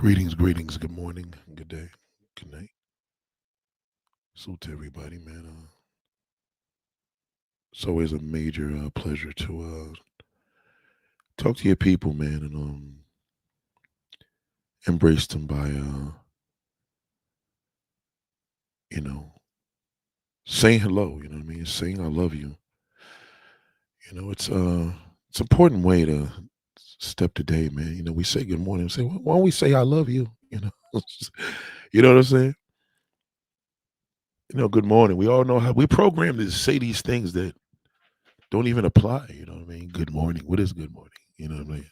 Greetings, greetings. Good morning, good day, good night. So to everybody, man. It's always a major pleasure to talk to your people, man, and embrace them by you know saying hello. You know what I mean? Saying I love you. It's an important way to step today, man. We say good morning. Say why don't we say I love you? You know what I'm saying? Good morning. We all know how we programmed to say these things that don't even apply. You know what I mean? Good morning. What is good morning? You know what I mean?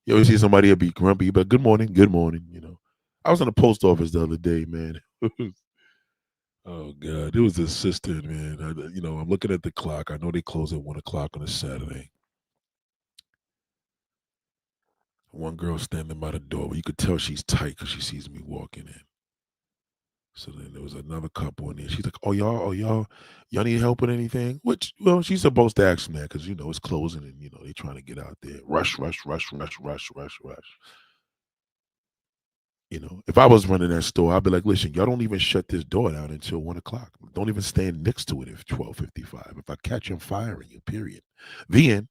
You always see somebody that be grumpy, but good morning, good morning. I was in the post office the other day, man. Oh God, it was assistant, man. I'm looking at the clock. I know they close at 1 o'clock on a Saturday. One girl standing by the door, but you could tell she's tight because she sees me walking in. So then there was another couple in there. She's like, y'all need help with anything?" Which, well, she's supposed to ask me that because it's closing and they trying to get out there. Rush, rush, rush, rush, rush, rush, rush. If I was running that store, I'd be like, listen, y'all don't even shut this door down until 1 o'clock. Don't even stand next to it if 12:55. If I catch him firing you, period. Then,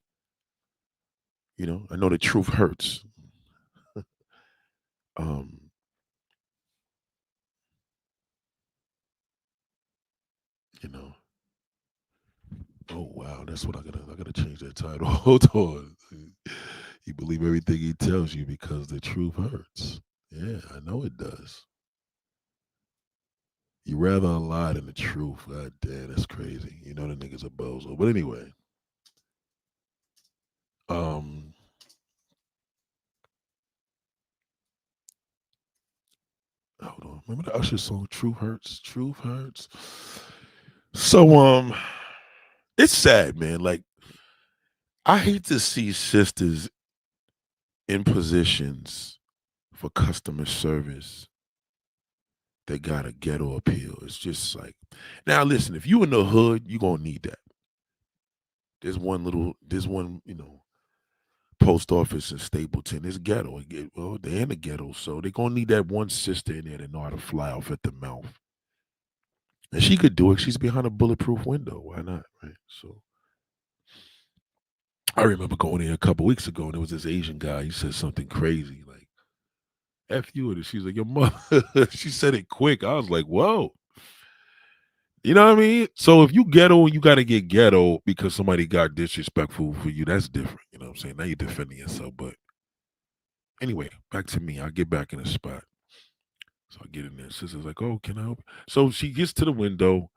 I know the truth hurts. um, you know. Oh wow, that's what I gotta change that title. Hold on. You believe everything he tells you because the truth hurts. Yeah, I know it does. You rather a lie than the truth. God damn, that's crazy. You know the niggas are bozo. But anyway, um, hold on. Remember the Usher song "Truth Hurts"? Truth hurts. So it's sad, man. Like I hate to see sisters in positions for customer service that got a ghetto appeal. It's just like now listen, if you in the hood, you gonna need that. There's one, post office in Stapleton. It's ghetto. Well, they're in the ghetto, so they're gonna need that one sister in there that know how to fly off at the mouth. And she could do it. She's behind a bulletproof window. Why not? Right. So I remember going there a couple weeks ago and there was this Asian guy. He said something crazy like F you. And she's like, your mother. She said it quick. I was like, whoa. You know what I mean? So if you ghetto and you got to get ghetto because somebody got disrespectful for you, that's different. You know what I'm saying? Now you're defending yourself. But anyway, back to me. I'll get back in the spot. So I get in there. Sister's like, oh, can I help? So she gets to the window,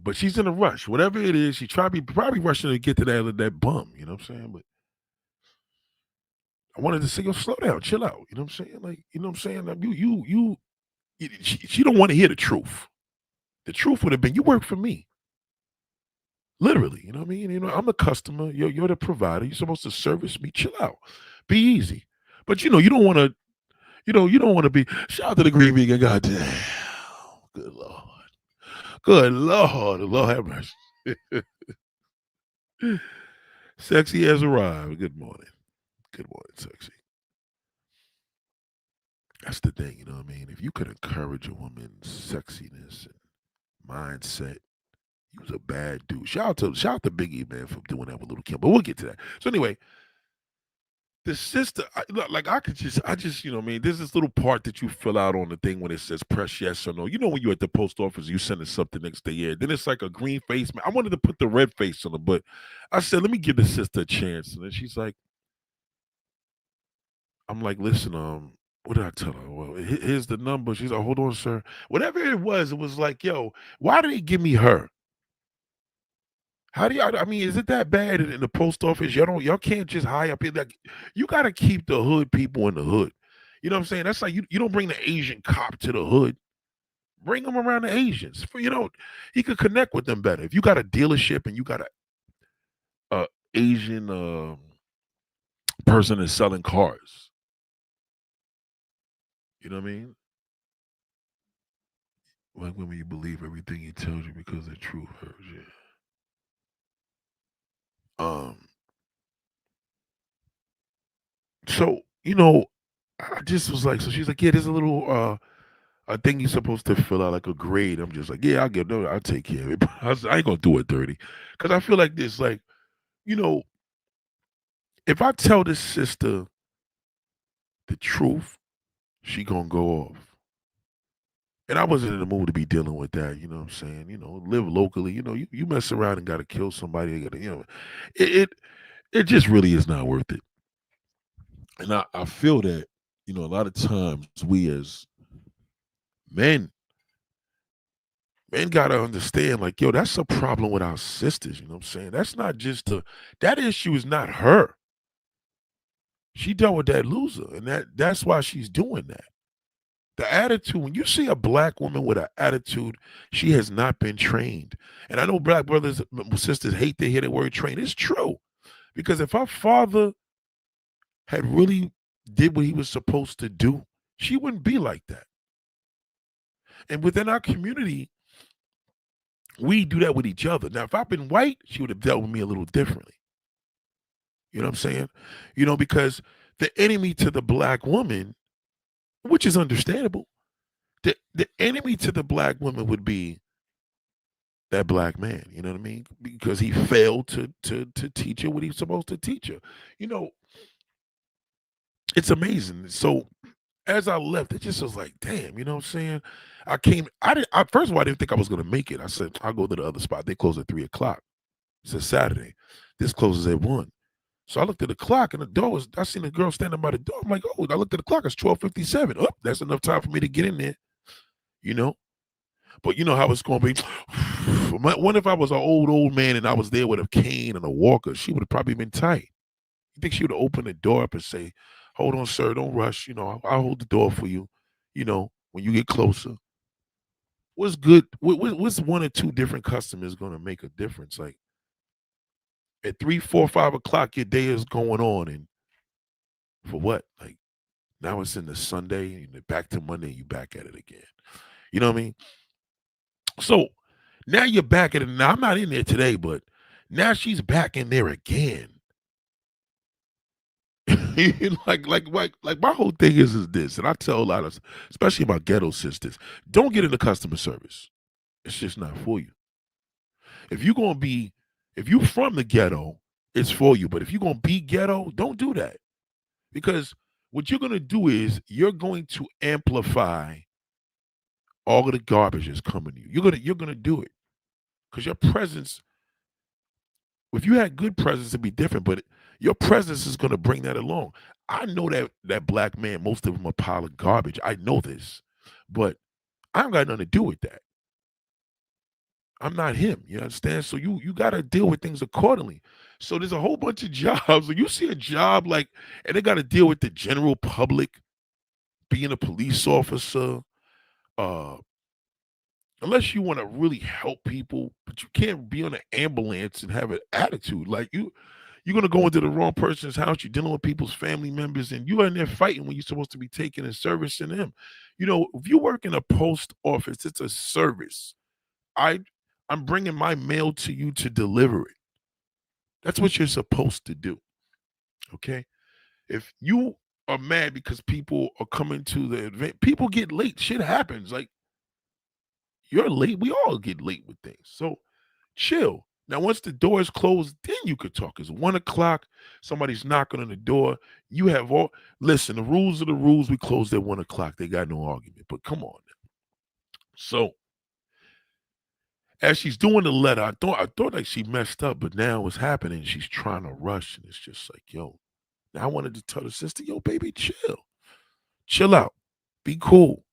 but she's in a rush. Whatever it is, she probably rushing to get to that bum. You know what I'm saying? But I wanted to say, yo, slow down, chill out. You know what I'm saying? Like, you know what I'm saying? Like, she don't want to hear the truth. The truth would have been, you work for me. Literally, you know what I mean? I'm the customer. You're the provider. You're supposed to service me. Chill out. Be easy. But you don't want to, you don't want to be shout out to the green vegan. God damn. Good Lord. Good Lord. Lord have mercy. Sexy has arrived. Good morning. Good morning, sexy. That's the thing, you know what I mean? If you could encourage a woman's sexiness and mindset, he was a bad dude. Shout out to Biggie, man, for doing that with Little Kim. But we'll get to that. So anyway, the sister, like I just, you know what I mean? There's this little part that you fill out on the thing when it says press yes or no. You know when you're at the post office, you sending something next day, yeah. Then it's like a green face. Man, I wanted to put the red face on her, but I said, let me give the sister a chance. And then she's like, I'm like, listen, what did I tell her? Well, here's the number. She's like, hold on, sir. Whatever it was like, yo, why did they give me her? How do you? I mean, is it that bad in the post office? Y'all can't just hire up here. Like, you got to keep the hood people in the hood. You know what I'm saying? That's like you don't bring the Asian cop to the hood. Bring them around the Asians. He could connect with them better. If you got a dealership and you got a Asian person that's selling cars, you know what I mean? Like when you believe everything he tells you because the truth hurts. Yeah. Um. So I just was like, so she's like, yeah, there's a little a thing you're supposed to fill out, like a grade. I'm just like, yeah, I'll get no, I'll take care of it. But I ain't gonna do it dirty. Cause I feel like this, like, you know, if I tell this sister the truth, she gonna go off. And I wasn't in the mood to be dealing with that, you know what I'm saying? Live locally, you mess around and gotta kill somebody, it it, it just really is not worth it. And I feel that, a lot of times we as men, men gotta understand, like, yo, that's a problem with our sisters, you know what I'm saying? That's not just that issue is not her. She dealt with that loser, and that's why she's doing that. The attitude, when you see a black woman with an attitude, she has not been trained. And I know black brothers and sisters hate to hear the word trained. It's true. Because if our father had really did what he was supposed to do, she wouldn't be like that. And within our community, we do that with each other. Now, if I've been white, she would have dealt with me a little differently. You know what I'm saying? Because the enemy to the black woman, which is understandable, the enemy to the black woman would be that black man. You know what I mean? Because he failed to teach her what he's supposed to teach her. You know, it's amazing. So as I left, it just was like, damn, you know what I'm saying? First of all, I didn't think I was gonna make it. I said, I'll go to the other spot. They close at 3 o'clock. It's a Saturday. This closes at 1. So I looked at the clock and I seen a girl standing by the door. I'm like, oh, I looked at the clock, it's 12:57. Oh, that's enough time for me to get in there, you know? But you know how it's gonna be. What if I was an old man and I was there with a cane and a walker? She would have probably been tight. You think she would have opened the door up and say, hold on, sir, don't rush. I'll hold the door for you, when you get closer. What's good? What's one or two different customers gonna make a difference? Like at 3, 4, 5 o'clock, your day is going on, and for what? Like now it's in the Sunday, and then back to Monday, you back at it again. You know what I mean? So now you're back at it. Now I'm not in there today, but now she's back in there again. like my whole thing is this, and I tell a lot of, especially my ghetto sisters, don't get into customer service. It's just not for you. If you're gonna be, if you from the ghetto, it's for you. But if you're gonna be ghetto, don't do that, because what you're gonna do is you're going to amplify all of the garbage that's coming to you. You're gonna do it because your presence. If you had good presence, it'd be different. But your presence is gonna bring that along. I know that black man, most of them are a pile of garbage. I know this, but I don't got nothing to do with that. I'm not him. You understand? So you got to deal with things accordingly. So there's a whole bunch of jobs. When you see a job like, and they got to deal with the general public, being a police officer, uh, unless you want to really help people, but you can't be on an ambulance and have an attitude. Like you're gonna go into the wrong person's house. You're dealing with people's family members, and you are in there fighting when you're supposed to be taking and servicing them. If you work in a post office, it's a service. I I'm bringing my mail to you to deliver it. That's what you're supposed to do. Okay. If you are mad because people are coming to the event, people get late. Shit happens. Like you're late. We all get late with things. So chill. Now, once the door is closed, then you could talk. It's 1 o'clock. Somebody's knocking on the door. You have all listen, the rules are the rules. We closed at 1 o'clock. They got no argument. But come on. So as she's doing the letter, I thought like she messed up, but now what's happening, she's trying to rush, and it's just like, yo. Now I wanted to tell the sister, yo, baby, chill. Chill out. Be cool.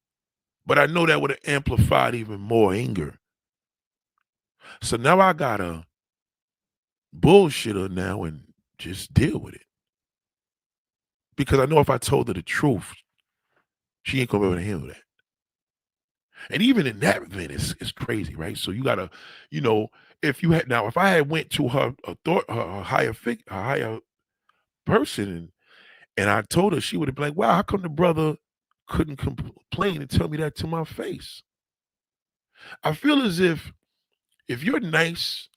But I know that would have amplified even more anger. So now I gotta bullshit her now and just deal with it. Because I know if I told her the truth, she ain't gonna be able to handle that. And even in that event, it's crazy, right? So you gotta, you know, if I had went to her her higher person and I told her, she would have been like, wow, how come the brother couldn't complain and tell me that to my face? I feel as if you're nice,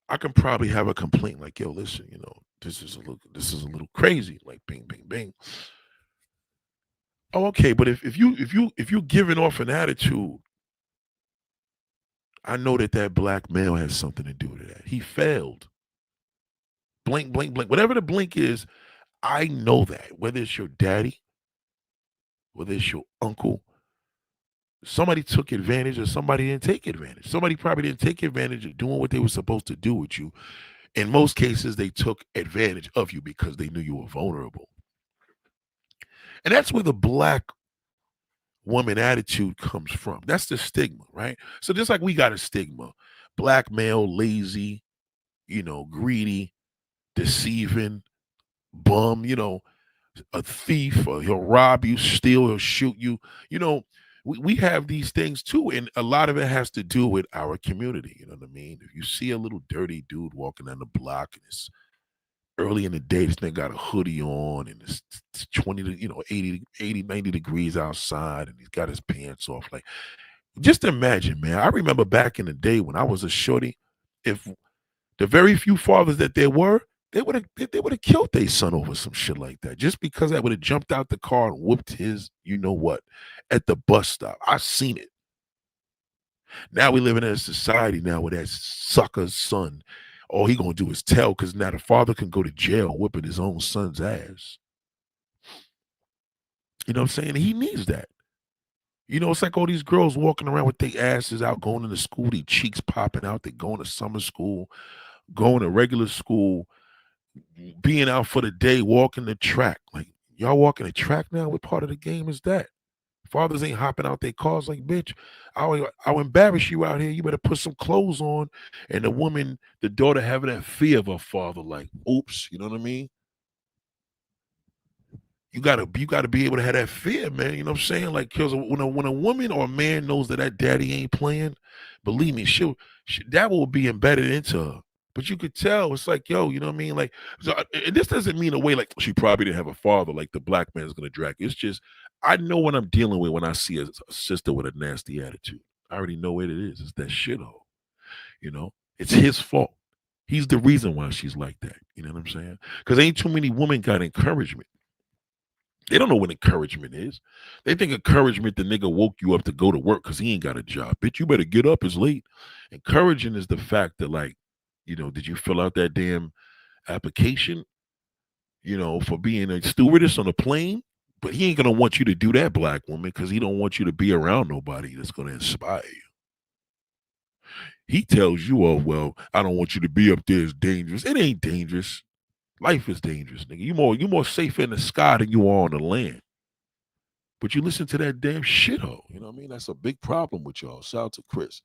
I can probably have a complaint like, yo, listen, this is a little crazy, like bing, bing, bing. Oh, okay, but if you giving off an attitude, I know that that black male has something to do with that. He failed. Blink, blink, blink. Whatever the blink is, I know that. Whether it's your daddy, whether it's your uncle, somebody took advantage or somebody didn't take advantage. Somebody probably didn't take advantage of doing what they were supposed to do with you. In most cases, they took advantage of you because they knew you were vulnerable. And that's where the black woman attitude comes from. That's the stigma, right? So just like we got a stigma, black male, lazy, greedy, deceiving, bum, a thief, or he'll rob you, steal, he'll shoot you. You know, we have these things too, and a lot of it has to do with our community. You know what I mean? If you see a little dirty dude walking down the block and it's early in the day, this thing got a hoodie on and it's 20 to 80, 90 degrees outside and he's got his pants off. Like, just imagine, man. I remember back in the day when I was a shorty, if the very few fathers that there were, they would have killed their son over some shit like that. Just because I would have jumped out the car and whooped his, you know what, at the bus stop. I seen it. Now we live in a society now where that sucker's son, all he gonna do is tell because now the father can go to jail whipping his own son's ass. You know what I'm saying? He needs that. It's like all these girls walking around with their asses out, going into school, their cheeks popping out. They going to summer school, going to regular school, being out for the day, walking the track. Like, y'all walking the track now? What part of the game is that? Fathers ain't hopping out their cars like, bitch, I'll embarrass you out here. You better put some clothes on. And the woman, the daughter having that fear of her father, like, oops, you know what I mean? You gotta be able to have that fear, man. You know what I'm saying? Like, cause when a woman or a man knows that that daddy ain't playing, believe me, that will be embedded into her. But you could tell it's like, yo, you know what I mean? Like, so, and this doesn't mean a way like she probably didn't have a father, like the black man's gonna drag. It's just I know what I'm dealing with when I see a sister with a nasty attitude. I already know what it is. It's that shithole. It's his fault. He's the reason why she's like that. You know what I'm saying? Because ain't too many women got encouragement. They don't know what encouragement is. They think encouragement, the nigga woke you up to go to work because he ain't got a job. Bitch, you better get up. It's late. Encouraging is the fact that, like, did you fill out that damn application, for being a stewardess on a plane? But he ain't gonna want you to do that, black woman, because he don't want you to be around nobody that's gonna inspire you. He tells you, oh, well, I don't want you to be up there. It's dangerous. It ain't dangerous. Life is dangerous, nigga. You more safe in the sky than you are on the land. But you listen to that damn shithole. You know what I mean? That's a big problem with y'all. Shout out to Chris.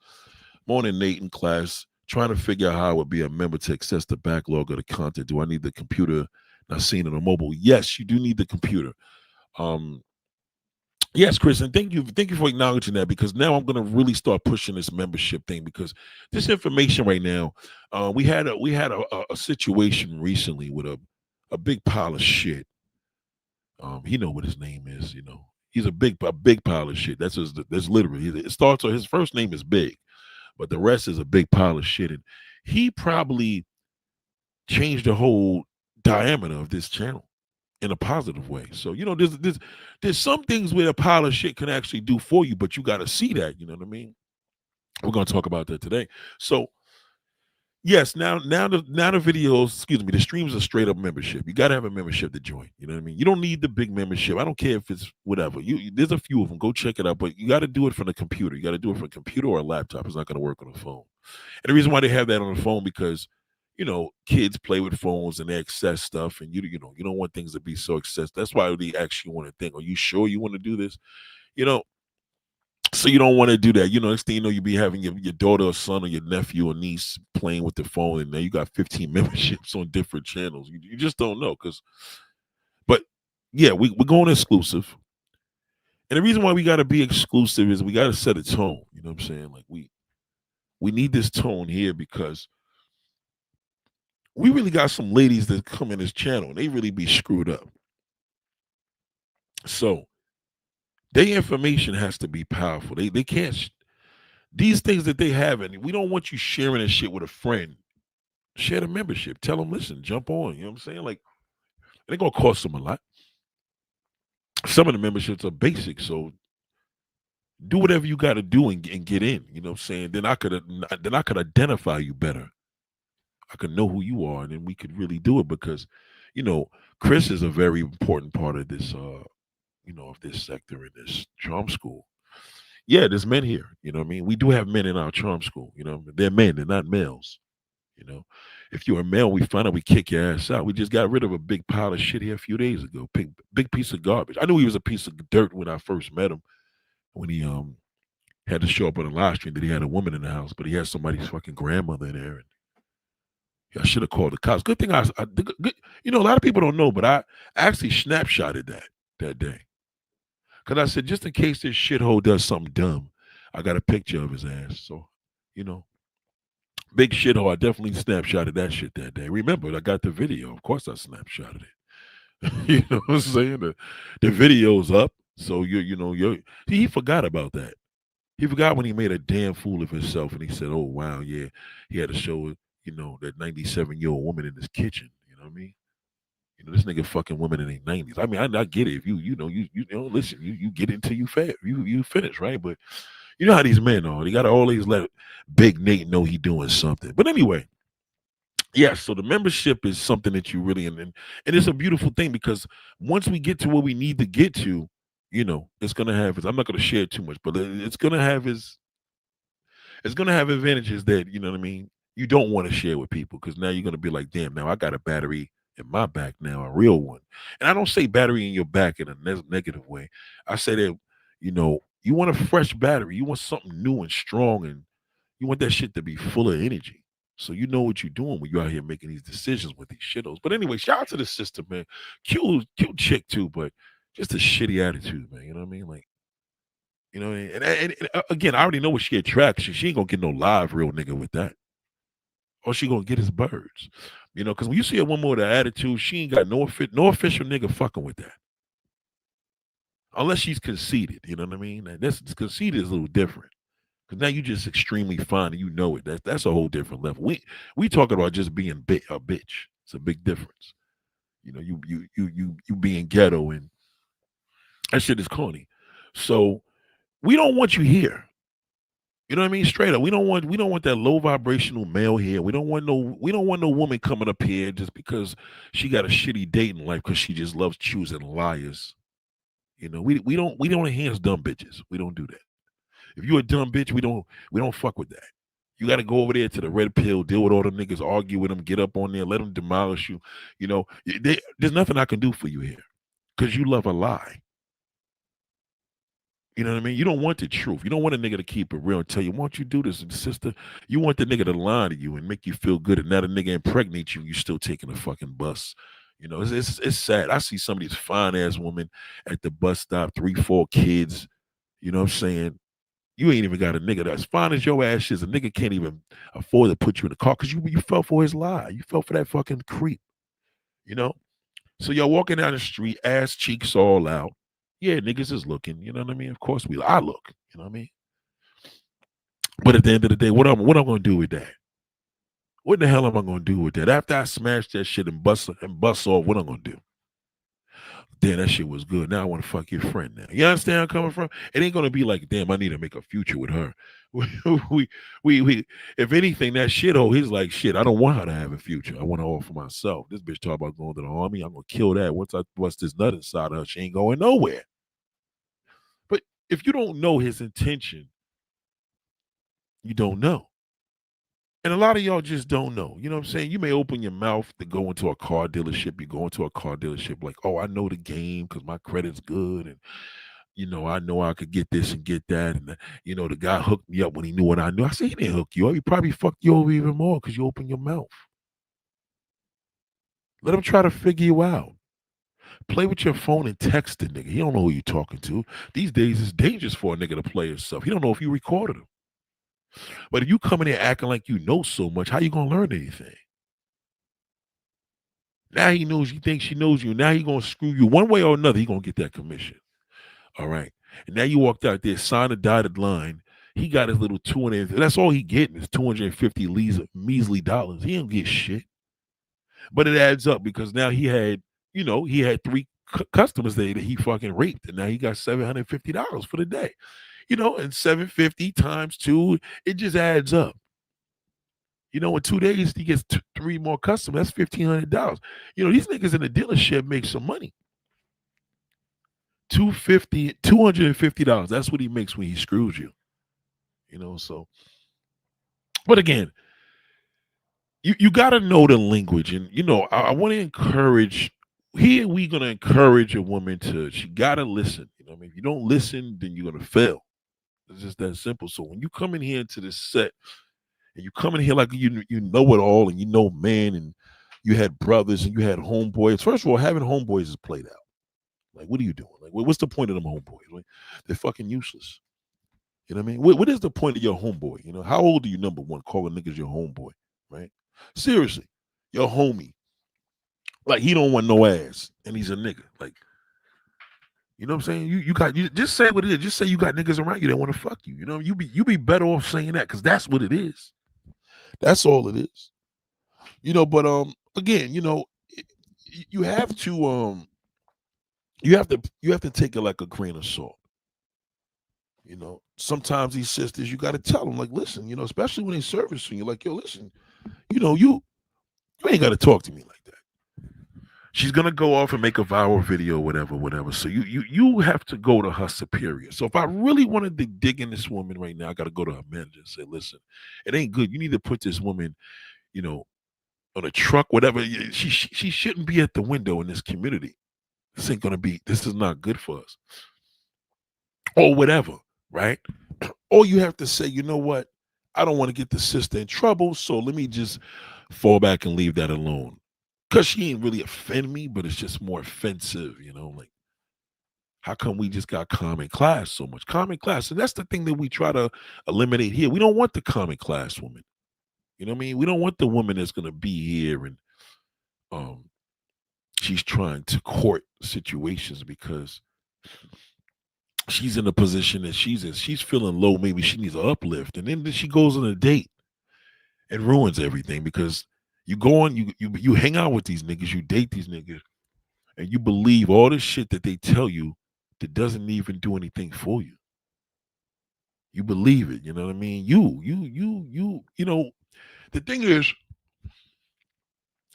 Morning, Nate in class. Trying to figure out how I would be a member to access the backlog of the content. Do I need the computer not seen on a mobile? Yes, you do need the computer. Um, yes, Chris, and thank you for acknowledging that because now I'm gonna really start pushing this membership thing because this information right now, we had a situation recently with a big pile of shit. He know what his name is. He's a big pile of shit. That's literally it starts. So his first name is Big, but the rest is a big pile of shit, and he probably changed the whole diameter of this channel in a positive way. So there's some things where a pile of shit can actually do for you, but you got to see that. You know what I mean? We're gonna talk about that today. So yes, now the videos, excuse me, the streams are straight up membership. You got to have a membership to join. You know what I mean? You don't need the big membership. I don't care if it's whatever. There's a few of them. Go check it out, but you got to do it from the computer. You got to do it from a computer or a laptop. It's not going to work on a phone. And the reason why they have that on the phone because kids play with phones and they access stuff, and you don't want things to be so accessed. That's why they actually want to think, are you sure you want to do this? You know, so you don't want to do that. Next thing you know, you be having your daughter or son or your nephew or niece playing with the phone, and now you got 15 memberships on different channels. You just don't know, but yeah, we're going exclusive. And the reason why we got to be exclusive is we got to set a tone. You know what I'm saying? Like we need this tone here because we really got some ladies that come in this channel and they really be screwed up. So their information has to be powerful. They can't these things that they have, and we don't want you sharing this shit with a friend. Share the membership. Tell them, listen, jump on. You know what I'm saying? Like, it ain't gonna cost them a lot. Some of the memberships are basic, so do whatever you got to do and get in. You know what I'm saying? Then I could identify you better. I could know who you are, and then we could really do it because, you know, Chris is a very important part of this. Of this sector in this charm school. Yeah, there's men here. You know what I mean? We do have men in our charm school. They're men, they're not males. You know, if you're a male, we find out we kick your ass out. We just got rid of a big pile of shit here a few days ago. Big piece of garbage. I knew he was a piece of dirt when I first met him. When he had to show up on a live stream that he had a woman in the house, but he had somebody's fucking grandmother in there. And I should have called the cops. Good thing a lot of people don't know, but I actually snapshotted that day. Because I said, just in case this shithole does something dumb, I got a picture of his ass. So, you know, big shithole. I definitely snapshotted that shit that day. Remember, I got the video. Of course, I snapshotted it. You know what I'm saying? The video's up. So he forgot about that. He forgot when he made a damn fool of himself and he said, "Oh wow, yeah, he had to show it, that 97-year-old woman in his kitchen." You know what I mean? This nigga fucking women in their 90s. I mean, I get it. If listen, you get it until you finish, right? But you know how these men are. They gotta always let Big Nate know he doing something. But anyway, yes, so the membership is something that you really and it's a beautiful thing because once we get to where we need to get to, it's gonna have I'm not gonna share too much, but it's gonna have advantages that you know what I mean. You don't want to share with people because now you're gonna be like, damn, now I got a battery in my back now, a real one. And I don't say battery in your back in a negative way. I say that you want a fresh battery. You want something new and strong, and you want that shit to be full of energy. So you know what you're doing when you're out here making these decisions with these shittos. But anyway, shout out to the sister, man. Cute chick too, but just a shitty attitude, man. You know what I mean? Like, and again, I already know what she attracts. She ain't gonna get no live real nigga with that. All she gonna get is birds. Because when you see a woman with an attitude, she ain't got no official nigga fucking with that. Unless she's conceited, you know what I mean? And this conceited is a little different. Because now you just extremely fine and you know it. That's a whole different level. We talking about just being a bitch. It's a big difference. You being ghetto and that shit is corny. So we don't want you here. You know what I mean? Straight up. We don't want that low vibrational male here. We don't want no woman coming up here just because she got a shitty date in life because she just loves choosing liars. We don't enhance dumb bitches. We don't do that. If you a dumb bitch, we don't fuck with that. You got to go over there to the red pill, deal with all them niggas, argue with them, get up on there, let them demolish you. There's nothing I can do for you here because you love a lie. You know what I mean? You don't want the truth. You don't want a nigga to keep it real and tell you, why don't you do this? And sister, you want the nigga to lie to you and make you feel good. And now the nigga impregnate you and you still taking a fucking bus. It's sad. I see some of these fine ass women at the bus stop, 3, 4 kids. You know what I'm saying? You ain't even got a nigga that's fine as your ass is. A nigga can't even afford to put you in the car because you fell for his lie. You fell for that fucking creep. You know? So y'all walking down the street, ass cheeks all out. Yeah, niggas is looking. You know what I mean? Of course I look. You know what I mean? But at the end of the day, what I'm gonna do with that? What the hell am I gonna do with that? After I smash that shit and bust off, what I'm gonna do? Damn, that shit was good. Now I want to fuck your friend now. You understand where I'm coming from? It ain't gonna be like, damn, I need to make a future with her. We if anything, that shithole, he's like, shit, I don't want her to have a future. I want her all for myself. This bitch talk about going to the army. I'm gonna kill that. Once I bust this nut inside of her, she ain't going nowhere. But if you don't know his intention, you don't know. And a lot of y'all just don't know. You know what I'm saying? You may open your mouth to go into a car dealership. You go into a car dealership like, oh, I know the game because my credit's good. And, I know I could get this and get that. And, the guy hooked me up when he knew what I knew. I said, he didn't hook you up. He probably fucked you over even more because you open your mouth. Let him try to figure you out. Play with your phone and text the nigga. He don't know who you're talking to. These days, it's dangerous for a nigga to play himself. He don't know if you recorded him. But if you come in here acting like you know so much, how you gonna learn anything? Now he knows you think she knows you. Now he gonna screw you one way or another. He gonna get that commission. All right. And now you walked out there, signed a dotted line. He got his little 200. That's all he getting is 250 measly dollars. He don't get shit. But it adds up because now he had 3 customers that he fucking raped, and now he got $750 for the day. And 750 times two, it just adds up. In 2 days he gets three more customers. That's $1,500. These niggas in the dealership make some money. 250 $250. That's what he makes when he screws you. So. But again, you got to know the language, and I want to encourage. Here we gonna encourage a woman she gotta listen. I mean, if you don't listen, then you're gonna fail. It's just that simple. So when you come in here into this set, and you come in here like you know it all, and man, and you had brothers and you had homeboys. First of all, having homeboys is played out. Like, what are you doing? Like, what's the point of them homeboys? Like, they're fucking useless. You know what I mean? What is the point of your homeboy? How old are you? Number one, calling niggas your homeboy, right? Seriously, your homie. Like, he don't want no ass, and he's a nigga. Like, you know what I'm saying? You just say what it is. Just say you got niggas around you that want to fuck you. You be better off saying that, because that's what it is. That's all it is. But again, you have to you have to take it like a grain of salt. Sometimes these sisters, you got to tell them, like, listen, especially when they servicing you, like, yo, listen, you ain't got to talk to me like that. She's gonna go off and make a viral video, whatever. So you have to go to her superior. So if I really wanted to dig in this woman right now, I got to go to her manager and say, listen, it ain't good. You need to put this woman, on a truck, whatever. She shouldn't be at the window in this community. This is not good for us. Or whatever, right? Or you have to say, you know what? I don't want to get the sister in trouble, so let me just fall back and leave that alone. Because she ain't really offend me, but it's just more offensive, like, how come we just got common class so much? Common class. And that's the thing that we try to eliminate here. We don't want the common class woman. You know what I mean? We don't want the woman that's going to be here and she's trying to court situations because she's in a position that she's in. She's feeling low. Maybe she needs an uplift. And then she goes on a date and ruins everything, because you go on, you hang out with these niggas, you date these niggas, and you believe all this shit that they tell you that doesn't even do anything for you. You believe it, you know what I mean? The thing is,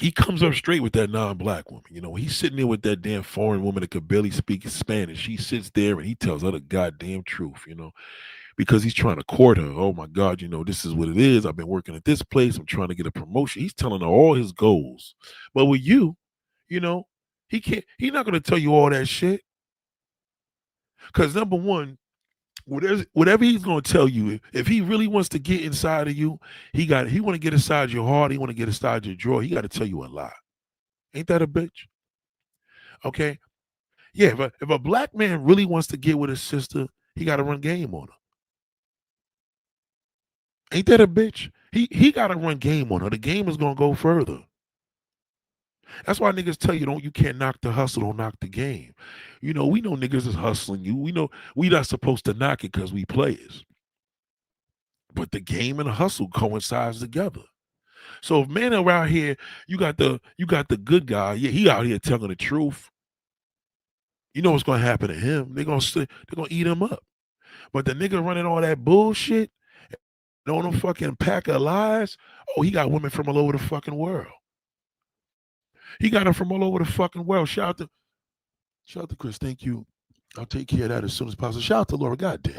he comes up straight with that non-black woman. He's sitting there with that damn foreign woman that could barely speak Spanish. She sits there and he tells her the goddamn truth, because he's trying to court her. Oh my God, this is what it is. I've been working at this place. I'm trying to get a promotion. He's telling her all his goals. But with you, he's not going to tell you all that shit. Because number one, whatever he's going to tell you, if he really wants to get inside of you, he want to get inside your heart. He want to get inside your drawer. He got to tell you a lie. Ain't that a bitch? Okay. Yeah. If a black man really wants to get with his sister, he got to run game on her. Ain't that a bitch? He got to run game on her. The game is going to go further. That's why niggas tell you can't knock the hustle, don't knock the game. We know niggas is hustling you. We know we not supposed to knock it because we players. But the game and the hustle coincides together. So if men around here, you got the good guy, yeah, he out here telling the truth. You know what's gonna happen to him? They're gonna eat him up. But the nigga running all that bullshit, on a fucking pack of lies, oh, he got women from all over the fucking world. He got them from all over the fucking world. Shout out to Chris. Thank you. I'll take care of that as soon as possible. Shout out to Laura. Goddamn.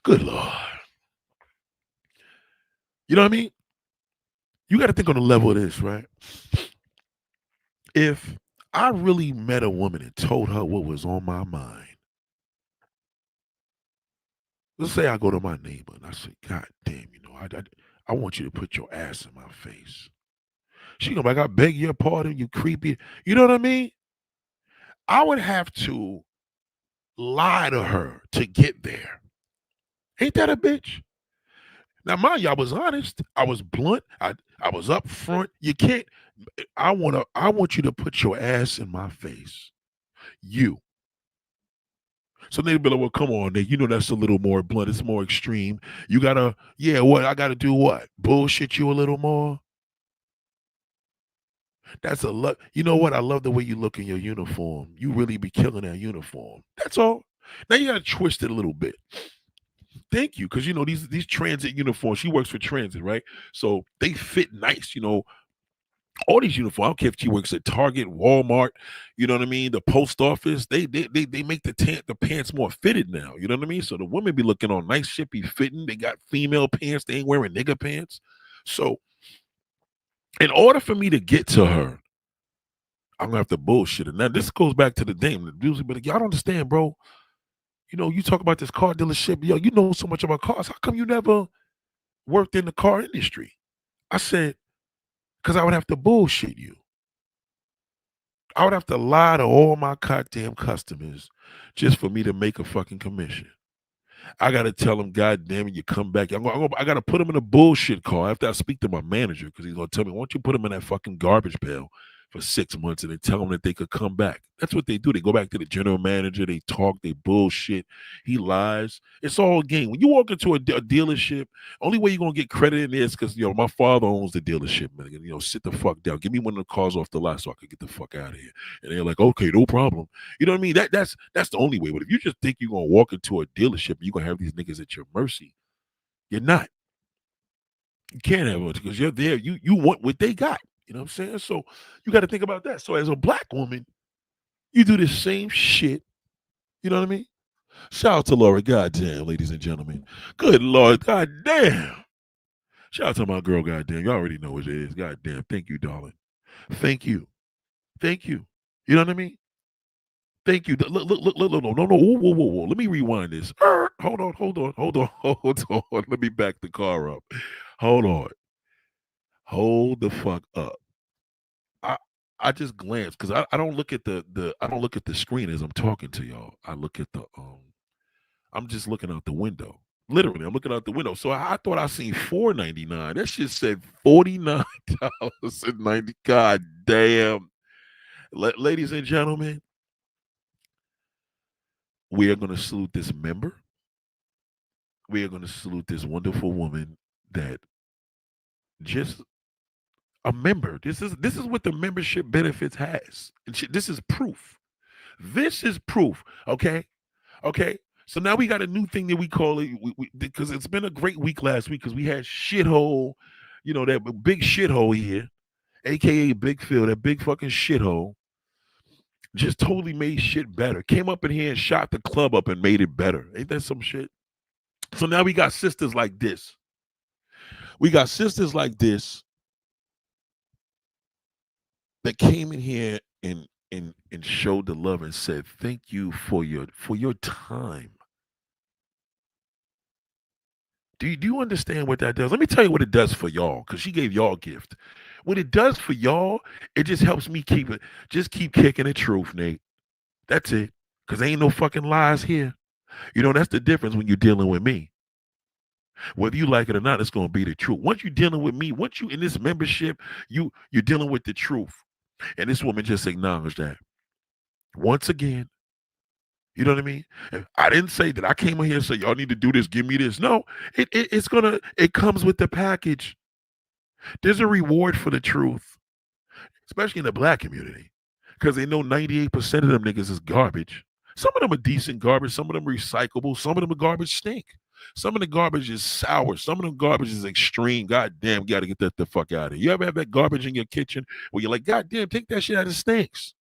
Good Lord. You know what I mean? You got to think on the level of this, right? If I really met a woman and told her what was on my mind, let's say I go to my neighbor and I say, God damn, I want you to put your ass in my face. She gonna be like, I beg your pardon, you creepy. You know what I mean? I would have to lie to her to get there. Ain't that a bitch? Now, mind you, I was honest. I was blunt. I was up front. You can't. I want you to put your ass in my face. You. So they'd be like, well, come on, Nick. That's a little more blunt. It's more extreme. You gotta, what? I gotta do what? Bullshit you a little more? That's a lot. You know what? I love the way you look in your uniform. You really be killing that uniform. That's all. Now you gotta twist it a little bit. Thank you, because you know these transit uniforms. She works for transit, right? So they fit nice. You know, all these uniforms. I don't care if she works at Target, Walmart. You know what I mean? The post office. They make the pants more fitted now. You know what I mean? So the women be looking on nice shit, be fitting. They got female pants. They ain't wearing nigga pants. So in order for me to get to her, I'm gonna have to bullshit it. Now this goes back to the dame. The dudes be like, y'all don't understand, bro. You know, you talk about this car dealership. Yo, you know so much about cars. How come you never worked in the car industry? I said, because I would have to bullshit you. I would have to lie to all my goddamn customers just for me to make a fucking commission. I gotta tell them, God damn it, you come back. I gotta put them in a bullshit car after I speak to my manager because he's gonna tell me, why don't you put them in that fucking garbage pail for 6 months and then tell them that they could come back. That's what they do. They go back to the general manager, they talk, they bullshit. He lies. It's all a game. When you walk into a dealership, only way you're gonna get credit in there is because my father owns the dealership, man. Sit the fuck down. Give me one of the cars off the lot so I could get the fuck out of here. And they're like, okay, no problem. You know what I mean? That's the only way. But if you just think you're gonna walk into a dealership and you're gonna have these niggas at your mercy, you're not. You can't have it because you're there. You want what they got. You know what I'm saying? So you got to think about that. So as a black woman, you do the same shit. You know what I mean? Shout out to Laura. Goddamn, ladies and gentlemen. Good Lord. Goddamn. Shout out to my girl. Goddamn. You already know what it is. Goddamn. Thank you, darling. Thank you. Thank you. You know what I mean? Thank you. Look, no. Whoa. Let me rewind this. Hold on. Hold on. Let me back the car up. Hold on. Hold the fuck up. I I just glance because I don't look at the I don't look at the screen as I'm talking to y'all. I look at the I'm just looking out the window. Literally, I'm looking out the window. So I thought I seen $4.99. That shit said $49.90. God damn. Ladies and gentlemen, we are gonna salute this member. We are gonna salute this wonderful woman that just a member. This is what the membership benefits has. And this is proof. This is proof. Okay. Okay. So now we got a new thing that we call it because it's been a great week last week because we had shithole, that big shithole here, aka Big Phil, that big fucking shithole, just totally made shit better. Came up in here and shot the club up and made it better. Ain't that some shit? So now we got sisters like this. We got sisters like this that came in here and showed the love and said, thank you for your time. Do you understand what that does? Let me tell you what it does for y'all, because she gave y'all a gift. What it does for y'all, it just helps me keep kicking the truth, Nate. That's it. Because ain't no fucking lies here. That's the difference when you're dealing with me. Whether you like it or not, it's going to be the truth. Once you're dealing with me, once you in this membership, you're dealing with the truth. And this woman just acknowledged that. Once again, you know what I mean? I didn't say that I came in here and said, y'all need to do this, give me this. No, it comes with the package. There's a reward for the truth, especially in the black community, because they know 98% of them niggas is garbage. Some of them are decent garbage. Some of them are recyclable. Some of them are garbage stink. Some of the garbage is sour. Some of them garbage is extreme. God damn, got to get that the fuck out of here. You ever have that garbage in your kitchen where you're like, God damn, take that shit out, it stinks.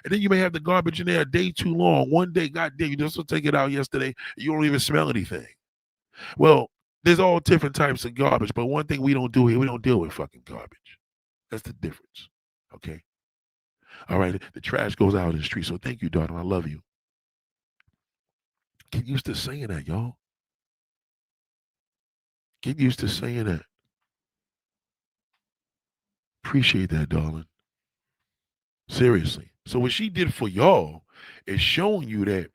And then you may have the garbage in there a day too long. One day, God damn, you just take it out yesterday. You don't even smell anything. Well, there's all different types of garbage, but one thing we don't do here, we don't deal with fucking garbage. That's the difference. Okay. All right. The trash goes out in the street. So thank you, daughter. I love you. Get used to saying that, y'all. Get used to saying that. Appreciate that, darling. Seriously. So what she did for y'all is showing you that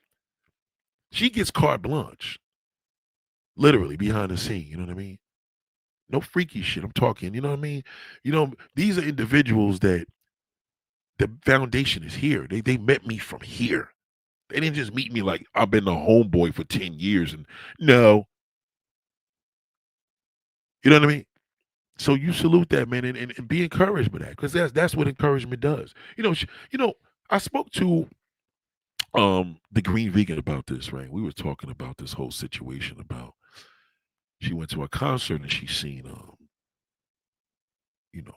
she gets carte blanche. Literally behind the scene. You know what I mean? No freaky shit. I'm talking, you know what I mean? These are individuals that the foundation is here. They met me from here. They didn't just meet me like I've been a homeboy for 10 years and no. You know what I mean? So you salute that man and be encouraged by that because that's what encouragement does. I spoke to the green vegan about this, right? We were talking about this whole situation about she went to a concert and she seen you know,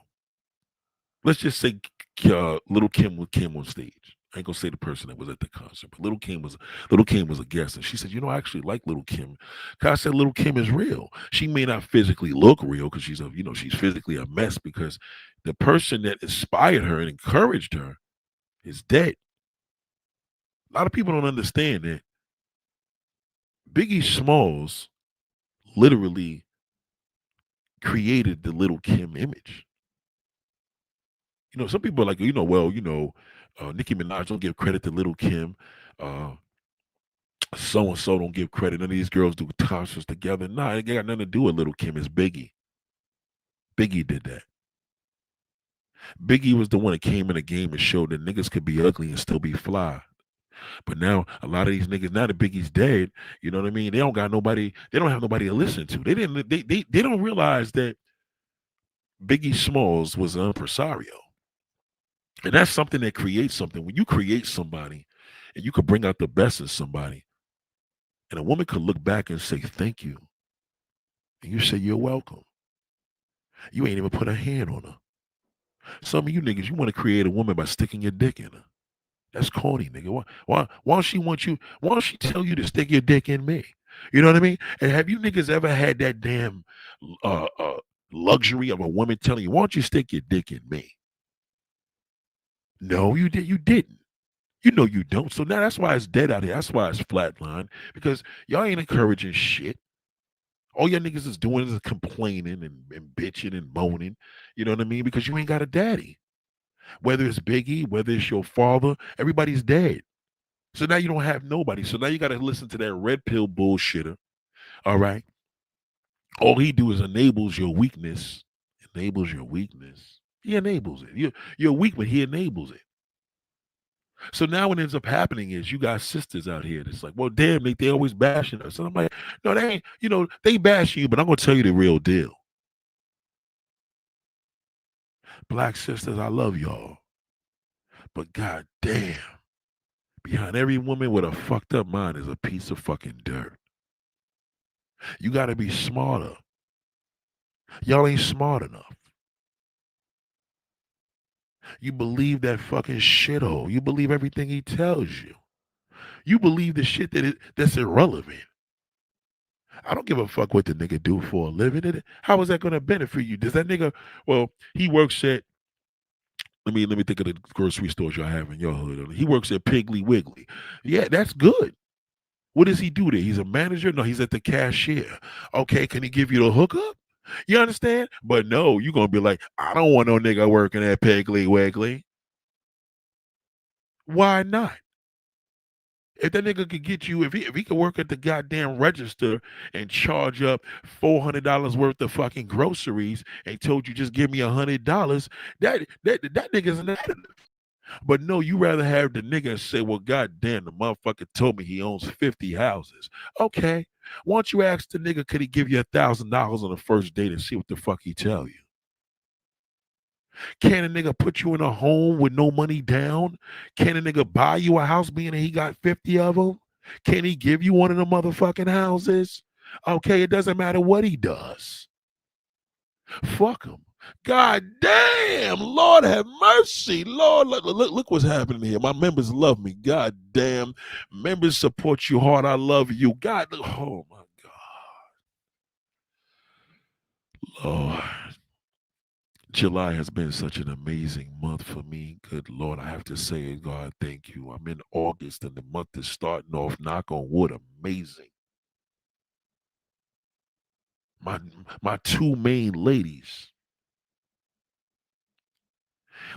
let's just say Little Kim with Kim on stage. I ain't gonna say the person that was at the concert, but Little Kim was a guest, and she said, I actually like Little Kim. 'Cause I said Little Kim is real. She may not physically look real because she's physically a mess because the person that inspired her and encouraged her is dead. A lot of people don't understand that Biggie Smalls literally created the Little Kim image. Some people are like, Nicki Minaj don't give credit to Little Kim. Uh, so and so don't give credit. None of these girls do concerts together. Nah, it got nothing to do with Little Kim. It's Biggie. Biggie did that. Biggie was the one that came in the game and showed that niggas could be ugly and still be fly. But now a lot of these niggas, now that Biggie's dead, you know what I mean? They don't got nobody. They don't have nobody to listen to. They didn't. They don't realize that Biggie Smalls was an impresario, and that's something that creates something. When you create somebody, and you could bring out the best in somebody, and a woman could look back and say thank you, and you say you're welcome. You ain't even put a hand on her. Some of you niggas, you want to create a woman by sticking your dick in her. That's corny, nigga. Why don't she want you? Why don't she tell you to stick your dick in me? You know what I mean? And have you niggas ever had that damn uh, uh, luxury of a woman telling you, "Why don't you stick your dick in me?" No, you did. You didn't. You know you don't. So now that's why it's dead out here. That's why it's flatline because y'all ain't encouraging shit. All your niggas is doing is complaining and bitching and moaning. You know what I mean? Because you ain't got a daddy. Whether it's Biggie, whether it's your father, everybody's dead. So now you don't have nobody. So now you got to listen to that red pill bullshitter. All right. All he do is enables your weakness. Enables your weakness. He enables it. You're weak, but he enables it. So now what ends up happening is you got sisters out here that's like, well, damn, they always bashing us. And I'm like, no, they ain't, they bashing you, but I'm gonna tell you the real deal. Black sisters, I love y'all. But god damn, behind every woman with a fucked up mind is a piece of fucking dirt. You gotta be smarter. Y'all ain't smart enough. You believe that fucking shithole. You believe everything he tells you. You believe the shit that's irrelevant. I don't give a fuck what the nigga do for a living. How is that gonna benefit you? Does that nigga? Well, he works at. Let me think of the grocery stores y'all have in your hood. He works at Piggly Wiggly. Yeah, that's good. What does he do there? He's a manager? No, he's at the cashier. Okay, can he give you the hookup? You understand? But no, you're gonna be like, I don't want no nigga working at Piggly Wiggly. Why not? If that nigga could get you, if he could work at the goddamn register and charge up $400 worth of fucking groceries and told you just give me $100, that nigga's an additive. But no, you rather have the nigga say, well, goddamn, the motherfucker told me he owns 50 houses. Okay. Why don't you ask the nigga, could he give you $1,000 on the first date and see what the fuck he tell you? Can a nigga put you in a home with no money down? Can a nigga buy you a house being that he got 50 of them? Can he give you one of the motherfucking houses? Okay, it doesn't matter what he does. Fuck him. God damn, Lord have mercy. Lord, look what's happening here. My members love me. God damn. Members support you hard. I love you. God, oh my God. Lord. July has been such an amazing month for me. Good Lord, I have to say, God, thank you. I'm in August and the month is starting off, knock on wood, amazing. My two main ladies.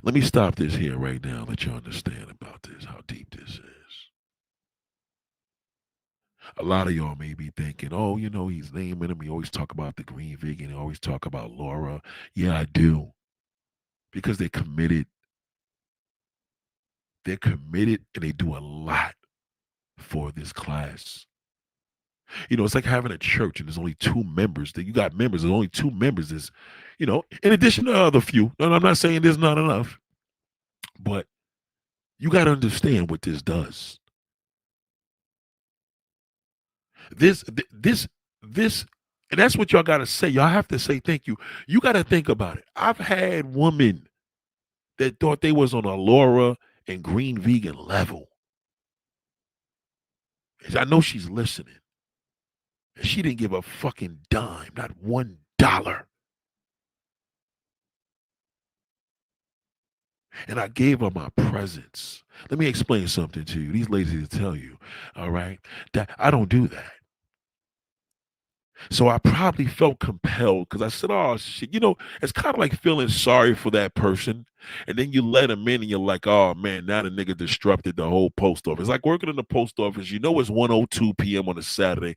Let me stop this here right now, let you understand about this, how deep this is. A lot of y'all may be thinking, oh, he's naming them. He always talk about the green vegan. He always talk about Laura. Yeah, I do. Because they're committed. They're committed and they do a lot for this class. It's like having a church and there's only two members. That you got members, there's only two members. Is, in addition to other few. And I'm not saying there's not enough, but you got to understand what this does. This, and that's what y'all got to say. Y'all have to say thank you. You got to think about it. I've had women that thought they was on a Laura and Green Vegan level. I know she's listening. And she didn't give a fucking dime, not $1. And I gave her my presents. Let me explain something to you. These ladies will tell you, all right, that I don't do that. So I probably felt compelled because I said, oh, shit. It's kind of like feeling sorry for that person. And then you let them in and you're like, oh, man, now the nigga disrupted the whole post office. It's like working in the post office. It's 1:02 p.m. on a Saturday.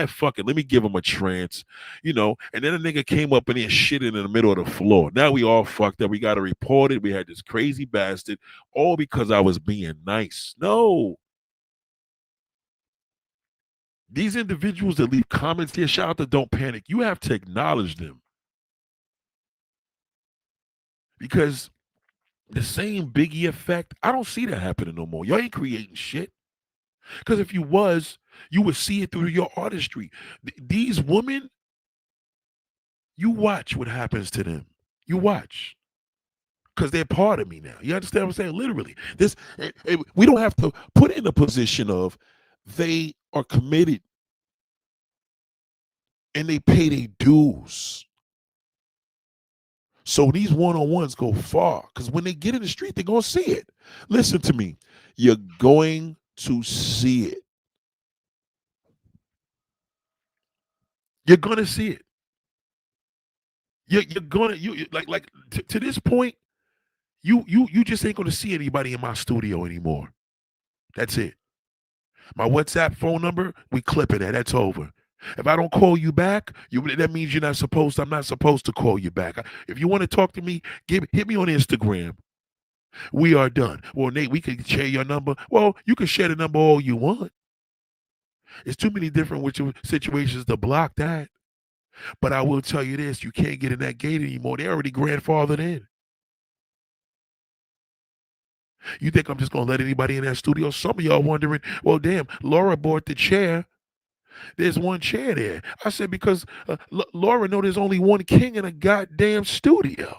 Fuck it. Let me give him a chance. And then a nigga came up in there shitting in the middle of the floor. Now we all fucked up. We got to report it. We had this crazy bastard, all because I was being nice. No. These individuals that leave comments here, shout out to Don't Panic. You have to acknowledge them. Because the same Biggie effect, I don't see that happening no more. Y'all ain't creating shit. Because if you was, you would see it through your artistry. These women, you watch what happens to them. You watch. Because they're part of me now. You understand what I'm saying? Literally. We don't have to put in a position of they are committed and they pay their dues. So these one-on-ones go far because when they get in the street, they're going to see it. Listen to me. You're going to see it. You're going to see it. You're going to, to this point, you just ain't going to see anybody in my studio anymore. That's it. My WhatsApp phone number, we clip it at. That's over. If I don't call you back, that means I'm not supposed to call you back. If you want to talk to me, hit me on Instagram. We are done. Well, Nate, we can share your number. Well, you can share the number all you want. It's too many different situations to block that. But I will tell you this, you can't get in that gate anymore. They're already grandfathered in. You think I'm just going to let anybody in that studio? Some of y'all wondering, well, damn, Laura bought the chair. There's one chair there. I said, because Laura know there's only one king in a goddamn studio.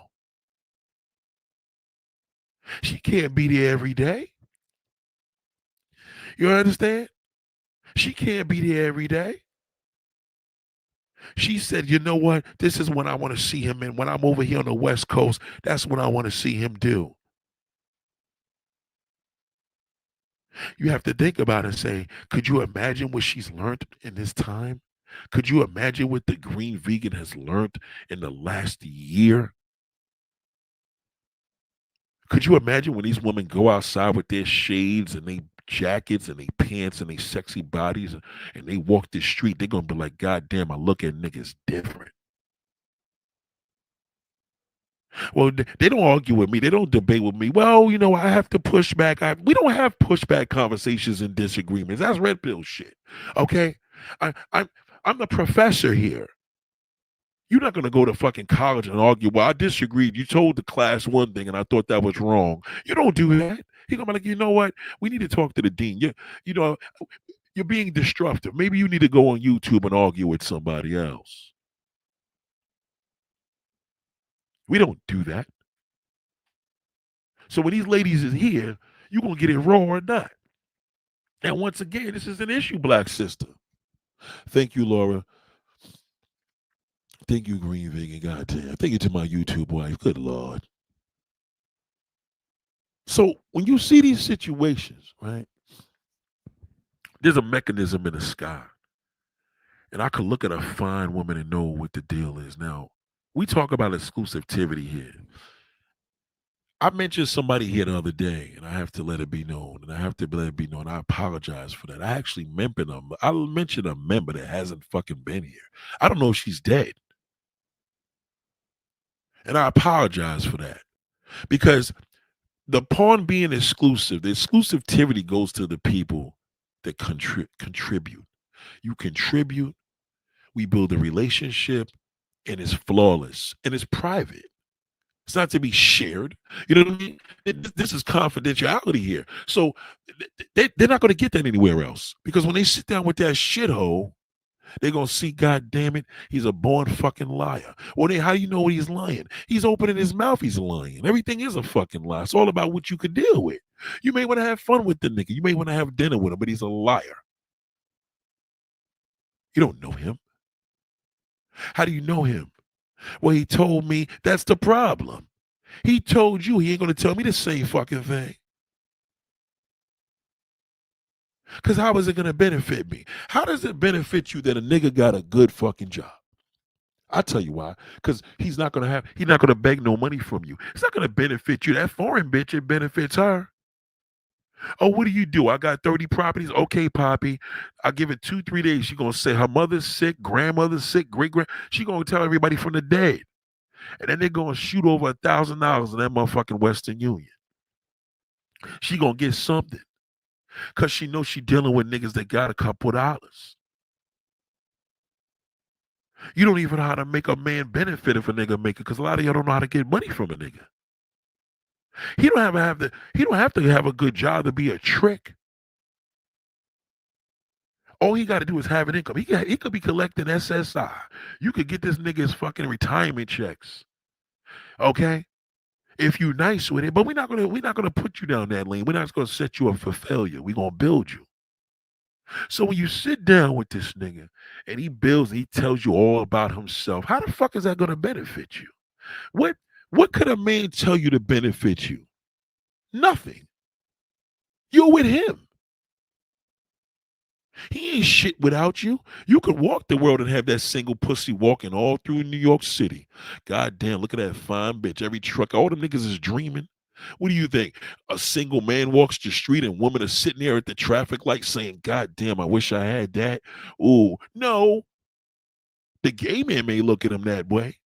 She can't be there every day. You understand? She can't be there every day. She said, you know what? This is when I want to see him. And when I'm over here on the West Coast, that's when I want to see him do. You have to think about it and say, could you imagine what she's learned in this time? Could you imagine what the Green Vegan has learned in the last year? Could you imagine when these women go outside with their shades and they jackets and they pants and they sexy bodies and they walk the street, they're going to be like, God damn, I look at niggas different. Well, they don't argue with me. They don't debate with me. Well, I have to push back. We don't have pushback conversations and disagreements. That's red pill shit. Okay? I'm the professor here. You're not going to go to fucking college and argue, well, I disagreed. You told the class one thing and I thought that was wrong. You don't do that. He's going to be like, you know what? We need to talk to the dean. You're being destructive. Maybe you need to go on YouTube and argue with somebody else. We don't do that. So when these ladies is here, you're going to get it raw or not. And once again, this is an issue, Black sister. Thank you, Laura. Thank you, Green Vegan. Goddamn. Thank you to my YouTube wife. Good Lord. So when you see these situations, right, there's a mechanism in the sky. And I could look at a fine woman and know what the deal is. Now, we talk about exclusivity here. I mentioned somebody here the other day, and I have to let it be known. And I have to let it be known. I apologize for that. I actually mentioned a member that hasn't fucking been here. I don't know if she's dead. And I apologize for that. Because the pawn being exclusive, the exclusivity goes to the people that contribute. You contribute, we build a relationship, and it's flawless and it's private. It's not to be shared. You know what I mean? This is confidentiality here. So they're not going to get that anywhere else because when they sit down with that shithole, they're going to see, God damn it, he's a born fucking liar. Well, then how do you know he's lying? He's opening his mouth, he's lying. Everything is a fucking lie. It's all about what you can deal with. You may want to have fun with the nigga. You may want to have dinner with him, but he's a liar. You don't know him. How do you know him? Well, he told me that's the problem. He told you, he ain't going to tell me the same fucking thing. Because how is it going to benefit me? How does it benefit you that a nigga got a good fucking job? I'll tell you why. Because he's not gonna beg no money from you. It's not gonna benefit you. That foreign bitch, it benefits her. Oh, what do? I got 30 properties. Okay, Poppy. I give it 2, 3 days. She gonna say her mother's sick, grandmother's sick, great grand. She gonna tell everybody from the dead. And then they're gonna shoot over $1,000 in that motherfucking Western Union. She gonna get something. Cause she knows she dealing with niggas that got a couple dollars. You don't even know how to make a man benefit if a nigga make it, because a lot of y'all don't know how to get money from a nigga. He don't have to have a good job to be a trick. All he got to do is have an income. He could be collecting SSI. You could get this nigga's fucking retirement checks. Okay? If you nice with it, but we're not gonna put you down that lane. We're not gonna set you up for failure. We're gonna build you. So when you sit down with this nigga and he tells you all about himself, how the fuck is that gonna benefit you? What could a man tell you to benefit you? Nothing. You're with him. He ain't shit without you. You could walk the world and have that single pussy walking all through New York City. God damn, look at that fine bitch. Every truck, all them niggas is dreaming. What do you think? A single man walks the street and women are sitting there at the traffic light saying, God damn, I wish I had that. Ooh, no. The gay man may look at him that way.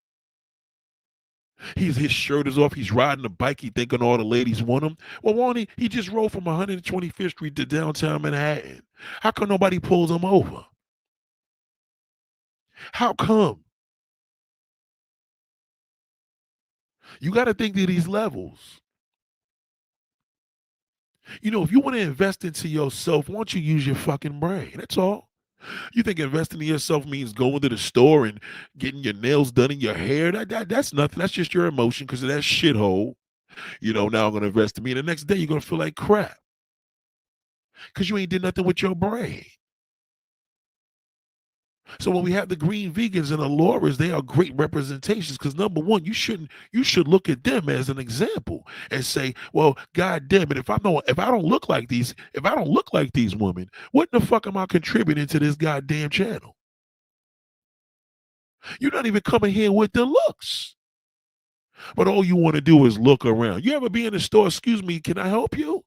His shirt is off. He's riding a bike. He thinking all the ladies want him. Well, won't he? He just rode from 125th Street to downtown Manhattan. How come nobody pulls him over? How come? You got to think to these levels. You know, if you want to invest into yourself, why don't you use your fucking brain? That's all. You think investing in yourself means going to the store and getting your nails done and your hair? That's nothing. That's just your emotion because of that shithole. You know, now I'm going to invest in me. And the next day, you're going to feel like crap because you ain't did nothing with your brain. So when we have the green vegans and the Lauras, they are great representations because number one, you should look at them as an example and say, well, God damn it, if I don't look like these women, what the fuck am I contributing to this goddamn channel? You're not even coming here with the looks. But all you want to do is look around. You ever be in the store, excuse me, can I help you?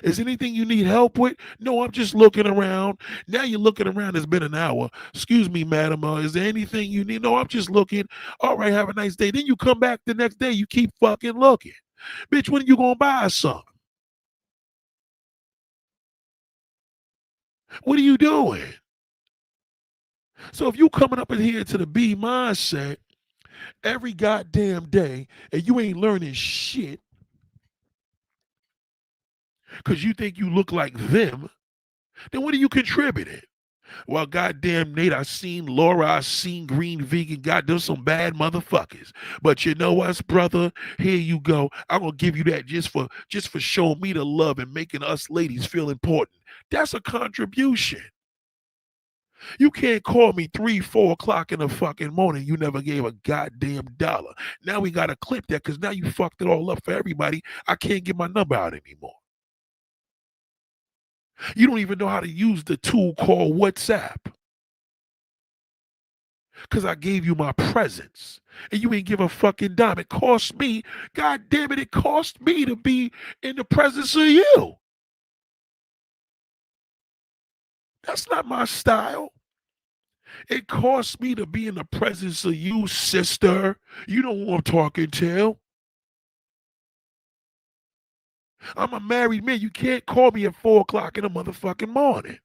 Is anything you need help with? No, I'm just looking around. Now you're looking around. It's been an hour. Excuse me, madam. Is there anything you need? No, I'm just looking. All right, have a nice day. Then you come back the next day. You keep fucking looking. Bitch, when are you going to buy something? What are you doing? So if you coming up in here to the B mindset every goddamn day and you ain't learning shit because you think you look like them, then what are you contributing? Well, goddamn Nate, I seen Laura, I seen Green Vegan. God, there's some bad motherfuckers. But you know what, brother? Here you go. I'm gonna give you that just for showing me the love and making us ladies feel important. That's a contribution. You can't call me 3, 4 o'clock in the fucking morning. You never gave a goddamn dollar. Now we gotta clip that because now you fucked it all up for everybody. I can't get my number out anymore. You don't even know how to use the tool called WhatsApp. Because I gave you my presence. And you ain't give a fucking dime. It cost me, god damn it, it cost me to be in the presence of you. That's not my style. It cost me to be in the presence of you, sister. You know who I'm talking to. I'm a married man. You can't call me at 4 o'clock in the motherfucking morning.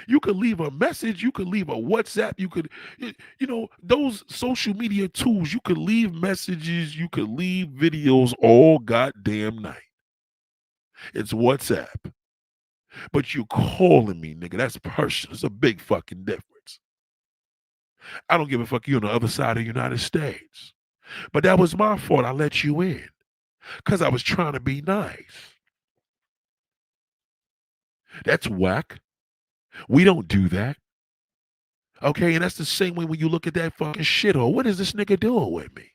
You could leave a message, you could leave a WhatsApp, you could, those social media tools, you could leave messages, you could leave videos all goddamn night. It's WhatsApp. But you calling me, nigga, that's personal. It's a big fucking difference. I don't give a fuck you on the other side of the United States. But that was my fault. I let you in because I was trying to be nice. That's whack. We don't do that. Okay, and that's the same way when you look at that fucking shithole. What is this nigga doing with me?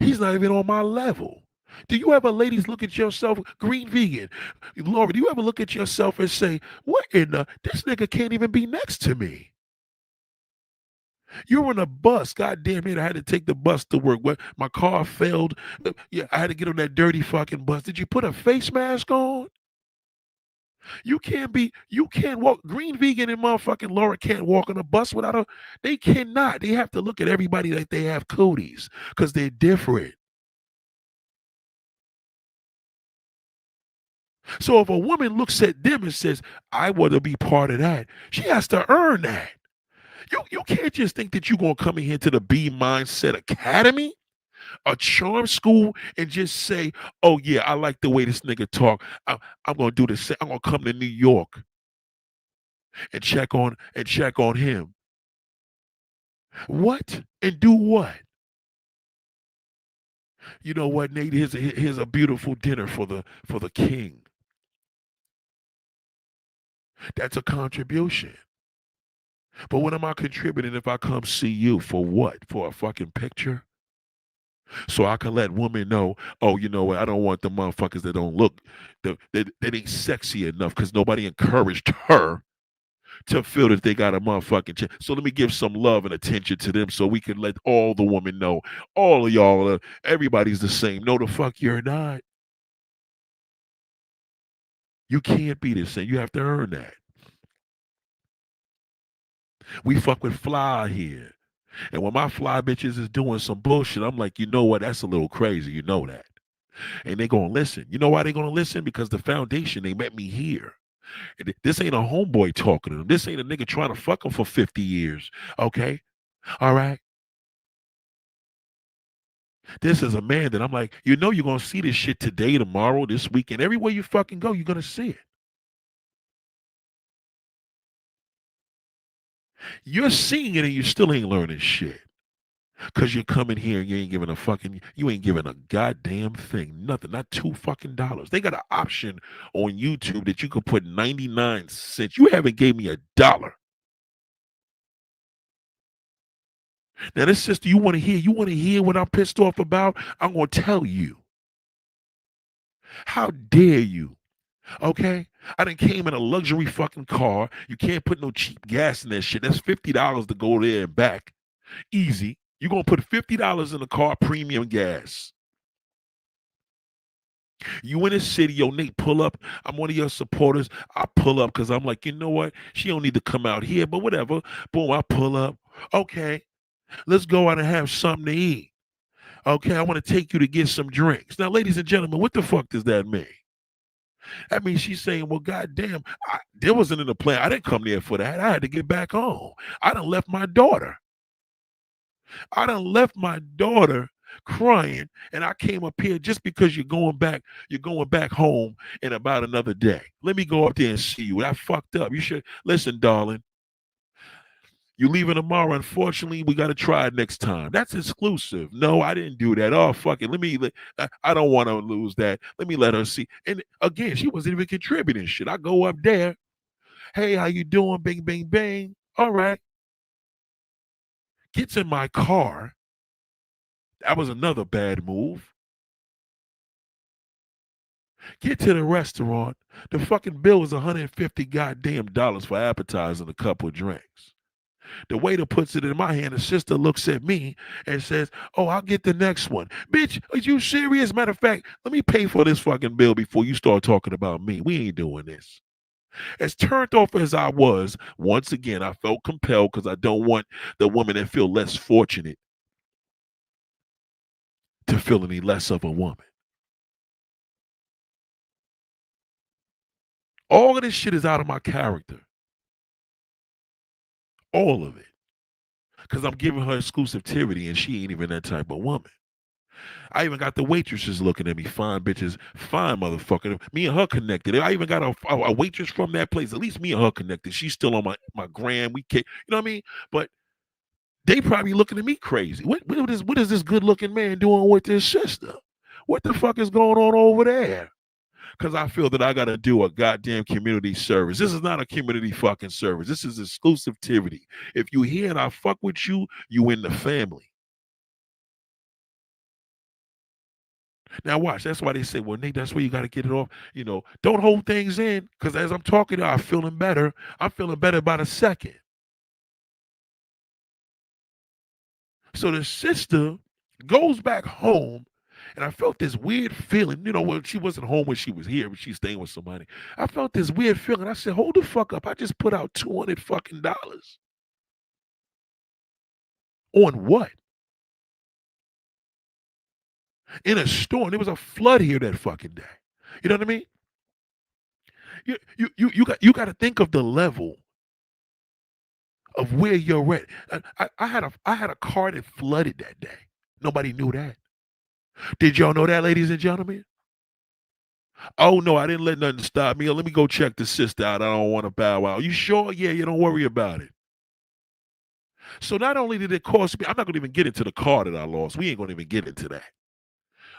He's not even on my level. Do you ever, ladies, look at yourself, green vegan, Laura, do you ever look at yourself and say, what in the, this nigga can't even be next to me? You're on a bus. God damn it, I had to take the bus to work. My car failed. Yeah, I had to get on that dirty fucking bus. Did you put a face mask on? You can't walk. Green vegan and motherfucking Laura can't walk on a bus without a, they cannot. They have to look at everybody like they have cooties because they're different. So if a woman looks at them and says, I want to be part of that, she has to earn that. You can't just think that you're going to come in here to the B Mindset Academy, a charm school, and just say, oh, yeah, I like the way this nigga talk. I'm going to do this. I'm going to come to New York and check on him. What? And do what? You know what, Nate? Here's a beautiful dinner for the king. That's a contribution. But what am I contributing if I come see you for what? For a fucking picture? So I can let women know, oh, you know what? I don't want the motherfuckers that don't look, that ain't sexy enough because nobody encouraged her to feel that they got a motherfucking chance. So let me give some love and attention to them so we can let all the women know, all of y'all, everybody's the same. No, the fuck you're not. You can't be the same. You have to earn that. We fuck with fly here. And when my fly bitches is doing some bullshit, I'm like, you know what? That's a little crazy. You know that. And they gonna listen. You know why they gonna listen? Because the foundation, they met me here. This ain't a homeboy talking to them. This ain't a nigga trying to fuck them for 50 years. Okay? All right? This is a man that I'm like, you know you're gonna see this shit today, tomorrow, this weekend. Everywhere you fucking go, you're gonna see it. You're seeing it and you still ain't learning shit. Cause you're coming here and you ain't giving a goddamn thing. Nothing. Not $2 fucking. They got an option on YouTube that you could put 99 cents. You haven't gave me $1. Now this sister, you want to hear what I'm pissed off about? I'm gonna tell you. How dare you? Okay? I done came in a luxury fucking car. You can't put no cheap gas in that shit. That's $50 to go there and back. Easy. You're gonna put $50 in the car, premium gas. You in the city, yo, Nate, pull up. I'm one of your supporters. I pull up because I'm like, you know what? She don't need to come out here, but whatever. Boom, I pull up. Okay, let's go out and have something to eat. Okay, I want to take you to get some drinks. Now, ladies and gentlemen, what the fuck does that mean? That means she's saying, well, goddamn, there wasn't in the plan. I didn't come there for that. I had to get back home. I done left my daughter. Crying, and I came up here just because you're going back home in about another day. Let me go up there and see you. I fucked up. You should listen, darling. You leaving tomorrow. Unfortunately, we got to try it next time. That's exclusive. No, I didn't do that. Oh, fuck it. I don't want to lose that. Let me let her see. And again, she wasn't even contributing shit. I go up there. Hey, how you doing? Bing, bing, bang. All right. Gets in my car. That was another bad move. Get to the restaurant. The fucking bill was $150 goddamn dollars for appetizers and a couple of drinks. The waiter puts it in my hand. The sister looks at me and says, oh, I'll get the next one. Bitch, are you serious? Matter of fact, let me pay for this fucking bill before you start talking about me. We ain't doing this. As turned off as I was, once again, I felt compelled because I don't want the woman that feel less fortunate to feel any less of a woman. All of this shit is out of my character. All of it. Because I'm giving her exclusivity and she ain't even that type of woman. I even got the waitresses looking at me, fine bitches, fine motherfucker. Me and her connected. I even got a waitress from that place. At least me and her connected. She's still on my gram. We can't, you know what I mean? But they probably looking at me crazy. What is this good looking man doing with this sister? What the fuck is going on over there? Because I feel that I got to do a goddamn community service. This is not a community fucking service. This is exclusivity. If you hear and I fuck with you, you in the family. Now watch. That's why they say, well, Nate, that's where you got to get it off. You know, don't hold things in. Because as I'm talking to you, I'm feeling better. I'm feeling better by the second. So the sister goes back home, and I felt this weird feeling. You know, when she wasn't home when she was here, but she's staying with somebody. I felt this weird feeling. I said, hold the fuck up. I just put out $200 fucking dollars. On what? In a store. And there was a flood here that fucking day. You know what I mean? You got to think of the level of where you're at. I had a car that flooded that day. Nobody knew that. Did y'all know that, ladies and gentlemen? Oh no, I didn't let nothing stop me. Let me go check the sister out. I don't want to bow out. You sure? Yeah, you don't worry about it. So not only did it cost me, I'm not gonna even get into the car that I lost. We ain't gonna even get into that.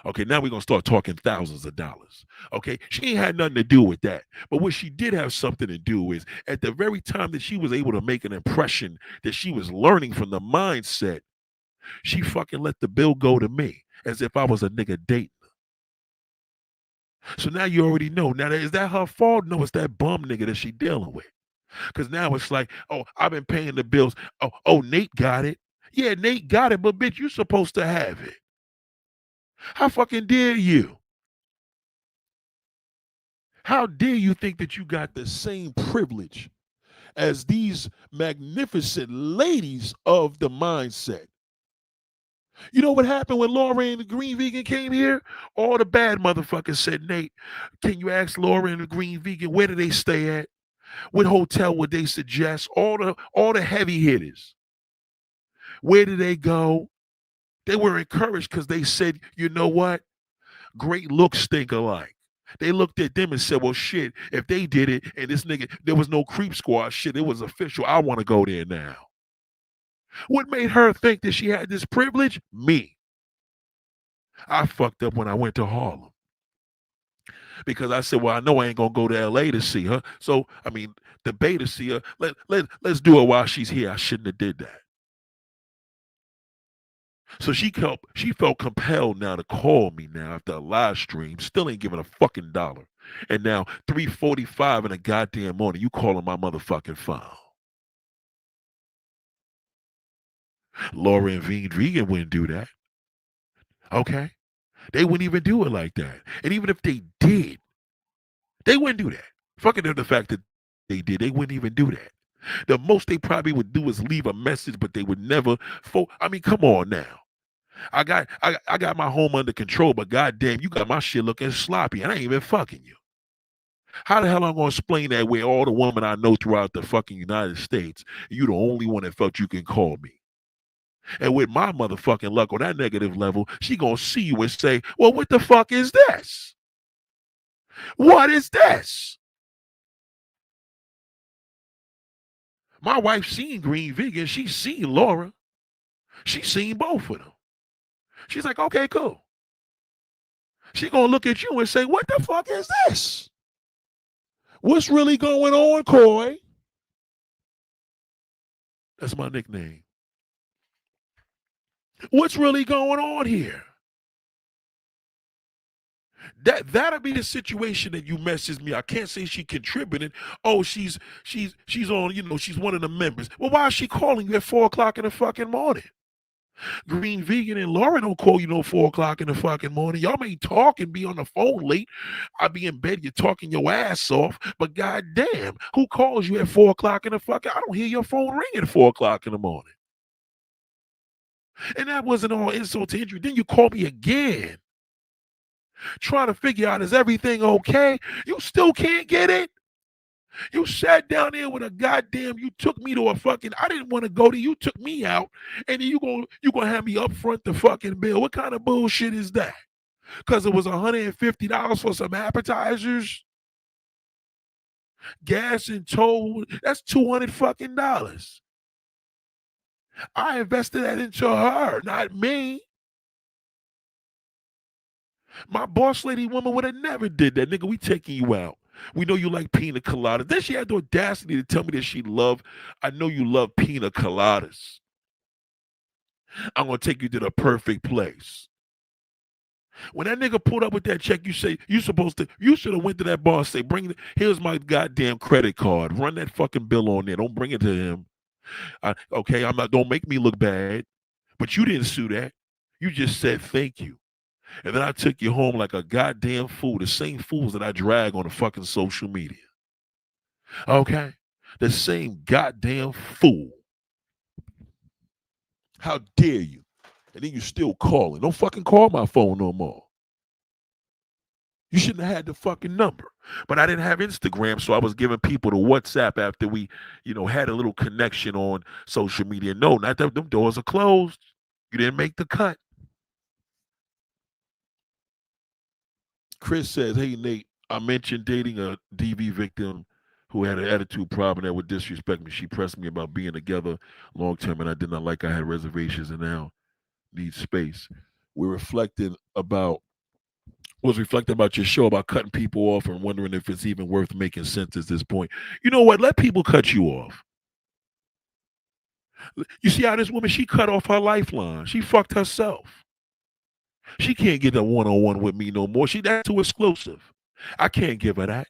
Okay, now we're gonna start talking thousands of dollars. Okay, she ain't had nothing to do with that. But what she did have something to do is at the very time that she was able to make an impression that she was learning from the mindset, she fucking let the bill go to me as if I was a nigga dating. So now you already know. Now, is that her fault? No, it's that bum nigga that she dealing with. Because now it's like, oh, I've been paying the bills. Oh, Nate got it. Yeah, Nate got it, but bitch, you supposed to have it. How fucking dare you? How dare you think that you got the same privilege as these magnificent ladies of the mindset? You know what happened when Laura and the Green Vegan came here? All the bad motherfuckers said, Nate, can you ask Laura and the Green Vegan where do they stay at? What hotel would they suggest? All the heavy hitters. Where did they go? They were encouraged because they said, you know what? Great looks think alike. They looked at them and said, well, shit, if they did it and this nigga, there was no creep squad shit, it was official. I want to go there now. What made her think that she had this privilege? Me. I fucked up when I went to Harlem. Because I said, well, I know I ain't gonna go to LA to see her. So, I mean, the Bay to see her. Let's do it while she's here. I shouldn't have did that. So she felt compelled now to call me now after a live stream. Still ain't giving a fucking dollar. And now 3:45 in the goddamn morning, you calling my motherfucking phone. Laura and Vegan wouldn't do that. Okay? They wouldn't even do it like that. And even if they did, they wouldn't do that. Fucking the fact that they did, they wouldn't even do that. The most they probably would do is leave a message, but they would never. I mean, come on now. I got my home under control, but goddamn, you got my shit looking sloppy, and I ain't even fucking you. How the hell am I gonna explain that way? All the women I know throughout the fucking United States, you the only one that felt you can call me. And with my motherfucking luck on that negative level, she gonna see you and say, well, what the fuck is this? What is this? My wife seen Green Vegan. She seen Laura. She seen both of them. She's like, okay, cool. She gonna look at you and say, what the fuck is this? What's really going on, Coy? That's my nickname. What's really going on here? That'll be the situation that you message me. I can't say she contributed. Oh, she's on, you know, she's one of the members. Well, why is she calling you at 4:00 in the fucking morning? Green Vegan and Laura don't call you no 4:00 in the fucking morning. Y'all may talk and be on the phone late. I be in bed, you're talking your ass off. But goddamn, who calls you at 4:00 in the fucking? I don't hear your phone ring at 4:00 in the morning. And that wasn't all insult to injury. Then you call me again, trying to figure out is everything okay? You still can't get it. You sat down there with a goddamn. You took me to a fucking. I didn't want to go there. You took me out, and then you gonna have me up front the fucking bill. What kind of bullshit is that? Because it was $150 for some appetizers, gas and toll. That's $200 fucking. I invested that into her, not me. My boss lady woman would have never did that. Nigga, we taking you out. We know you like pina coladas. Then she had the audacity to tell me that I know you love pina coladas. I'm gonna take you to the perfect place. When that nigga pulled up with that check, you say you should have went to that bar and say, here's my goddamn credit card. Run that fucking bill on there. Don't bring it to him. Okay, don't make me look bad. But you didn't sue that. You just said thank you. And then I took you home like a goddamn fool. The same fools that I drag on the fucking social media. Okay? The same goddamn fool. How dare you? And then you still calling. Don't fucking call my phone no more. You shouldn't have had the fucking number. But I didn't have Instagram, so I was giving people the WhatsApp after we, had a little connection on social media. No, not that them doors are closed. You didn't make the cut. Chris says, hey, Nate, I mentioned dating a DV victim who had an attitude problem that would disrespect me. She pressed me about being together long term, and I did not like I had reservations and now need space. We're reflecting about your show about cutting people off and wondering if it's even worth making sense at this point. You know what? Let people cut you off. You see how this woman, she cut off her lifeline. She fucked herself. She can't get a one-on-one with me no more. That's too exclusive. I can't give her that.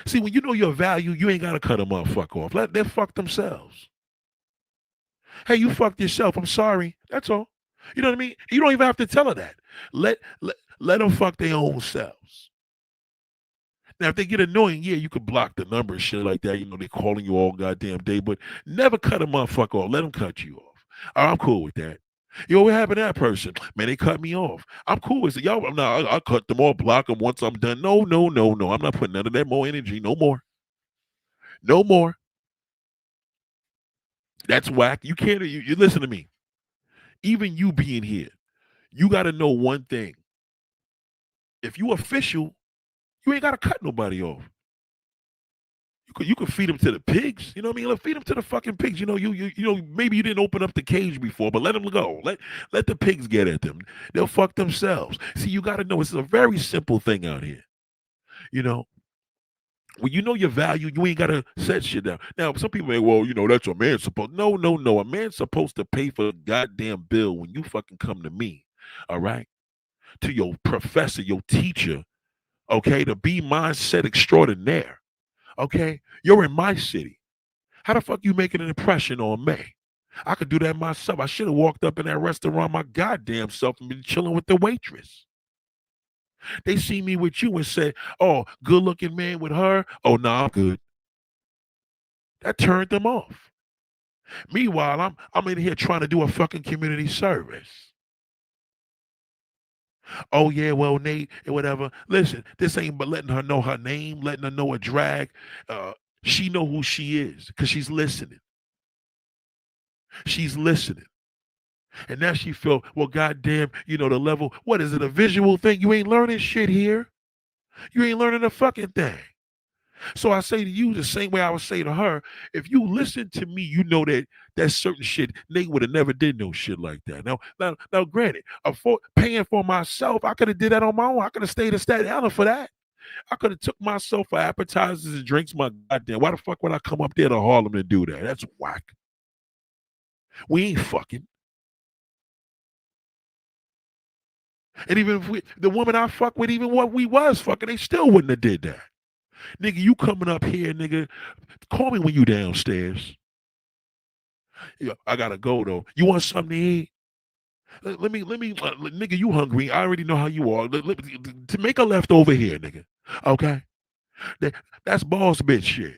See, when you know your value, you ain't got to cut a motherfucker off. Let them fuck themselves. Hey, you fucked yourself. I'm sorry. That's all. You know what I mean? You don't even have to tell her that. Let them fuck their own selves. Now, if they get annoying, yeah, you could block the number and shit like that. They're calling you all goddamn day, but never cut a motherfucker off. Let them cut you off. I'm cool with that. What happened to that person? Man, they cut me off. I'm cool with it. Y'all, I'll cut them off, block them once I'm done. No. I'm not putting none of that more energy. No more. No more. That's whack. You can't, you listen to me. Even you being here, you got to know one thing. If you official, you ain't got to cut nobody off. You could feed them to the pigs. You know what I mean? Feed them to the fucking pigs. Maybe you didn't open up the cage before, but let them go. Let the pigs get at them. They'll fuck themselves. See, you got to know it's a very simple thing out here. When you know your value, you ain't got to set shit down. Now, some people say, well, that's a man supposed. No. A man's supposed to pay for the goddamn bill when you fucking come to me, all right? To your professor, your teacher, okay? To be mindset extraordinaire, okay? You're in my city. How the fuck you making an impression on me? I could do that myself. I should have walked up in that restaurant my goddamn self and been chilling with the waitress. They see me with you and say, oh, good looking man with her. Oh, no, I'm good. That turned them off. Meanwhile, I'm in here trying to do a fucking community service. Oh, yeah, well, Nate, and whatever. Listen, this ain't but letting her know her name, letting her know her drag. She know who she is because she's listening. She's listening. And now she feel, well, goddamn, the level. What is it, a visual thing? You ain't learning shit here. You ain't learning a fucking thing. So I say to you the same way I would say to her, if you listen to me, you know that certain shit, Nate would have never did no shit like that. Now, granted, paying for myself, I could have did that on my own. I could have stayed in Staten Island for that. I could have took myself for appetizers and drinks. My goddamn, why the fuck would I come up there to Harlem to do that? That's whack. We ain't fucking. And even if the woman I fuck with, even what we was fucking, they still wouldn't have did that. Nigga, you coming up here, nigga, call me when you downstairs. Yeah, I gotta go though. You want something to eat? Let me, nigga, you hungry. I already know how you are. To make a left over here, nigga. Okay? That's boss bitch shit.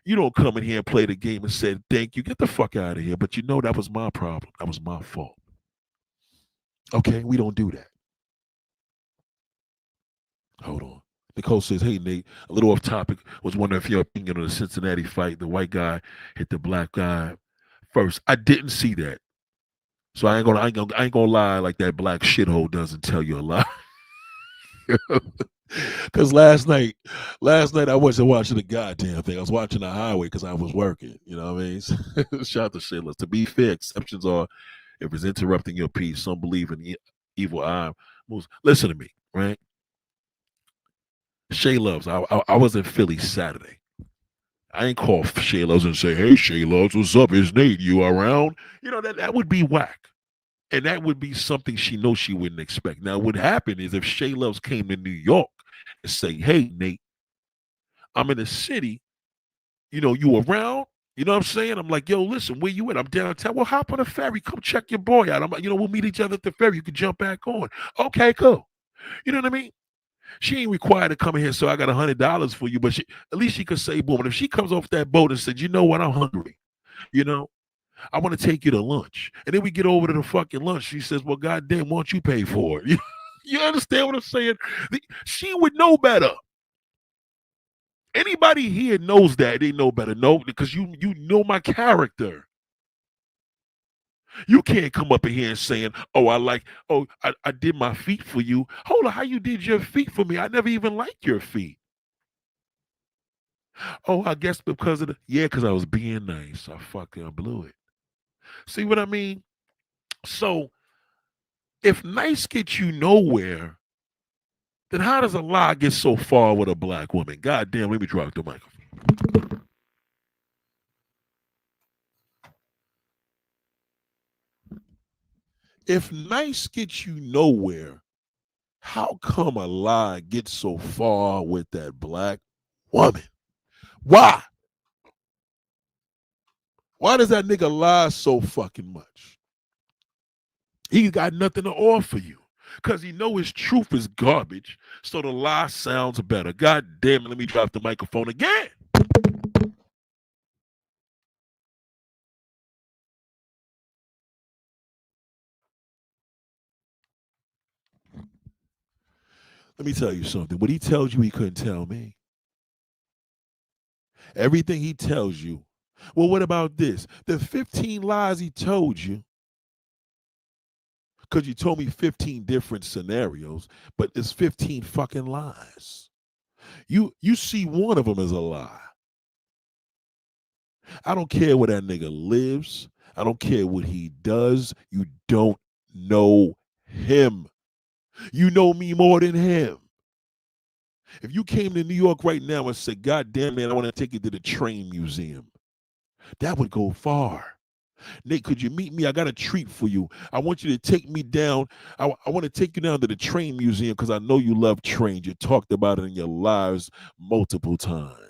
You don't come in here and play the game and say, thank you. Get the fuck out of here. But that was my problem. That was my fault. Okay? We don't do that. Hold on. Nicole says, "Hey Nate, a little off topic. Was wondering if your opinion on the Cincinnati fight. The white guy hit the black guy first. I didn't see that, so I ain't gonna lie like that black shithole doesn't tell you a lot. Because last night I wasn't watching the goddamn thing. I was watching the highway because I was working. You know what I mean? Shout out to Shayla. To be fair, exceptions are if it's interrupting your peace. Some believe in evil eye moves. Listen to me, right? Shay Loves. I was in Philly Saturday. I ain't call Shay Loves and say, "Hey, Shay Loves, what's up? It's Nate. You around?" You know that would be whack. And that would be something she knows she wouldn't expect. Now, what happened is if Shay Loves came to New York and say, "Hey, Nate, I'm in the city. You know, you around?" You know what I'm saying? I'm like, "Yo, listen, where you at? I'm downtown. Well, hop on a ferry. Come check your boy out. I'm like, we'll meet each other at the ferry. You can jump back on." Okay, cool. You know what I mean? She ain't required to come in here, so I got $100 for you. But at least she could say, "Boom." And if she comes off that boat and said, "You know what? I'm hungry. You know, I want to take you to lunch," and then we get over to the fucking lunch. She says, "Well, goddamn, why don't you pay for it?" You understand what I'm saying? She would know better. Anybody here knows that they know better. No, because you know my character. You can't come up in here and saying, "Oh, I did my feet for you." Hold on, how you did your feet for me? I never even liked your feet. Oh, I guess because of because I was being nice. I fucking blew it. See what I mean? So if nice gets you nowhere, then how does a lie get so far with a black woman? God damn, let me drop the microphone. If nice gets you nowhere, how come a lie gets so far with that black woman? Why? Why does that nigga lie so fucking much? He got nothing to offer you. Because he know his truth is garbage, so the lie sounds better. God damn it, let me drop the microphone again. Let me tell you something. What he tells you, he couldn't tell me. Everything he tells you. Well, what about this? The 15 lies he told you, because you told me 15 different scenarios, but it's 15 fucking lies. You see one of them as a lie. I don't care where that nigga lives. I don't care what he does. You don't know him. You know me more than him. If you came to New York right now and said, "God damn man, I want to take you to the train museum," that would go far. "Nate, could you meet me? I got a treat for you. I want you to take me down. I want to take you down to the train museum because I know you love trains. You talked about it in your lives multiple times."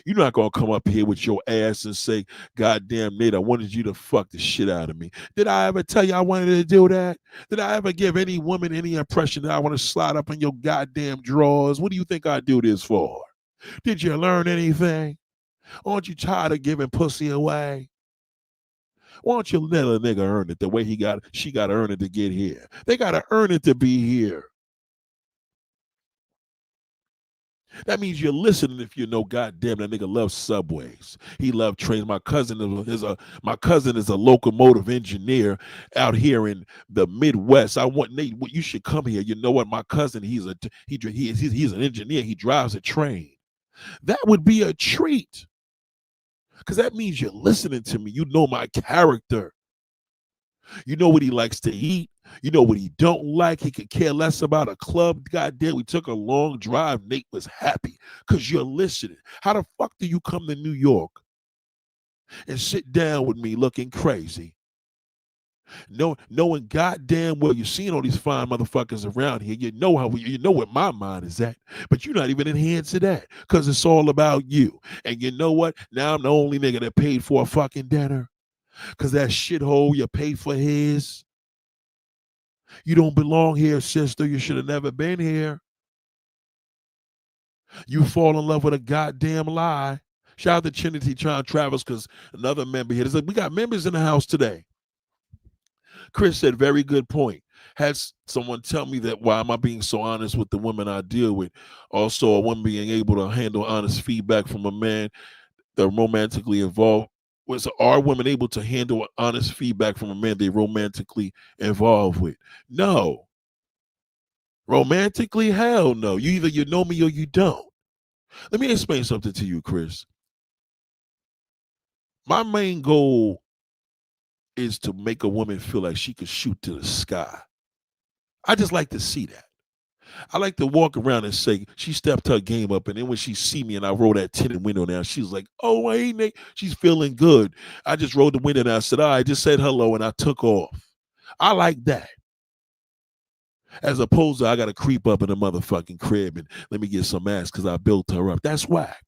You're not gonna come up here with your ass and say, "God damn, Nate, I wanted you to fuck the shit out of me." Did I ever tell you I wanted to do that? Did I ever give any woman any impression that I want to slide up in your goddamn drawers? What do you think I do this for? Did you learn anything? Aren't you tired of giving pussy away? Why don't you let a nigga earn it the way she got to earn it to get here? They got to earn it to be here. That means you're listening if you know, goddamn, that nigga loves subways. He loves trains. My cousin is a locomotive engineer out here in the Midwest. I want Nate. You should come here. You know what? My cousin, he's an engineer. He drives a train. That would be a treat because that means you're listening to me. You know my character. You know what he likes to eat. You know what he don't like. He could care less about a club. Goddamn, we took a long drive. Nate was happy because you're listening. How the fuck do you come to New York and sit down with me looking crazy? Knowing goddamn well you're seeing all these fine motherfuckers around here. You know where my mind is at, but you're not even in here to that because it's all about you. And you know what? Now I'm the only nigga that paid for a fucking dinner because that shithole you paid for his. You don't belong here, sister. You should have never been here. You fall in love with a goddamn lie. Shout out to Trinity Tron Travels because another member here. Like, we got members in the house today. Chris said, very good point. Had someone tell me that why am I being so honest with the women I deal with? Also, a woman being able to handle honest feedback from a man they're romantically involved. Was are women able to handle honest feedback from a man they romantically involved with? No. Romantically, hell no. You either you know me or you don't. Let me explain something to you, Chris. My main goal is to make a woman feel like she could shoot to the sky. I just like to see that. I like to walk around and say she stepped her game up, and then when she see me and I roll that tinted window down, she's like, "Oh, hey, Nate." She's feeling good. I just rolled the window down. I said, "All right," just said hello, and I took off. I like that, as opposed to I got to creep up in the motherfucking crib and let me get some ass because I built her up. That's whack.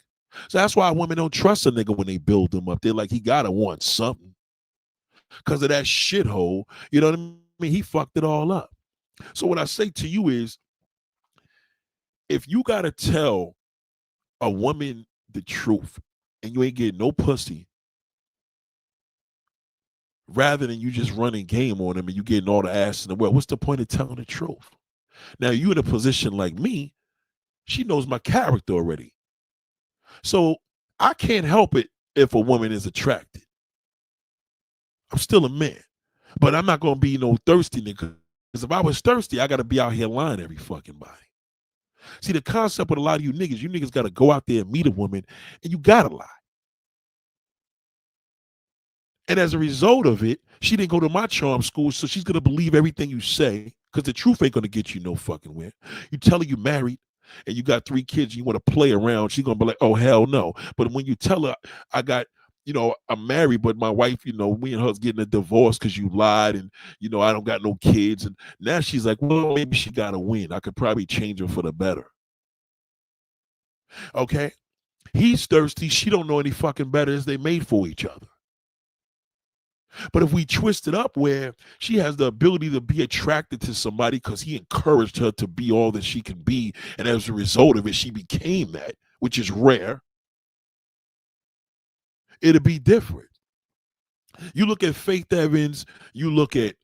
So that's why women don't trust a nigga when they build them up. They're like, he gotta want something because of that shithole. You know what I mean? He fucked it all up. So what I say to you is, if you gotta tell a woman the truth and you ain't getting no pussy, rather than you just running game on them and you getting all the ass in the world, what's the point of telling the truth? Now you in a position like me, she knows my character already. So I can't help it if a woman is attracted. I'm still a man. But I'm not gonna be no thirsty nigga. Because if I was thirsty, I gotta be out here lying every fucking body. See, the concept with a lot of you niggas gotta go out there and meet a woman and you gotta lie. And as a result of it, she didn't go to my charm school, so she's gonna believe everything you say, because the truth ain't gonna get you no fucking where. You tell her you married and you got 3 kids, and you want to play around, she's gonna be like, oh hell no. But when you tell her, I got, I'm married, but my wife, me and her's getting a divorce because you lied, and I don't got no kids, and now she's like, well, maybe she gotta win. I could probably change her for the better. Okay? He's thirsty, she don't know any fucking better as they made for each other. But if we twist it up where she has the ability to be attracted to somebody because he encouraged her to be all that she can be, and as a result of it, she became that, which is rare, it'll be different. You look at Faith Evans, you look at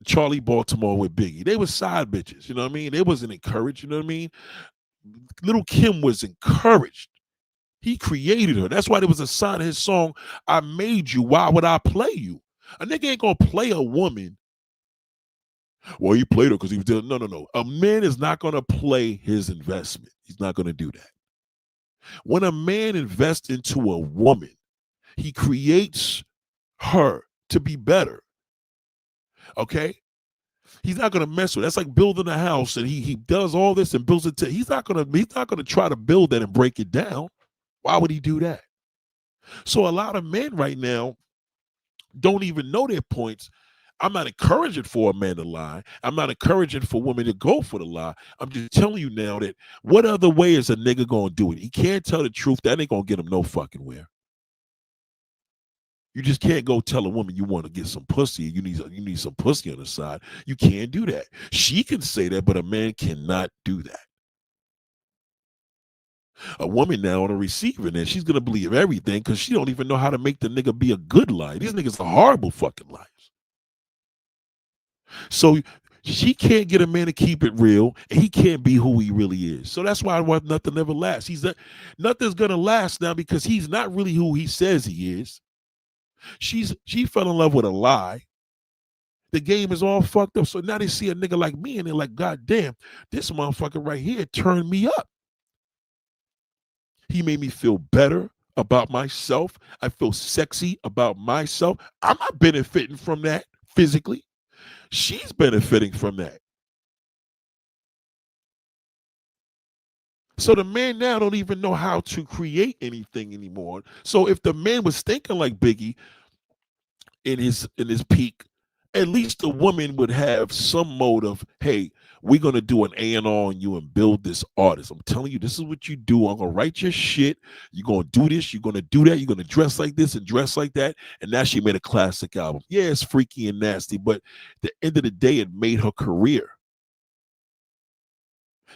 Charlie Baltimore with Biggie. They were side bitches, you know what I mean? They wasn't encouraged, you know what I mean? Little Kim was encouraged. He created her. That's why there was a sign in his song, I made you, why would I play you? A nigga ain't gonna play a woman. Well, he played her because he was doing. No. A man is not going to play his investment. He's not going to do that. When a man invests into a woman, he creates her to be better. Okay? He's not going to mess with it. That's like building a house, and he does all this and builds it. He's not going to try to build that and break it down. Why would he do that? So a lot of men right now don't even know their points. I'm not encouraging for a man to lie. I'm not encouraging for women to go for the lie. I'm just telling you now that what other way is a nigga gonna do it? He can't tell the truth. That ain't gonna get him no fucking where. You just can't go tell a woman you want to get some pussy. You need some pussy on the side. You can't do that. She can say that, but a man cannot do that. A woman now on a receiving end, she's gonna believe everything because she don't even know how to make the nigga be a good lie. These niggas are horrible fucking liars. So she can't get a man to keep it real, and he can't be who he really is. So that's why nothing ever lasts. Nothing's gonna last now because he's not really who he says he is. She fell in love with a lie. The game is all fucked up. So now they see a nigga like me, and they're like, God damn, this motherfucker right here turned me up. He made me feel better about myself. I feel sexy about myself. I'm not benefiting from that physically. She's benefiting from that. So the man now don't even know how to create anything anymore. So if the man was thinking like Biggie in his peak, at least the woman would have some mode of, hey, we're gonna do an A&R on you and build this artist. I'm telling you, this is what you do. I'm gonna write your shit. You're gonna do this. You're gonna do that. You're gonna dress like this and dress like that. And now she made a classic album. Yeah, it's freaky and nasty, but at the end of the day, it made her career.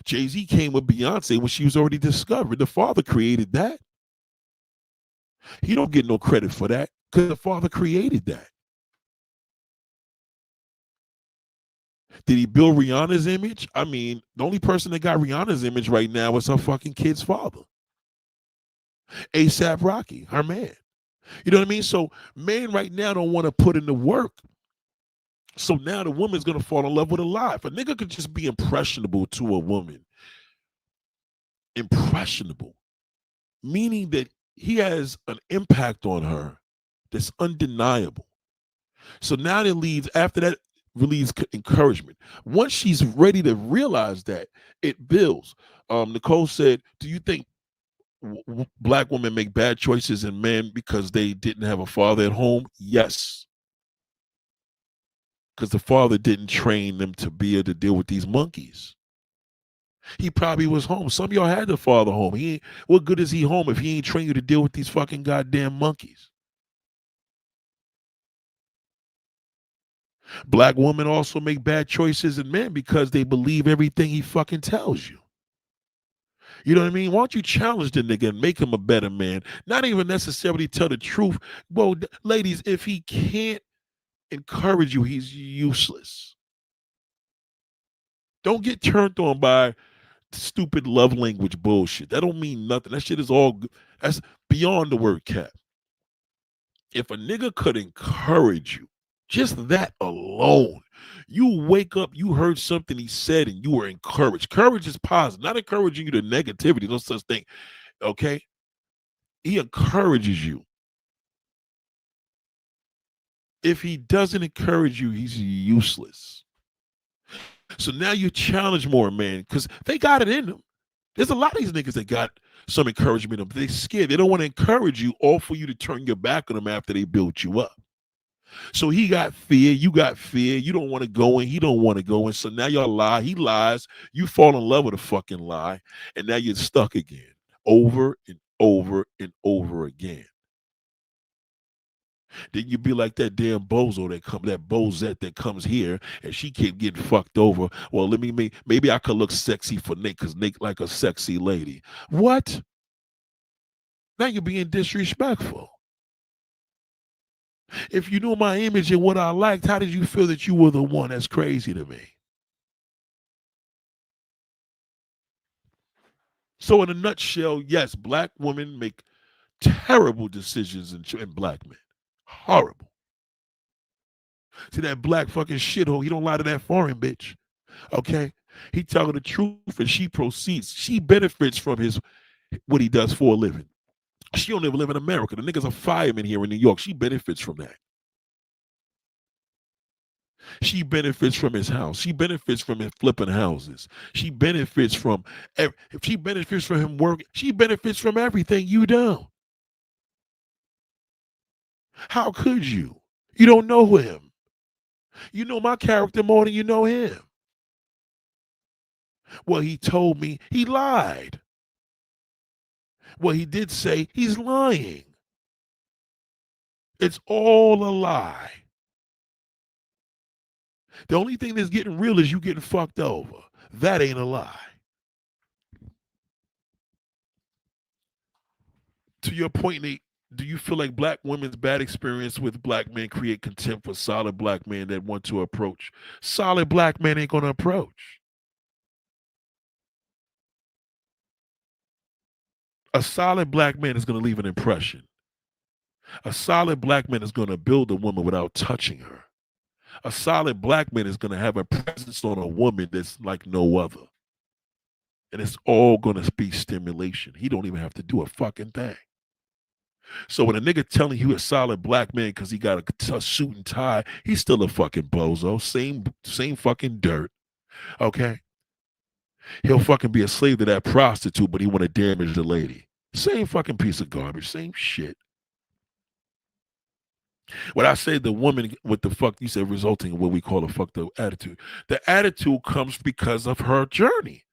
Jay-Z came with Beyonce when she was already discovered. The father created that. He don't get no credit for that because the father created that. Did he build Rihanna's image? I mean, the only person that got Rihanna's image right now is her fucking kid's father, ASAP Rocky, her man. You know what I mean? So men right now don't want to put in the work. So now the woman's gonna fall in love with a lie. If a nigga could just be impressionable to a woman, impressionable, meaning that he has an impact on her that's undeniable. So now that leads, after that, relieves encouragement. Once she's ready to realize that, it builds. Nicole said, do you think black women make bad choices in men because they didn't have a father at home? Yes. Because the father didn't train them to be able to deal with these monkeys. He probably was home. Some of y'all had the father home. He ain't, what good is he home if he ain't trained you to deal with these fucking goddamn monkeys? Black women also make bad choices in men because they believe everything he fucking tells you. You know what I mean? Why don't you challenge the nigga and make him a better man? Not even necessarily tell the truth. Well, ladies, if he can't encourage you, he's useless. Don't get turned on by stupid love language bullshit. That don't mean nothing. That shit is all, that's beyond the word cap. If a nigga could encourage you, just that alone, you wake up, you heard something he said, and you were encouraged. Courage is positive, not encouraging you to negativity, no such thing. Okay? He encourages you. If he doesn't encourage you, he's useless. So now you challenge more, man, because they got it in them. There's a lot of these niggas that got some encouragement in them. They're scared. They don't want to encourage you, all for you to turn your back on them after they built you up. So he got fear, you got fear, you don't want to go in, he don't want to go in. So now y'all lie, he lies, you fall in love with a fucking lie, and now you're stuck again, over and over and over again. Then you be like that damn bozo that bozette that comes here and she keep getting fucked over. Well, let me maybe I could look sexy for Nick because Nick like a sexy lady. What? Now you're being disrespectful. If you knew my image and what I liked, how did you feel that you were the one? That's crazy to me. So in a nutshell, yes, black women make terrible decisions in black men. Horrible. See that black fucking shithole, he don't lie to that foreign bitch. Okay? He telling the truth and she proceeds. She benefits from what he does for a living. She don't even live in America. The nigga's a fireman here in New York. She benefits from that. She benefits from his house. She benefits from him flipping houses. She benefits from him working. She benefits from everything you do. How could you? You don't know him. You know my character more than you know him. Well, he told me he lied. Well, he did say he's lying. It's all a lie. The only thing that's getting real is you getting fucked over. That ain't a lie. To your point, Nate, do you feel like black women's bad experience with black men create contempt for solid black men that want to approach? Solid black men ain't gonna approach. A solid black man is gonna leave an impression. A solid black man is gonna build a woman without touching her. A solid black man is gonna have a presence on a woman that's like no other. And it's all gonna be stimulation. He don't even have to do a fucking thing. So when a nigga telling you a solid black man because he got a suit and tie, he's still a fucking bozo. Same fucking dirt. Okay? He'll fucking be a slave to that prostitute, but he want to damage the lady. Same fucking piece of garbage. Same shit. When I say the woman with the fuck, you said resulting in what we call a fucked up attitude. The attitude comes because of her journey.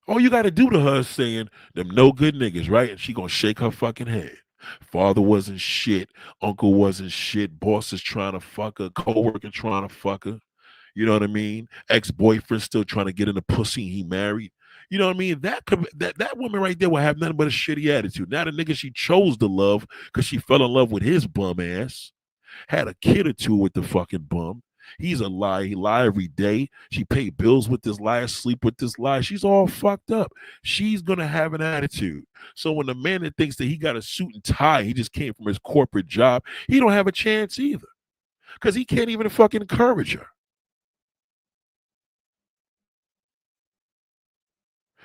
All you got to do to her is saying them no good niggas, right? And she gonna shake her fucking head. Father wasn't shit. Uncle wasn't shit. Boss is trying to fuck her. Co-worker trying to fuck her. You know what I mean? Ex-boyfriend still trying to get in the pussy he married. You know what I mean? That woman right there will have nothing but a shitty attitude. Now the nigga she chose to love because she fell in love with his bum ass, had a kid or two with the fucking bum. He's a lie. He lie every day. She paid bills with this lie, sleep with this lie. She's all fucked up. She's gonna have an attitude. So when the man that thinks that he got a suit and tie, he just came from his corporate job, he don't have a chance either. Because he can't even fucking encourage her.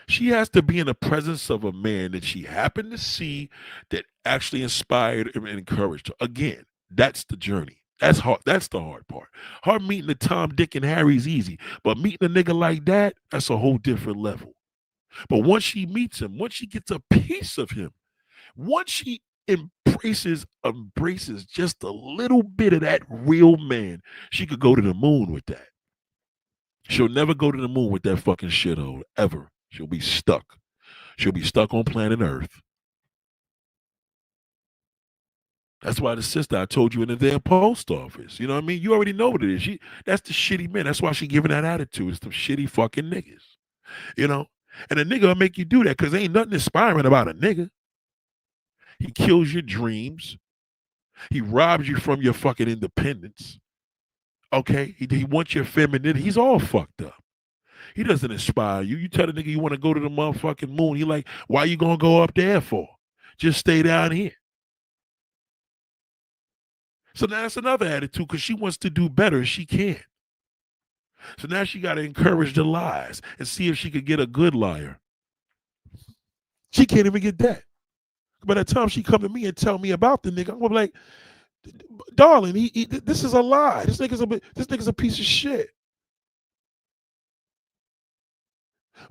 She has to be in the presence of a man that she happened to see that actually inspired and encouraged her. Again, that's the journey. That's hard. That's the hard part. Her meeting the Tom, Dick, and Harry is easy, but meeting a nigga like that, that's a whole different level. But once she meets him, once she gets a piece of him, once she embraces just a little bit of that real man, she could go to the moon with that. She'll never go to the moon with that fucking shithole ever. She'll be stuck. She'll be stuck on planet Earth. That's why the sister I told you in the damn post office. You know what I mean? You already know what it is. That's the shitty man. That's why she giving that attitude. It's some shitty fucking niggas. You know? And a nigga will make you do that because ain't nothing inspiring about a nigga. He kills your dreams. He robs you from your fucking independence. Okay? He wants your femininity. He's all fucked up. He doesn't inspire you. You tell the nigga you want to go to the motherfucking moon. He like, why you gonna go up there for? Just stay down here. So now that's another attitude because she wants to do better. She can't. So now she got to encourage the lies and see if she could get a good liar. She can't even get that. By the time she come to me and tell me about the nigga, I'm gonna be like, darling, this is a lie. This nigga's a piece of shit.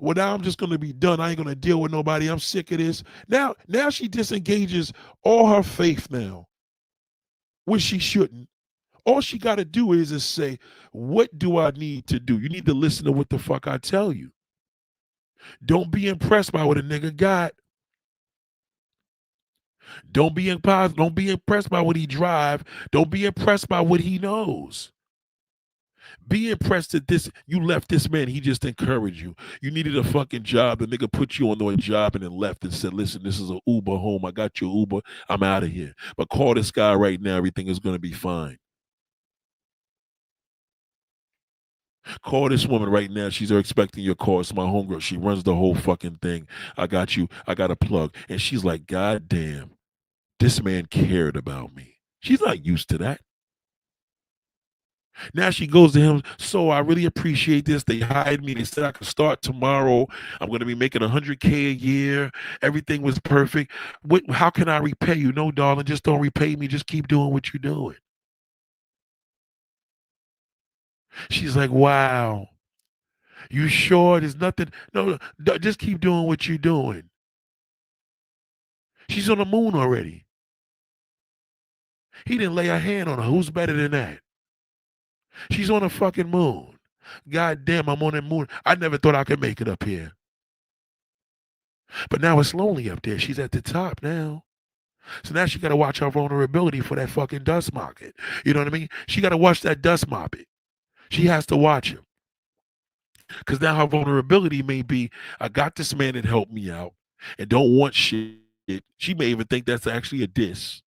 Well, now I'm just gonna be done. I ain't gonna deal with nobody. I'm sick of this. Now she disengages all her faith now, which she shouldn't. All she got to do is say, what do I need to do? You need to listen to what the fuck I tell you. Don't be impressed by what a nigga got. Don't be impressed by what he drive. Don't be impressed by what he knows. Be impressed that you left this man. He just encouraged you. You needed a fucking job. The nigga put you on a job and then left and said, listen, this is an Uber home. I got your Uber. I'm out of here. But call this guy right now. Everything is going to be fine. Call this woman right now. She's expecting your call. It's my homegirl. She runs the whole fucking thing. I got you. I got a plug. And she's like, God damn, this man cared about me. She's not used to that. Now she goes to him. So I really appreciate this. They hired me. They said I could start tomorrow. I'm going to be making $100K a year. Everything was perfect. How can I repay you? No, darling, just don't repay me. Just keep doing what you're doing. She's like, wow. You sure there's nothing? No, just keep doing what you're doing. She's on the moon already. He didn't lay a hand on her. Who's better than that? She's on the fucking moon. God damn, I'm on the moon. I never thought I could make it up here. But now it's lonely up there. She's at the top now. So now she got to watch her vulnerability for that fucking dust mopping. You know what I mean? She got to watch that dust mopping. She has to watch him. Because now her vulnerability may be, I got this man that helped me out and don't want shit. She may even think that's actually a diss.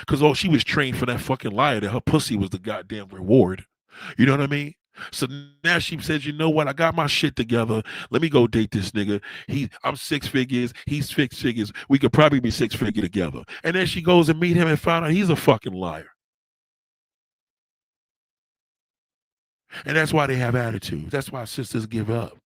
Because she was trained for that fucking liar that her pussy was the goddamn reward. You know what I mean? So now she says, you know what? I got my shit together. Let me go date this nigga. I'm 6 figures. He's 6 figures. We could probably be 6 figure together. And then she goes and meet him and found out he's a fucking liar. And that's why they have attitude. That's why sisters give up.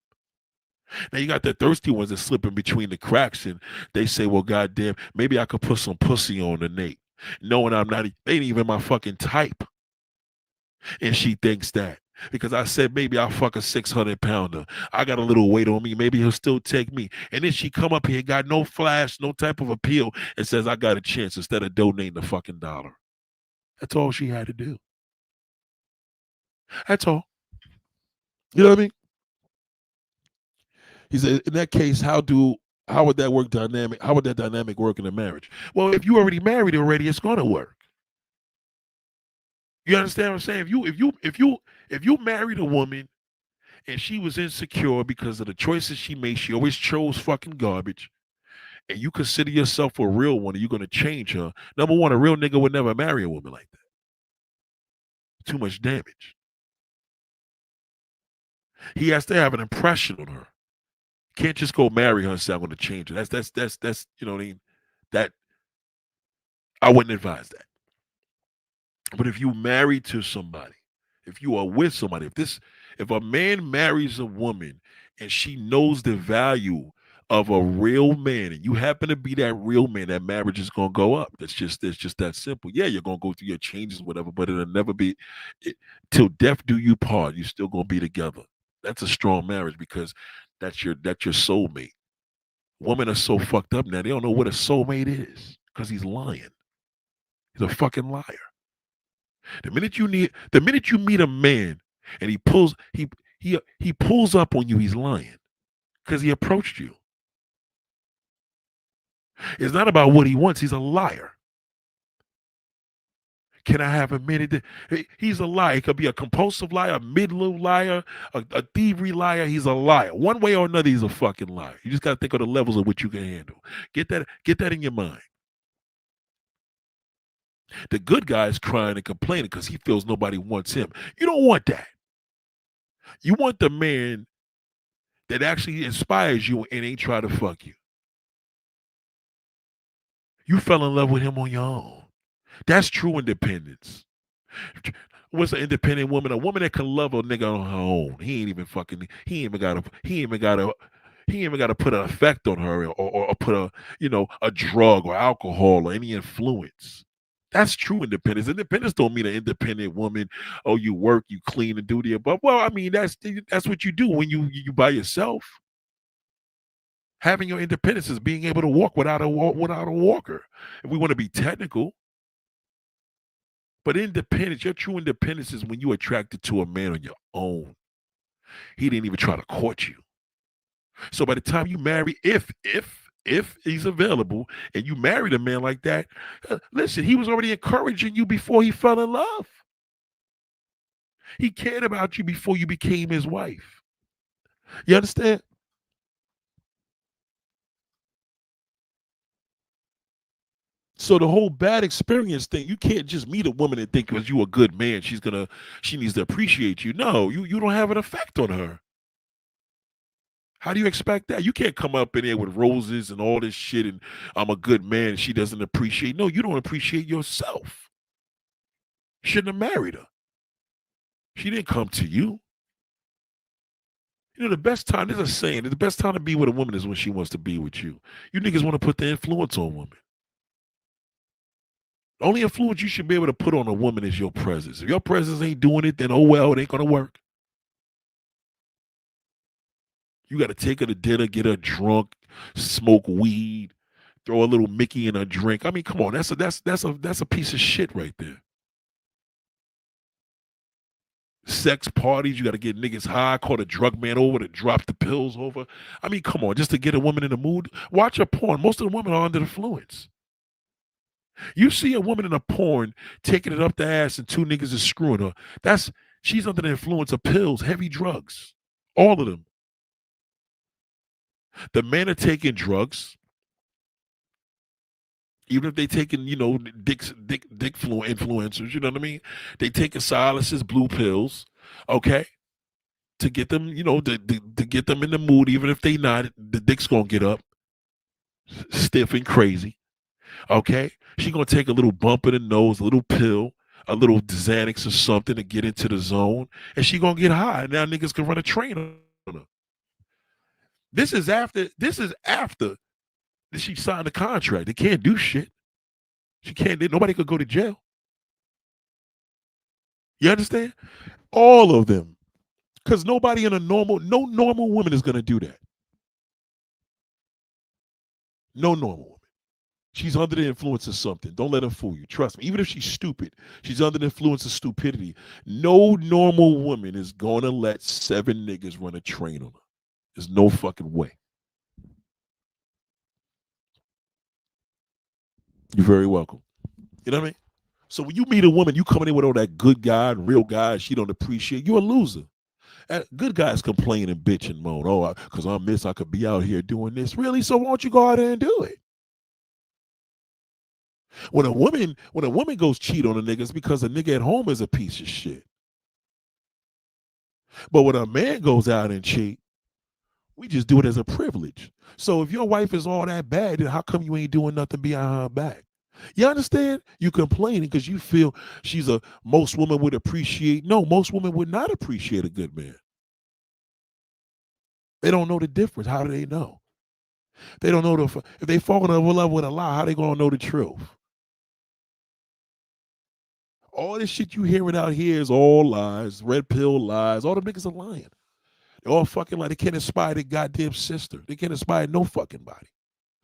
Now you got the thirsty ones that slip in between the cracks and they say, well, goddamn, maybe I could put some pussy on the Nate. Knowing they ain't even my fucking type. And she thinks that. Because I said, maybe I'll fuck a 600-pounder. I got a little weight on me. Maybe he'll still take me. And then she come up here, got no flash, no type of appeal, and says, I got a chance instead of donating the fucking $1. That's all she had to do. That's all. You know what I mean? He said, in that case, how would that work dynamic? How would that dynamic work in a marriage? Well, if you already married already, it's gonna work. You understand what I'm saying? If you married a woman and she was insecure because of the choices she made, she always chose fucking garbage, and you consider yourself a real one and you're gonna change her. Number one, a real nigga would never marry a woman like that. too much damage. He has to have an impression on her. Can't just go marry her and say I'm going to change her. That's you know what I mean. That I wouldn't advise that. But if you married to somebody, if you are with somebody, if a man marries a woman and she knows the value of a real man, and you happen to be that real man, that marriage is gonna go up. That's just that simple. Yeah, you're gonna go through your changes, whatever, but it'll never be it, till death do you part. You're still gonna be together. That's a strong marriage because that's your soulmate. Women are so fucked up now; they don't know what a soulmate is because he's lying. He's a fucking liar. The minute you meet a man and he pulls up on you, he's lying because he approached you. It's not about what he wants. He's a liar. Can I have a minute? He's a liar. He could be a compulsive liar, a middle liar, a thievery liar. He's a liar. One way or another, he's a fucking liar. You just got to think of the levels of what you can handle. Get that in your mind. The good guy is crying and complaining because he feels nobody wants him. You don't want that. You want the man that actually inspires you and ain't try to fuck you. You fell in love with him on your own. That's true independence. What's an independent woman? A woman that can love a nigga on her own. He ain't even fucking. He ain't even got to put an effect on her or put a drug or alcohol or any influence. That's true independence. Independence don't mean an independent woman. Oh, you work, you clean, and do the above. Well, I mean that's what you do when you by yourself. Having your independence is being able to walk without a walker. If we want to be technical, but independence, your true independence is when you're attracted to a man on your own. He didn't even try to court you. So by the time you marry, if he's available and you married a man like that, listen, he was already encouraging you before he fell in love. He cared about you before you became his wife. You understand? So the whole bad experience thing, you can't just meet a woman and think because you a good man, she needs to appreciate you. No, you don't have an effect on her. How do you expect that? You can't come up in there with roses and all this shit and I'm a good man and she doesn't appreciate. No, you don't appreciate yourself. Shouldn't have married her. She didn't come to you. The best time, there's a saying, the best time to be with a woman is when she wants to be with you. You niggas want to put the influence on women. The only influence you should be able to put on a woman is your presence. If your presence ain't doing it, then oh well, it ain't gonna work. You got to take her to dinner, get her drunk, smoke weed, throw a little Mickey in her drink. I mean, come on, that's a piece of shit right there. Sex parties, you got to get niggas high, call the drug man over to drop the pills over. I mean, come on, just to get a woman in the mood. Watch her porn. Most of the women are under the influence. You see a woman in a porn taking it up the ass and two niggas is screwing her. She's under the influence of pills, heavy drugs. All of them. The men are taking drugs. Even if they taking, dick influencers, you know what I mean? They taking Silas's blue pills, okay, to get them, to get them in the mood. Even if they not, the dick's gonna get up, stiff and crazy, okay. She gonna take a little bump in the nose, a little pill, a little Xanax or something to get into the zone, and she gonna get high. Now niggas can run a train on her. This is after she signed the contract. They can't do shit. She can't. Nobody could go to jail. You understand? All of them. Because no normal woman is going to do that. No normal woman. She's under the influence of something. Don't let her fool you. Trust me. Even if she's stupid, she's under the influence of stupidity. No normal woman is going to let 7 niggas run a train on her. There's no fucking way. You're very welcome. You know what I mean? So when you meet a woman, you coming in with all that good guy and real guy, she don't appreciate, you're a loser. Good guys complain and bitch and moan. Oh, because I'm this, I could be out here doing this. Really? So why don't you go out there and do it? When a woman goes cheat on a nigga, it's because a nigga at home is a piece of shit. But when a man goes out and cheat, we just do it as a privilege. So if your wife is all that bad, then how come you ain't doing nothing behind her back? You understand? You complaining because you feel most women would appreciate. No, most women would not appreciate a good man. They don't know the difference. How do they know? They don't know if they fall in love with a lie, how they gonna know the truth? All this shit you hearing out here is all lies, red pill lies. All the niggas are lying. They all fucking like they can't inspire their goddamn sister. They can't inspire no fucking body.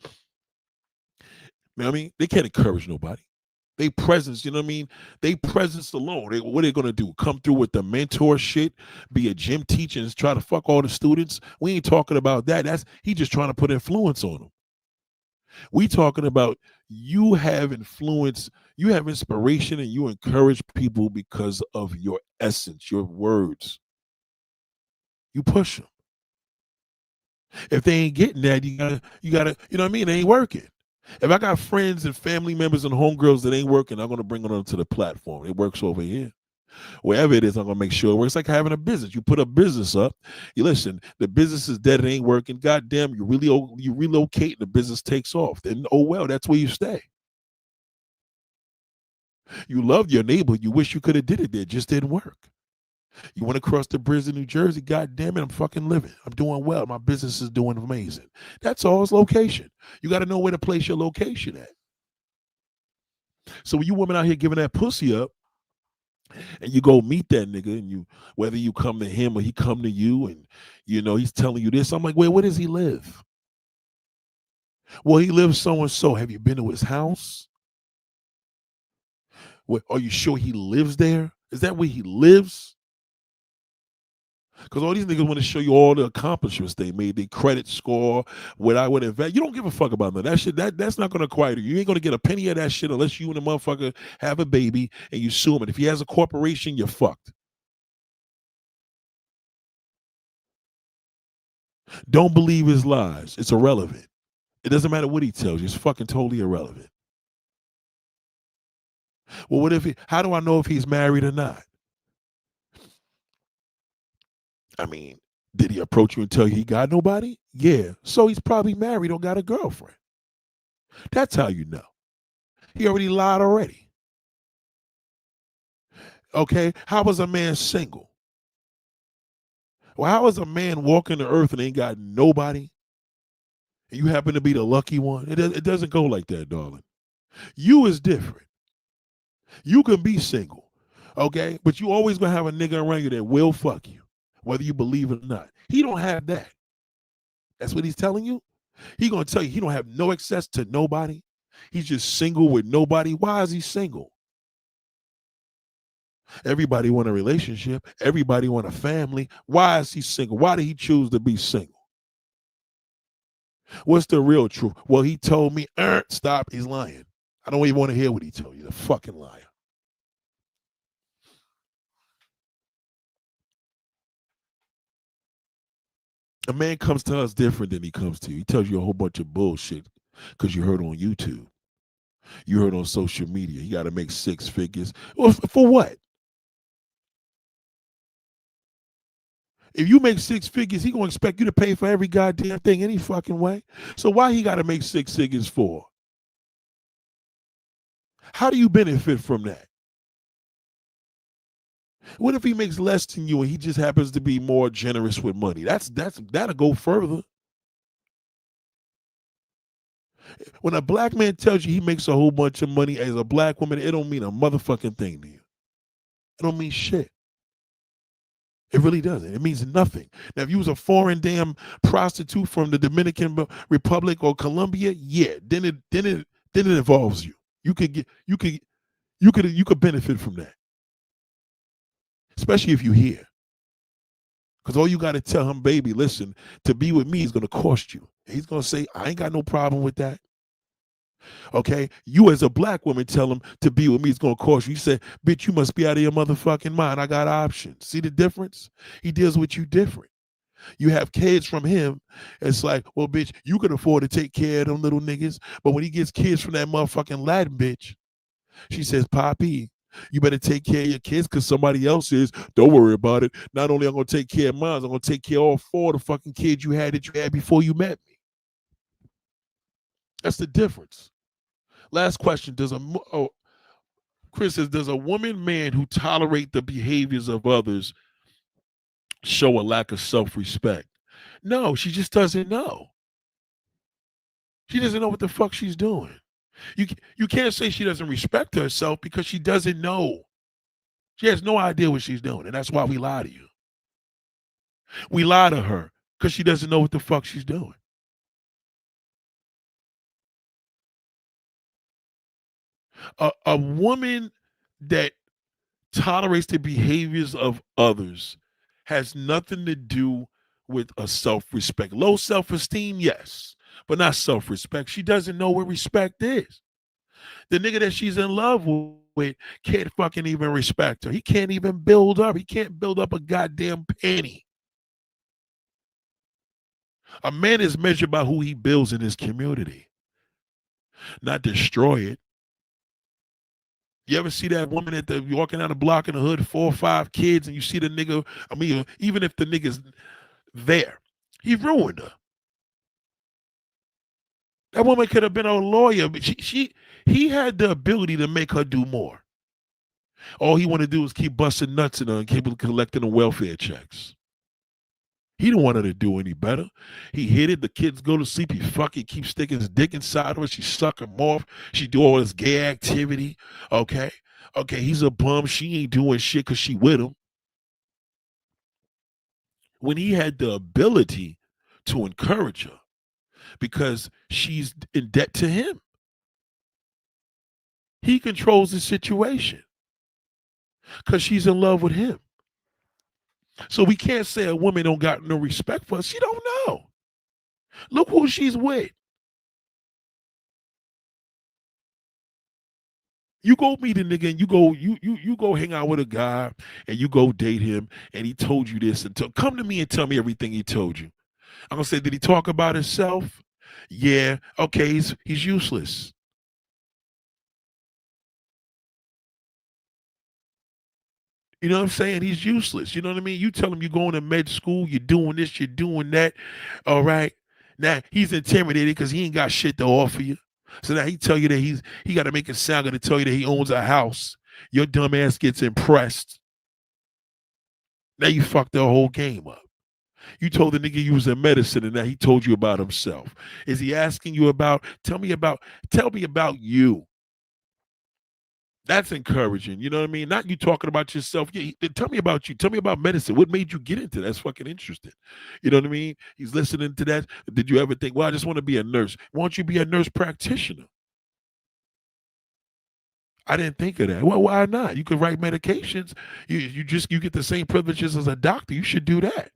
You know what I mean? They can't encourage nobody. They presence, you know what I mean? They presence alone. What are they gonna do? Come through with the mentor shit, be a gym teacher and try to fuck all the students? We ain't talking about that. He just trying to put influence on them. We talking about you have influence, you have inspiration, and you encourage people because of your essence, your words. You push them. If they ain't getting that, you gotta, you know what I mean? They ain't working. If I got friends and family members and homegirls that ain't working, I'm gonna bring them onto the platform. It works over here. Wherever it is, I'm gonna make sure it works. Like having a business. You put a business up. You listen. The business is dead. It ain't working. Goddamn, you relocate. And the business takes off. Then oh well, that's where you stay. You love your neighbor. You wish you could have did it there. It just didn't work. You went across the bridge in New Jersey. God damn it, I'm fucking living. I'm doing well. My business is doing amazing. That's all. It's location. You got to know where to place your location at. So when you women out here giving that pussy up, and you go meet that nigga, and whether you come to him or he come to you, and he's telling you this, I'm like, wait, where does he live? Well, he lives so and so. Have you been to his house? Are you sure he lives there? Is that where he lives? Because all these niggas want to show you all the accomplishments they made, their credit score, what I would invest. You don't give a fuck about that shit. That's not going to acquire you. You ain't going to get a penny of that shit unless you and the motherfucker have a baby and you sue him. And if he has a corporation, you're fucked. Don't believe his lies. It's irrelevant. It doesn't matter what he tells you. It's fucking totally irrelevant. Well, how do I know if he's married or not? I mean, did he approach you and tell you he got nobody? Yeah. So he's probably married or got a girlfriend. That's how you know. He already lied already. Okay. How was a man single? Well, how is a man walking the earth and ain't got nobody? And you happen to be the lucky one? It doesn't go like that, darling. You is different. You can be single, okay? But you always gonna have a nigga around you that will fuck you, whether you believe it or not. He don't have that. That's what he's telling you? He gonna tell you he don't have no access to nobody. He's just single with nobody. Why is he single? Everybody want a relationship. Everybody want a family. Why is he single? Why did he choose to be single? What's the real truth? Well, he told me, stop, he's lying. I don't even want to hear what he told you. The fucking liar. A man comes to us different than he comes to you. He tells you a whole bunch of bullshit because you heard on YouTube. You heard on social media. You got to make 6 figures. Well, for what? If you make 6 figures, he gonna expect you to pay for every goddamn thing any fucking way. So why he got to make 6 figures for? How do you benefit from that? What if he makes less than you and he just happens to be more generous with money? That'll go further. When a black man tells you he makes a whole bunch of money as a black woman, it don't mean a motherfucking thing to you. It don't mean shit. It really doesn't. It means nothing. Now, if you was a foreign damn prostitute from the Dominican Republic or Colombia, yeah, then it involves you. You could benefit from that, especially if you hear. Because all you got to tell him, baby, listen, to be with me is going to cost you. And he's going to say, I ain't got no problem with that. Okay? You as a black woman tell him to be with me is going to cost you. You say, bitch, you must be out of your motherfucking mind. I got options. See the difference? He deals with you different. You have kids from him. It's like, well, bitch, you can afford to take care of them little niggas. But when he gets kids from that motherfucking Latin bitch, she says, Poppy, you better take care of your kids because somebody else is. Don't worry about it. Not only am I going to take care of mine, I'm going to take care of all 4 of the fucking kids you had before you met me. That's the difference. Last question. Chris says, does a man who tolerate the behaviors of others show a lack of self-respect? No, she just doesn't know. She doesn't know what the fuck she's doing. You can't say she doesn't respect herself because she doesn't know. She has no idea what she's doing, and that's why we lie to you. We lie to her because she doesn't know what the fuck she's doing. A woman that tolerates the behaviors of others has nothing to do with a self-respect. Low self-esteem, yes, but not self-respect. She doesn't know what respect is. The nigga that she's in love with can't fucking even respect her. He can't even build up. He can't build up a goddamn penny. A man is measured by who he builds in his community, not destroy it. You ever see that woman walking down the block in the hood, 4 or 5 kids, and you see the nigga, I mean, even if the nigga's there, he ruined her. That woman could have been a lawyer, but he had the ability to make her do more. All he wanted to do was keep busting nuts in her and keep collecting the welfare checks. He didn't want her to do any better. He hit it. The kids go to sleep. He keep sticking his dick inside of her. She suck him off. She do all this gay activity. Okay. He's a bum. She ain't doing shit because she with him. When he had the ability to encourage her because she's in debt to him. He controls the situation because she's in love with him. So we can't say a woman don't got no respect for us. She don't know. Look who she's with. You go meet a nigga and you go hang out with a guy and you go date him and he told you this and come to me and tell me everything he told you. I'm gonna say, did he talk about himself? Yeah. Okay, he's useless. You know what I'm saying? He's useless. You know what I mean? You tell him you're going to med school, you're doing this, you're doing that. All right. Now he's intimidated because he ain't got shit to offer you. So now he tell you that he got to make it sound good to tell you that he owns a house. Your dumb ass gets impressed. Now you fucked the whole game up. You told the nigga you was in medicine and now he told you about himself. Is he asking you tell me about you? That's encouraging. You know what I mean? Not you talking about yourself. Yeah, tell me about you. Tell me about medicine. What made you get into that? That's fucking interesting. You know what I mean? He's listening to that. Did you ever think, well, I just want to be a nurse? Why don't you be a nurse practitioner? I didn't think of that. Well, why not? You could write medications. You get the same privileges as a doctor. You should do that.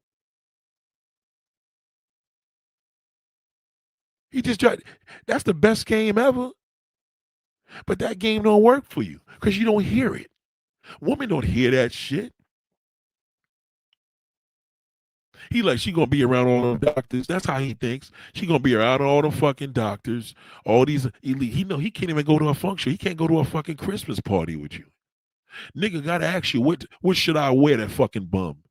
He just tried. That's the best game ever. But that game don't work for you because you don't hear it. Women don't hear that shit. She gonna be around all the doctors. That's how he thinks. She gonna be around all the fucking doctors, all these elite. He can't even go to a function. He can't go to a fucking Christmas party with you. Nigga gotta ask you, what should I wear, that fucking bum?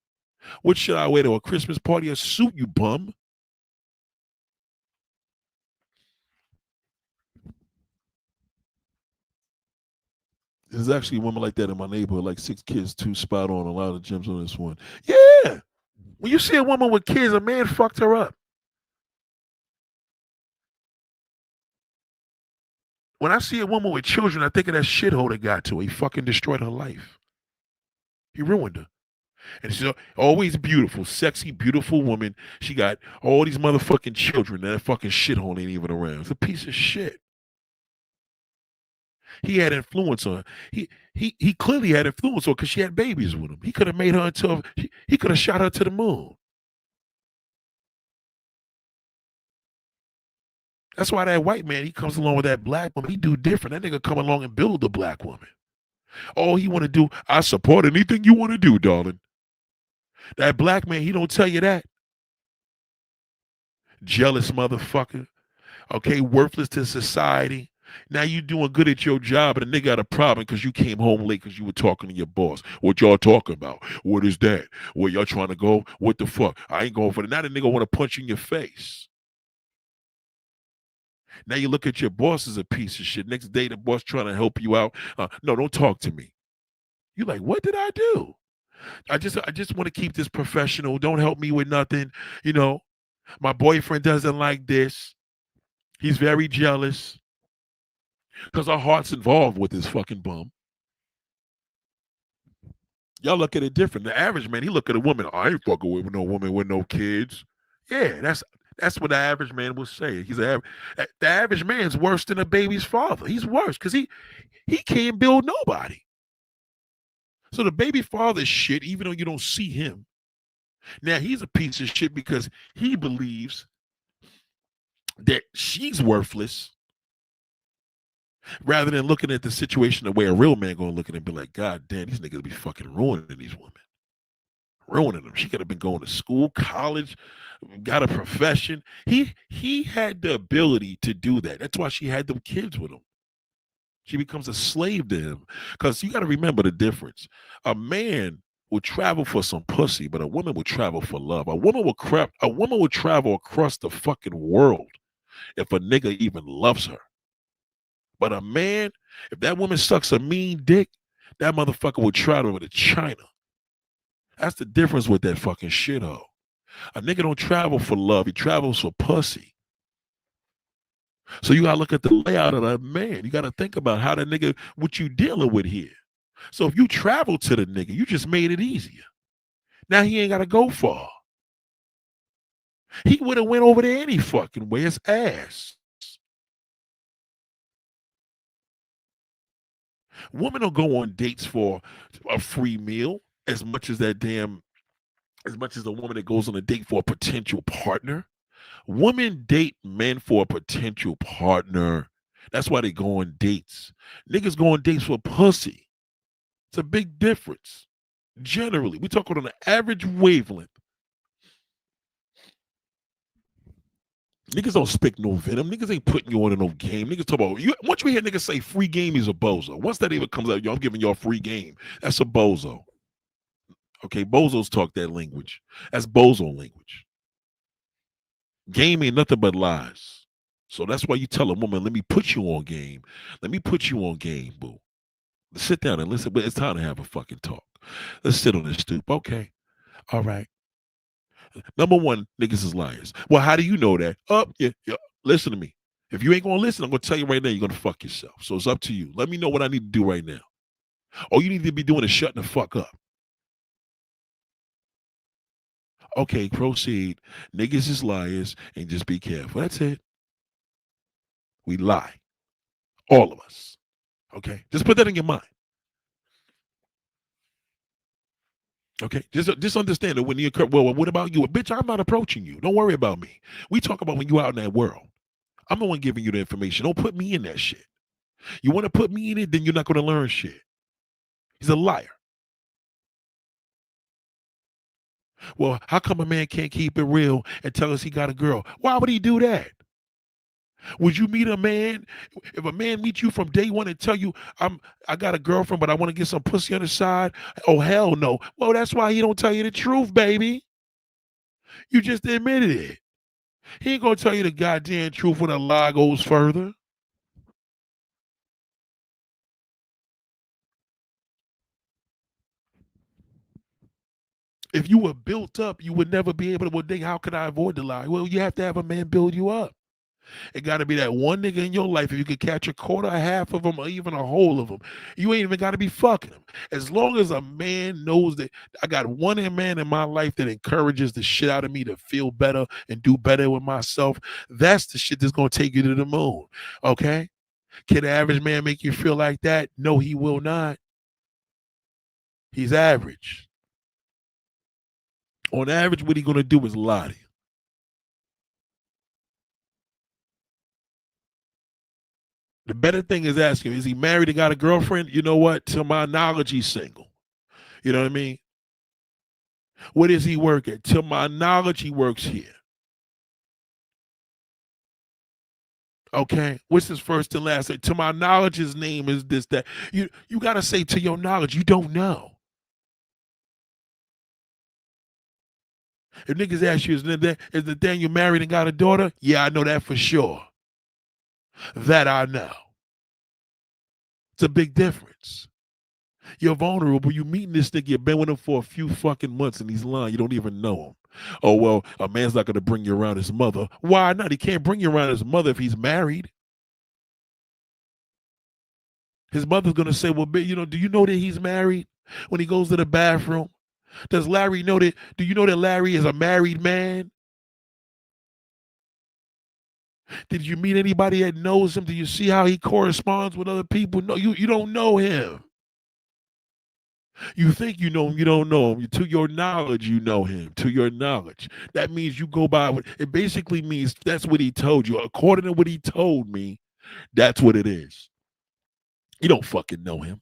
What should I wear to a Christmas party? A suit, you bum. There's actually a woman like that in my neighborhood, like 6 kids, 2 spot on, a lot of gems on this one. Yeah. When you see a woman with kids, a man fucked her up. When I see a woman with children, I think of that shithole that got to her. He fucking destroyed her life. He ruined her. And she's always beautiful, sexy, beautiful woman. She got all these motherfucking children, and that fucking shithole ain't even around. It's a piece of shit. He had influence on her. He clearly had influence on her because she had babies with him. He could have made her into he could have shot her to the moon. That's why that white man, he comes along with that black woman. He do different. That nigga come along and build the black woman. All he want to do, I support anything you want to do, darling. That black man, he don't tell you that. Jealous motherfucker. Okay, worthless to society. Now you doing good at your job, and a nigga got a problem because you came home late because you were talking to your boss. What y'all talking about? What is that? Where y'all trying to go? What the fuck? I ain't going for that. Now the nigga want to punch you in your face. Now you look at your boss as a piece of shit. Next day the boss trying to help you out. No, don't talk to me. You like, what did I do? I just want to keep this professional. Don't help me with nothing. You know, my boyfriend doesn't like this. He's very jealous because our heart's involved with this fucking bum. Y'all look at it different. The average man, he look at a woman. I ain't fucking with no woman with no kids. Yeah, that's what the average man will say. The average man's worse than a baby's father. He's worse because he can't build nobody. So the baby father is shit, even though you don't see him. Now he's a piece of shit because he believes that she's worthless, rather than looking at the situation the way a real man gonna look at it and be like, God damn, these niggas be fucking ruining these women. Ruining them. She could have been going to school, college, got a profession. He had the ability to do that. That's why she had them kids with him. She becomes a slave to him. Because you got to remember the difference. A man will travel for some pussy, but a woman will travel for love. A woman will travel across the fucking world if a nigga even loves her. But a man, if that woman sucks a mean dick, that motherfucker will travel to China. That's the difference with that fucking shithole. A nigga don't travel for love. He travels for pussy. So you gotta look at the layout of that man. You gotta think about how that nigga, what you dealing with here. So if you travel to the nigga, you just made it easier. Now he ain't gotta go far. He would have went over there any fucking way. His ass. Women don't go on dates for a free meal as much as the woman that goes on a date for a potential partner. Women date men for a potential partner. That's why they go on dates. Niggas go on dates for pussy. It's a big difference. Generally, we talk on an average wavelength. Niggas don't speak no venom. Niggas ain't putting you on in no game. Niggas talk about you. Once you hear niggas say free game, he's a bozo. Once that even comes out, yo, I'm giving y'all free game. That's a bozo. Okay, bozos talk that language. That's bozo language. Game ain't nothing but lies. So that's why you tell a woman, let me put you on game. Let me put you on game, boo. Sit down and listen, but it's time to have a fucking talk. Let's sit on this stoop. Okay. All right. Number one, niggas is liars. Well, how do you know that? Yeah. Listen to me. If you ain't gonna listen, I'm gonna tell you right now, you're gonna fuck yourself. So it's up to you. Let me know what I need to do right now. All you need to be doing is shutting the fuck up. Okay, proceed. Niggas is liars and just be careful. That's it. We lie. All of us. Okay? Just put that in your mind. Okay? Just understand that when you occur, well, what about you? Bitch, I'm not approaching you. Don't worry about me. We talk about when you out in that world. I'm the one giving you the information. Don't put me in that shit. You want to put me in it, then you're not going to learn shit. He's a liar. Well, how come a man can't keep it real and tell us he got a girl? Why would he do that? Would you meet a man? If a man meets you from day one and tell you, I got a girlfriend, but I want to get some pussy on the side. Oh, hell no. Well, that's why he don't tell you the truth, baby. You just admitted it. He ain't gonna tell you the goddamn truth when a lie goes further. If you were built up, you would never be able to. Well, then how can I avoid the lie? Well, you have to have a man build you up. It got to be that one nigga in your life. If you could catch a quarter, a half of them, or even a whole of them, you ain't even got to be fucking them. As long as a man knows that I got one man in my life that encourages the shit out of me to feel better and do better with myself, that's the shit that's going to take you to the moon. Okay? Can the average man make you feel like that? No, he will not. He's average. On average, what he going to do is lie to you. The better thing is asking, is he married and got a girlfriend? You know what? To my knowledge, he's single. You know what I mean? What does he work at? To my knowledge, he works here. Okay, what's his first and last name? To my knowledge, his name is this, that. You gotta say to your knowledge, you don't know. If niggas ask you, is Nathaniel married and got a daughter? Yeah, I know that for sure. That I know. It's a big difference. You're vulnerable. You meeting this nigga, you've been with him for a few fucking months and he's lying. You don't even know him. Oh, well, a man's not gonna bring you around his mother. Why not? He can't bring you around his mother if he's married. His mother's gonna say, well, do you know that he's married? When he goes to the bathroom, does Larry know that? Do you know that Larry is a married man? Did you meet anybody that knows him? Do you see how he corresponds with other people? No, you don't know him. You think you know him, you don't know him. To your knowledge, you know him. To your knowledge. That means you go by what it basically means. That's what he told you. According to what he told me, that's what it is. You don't fucking know him.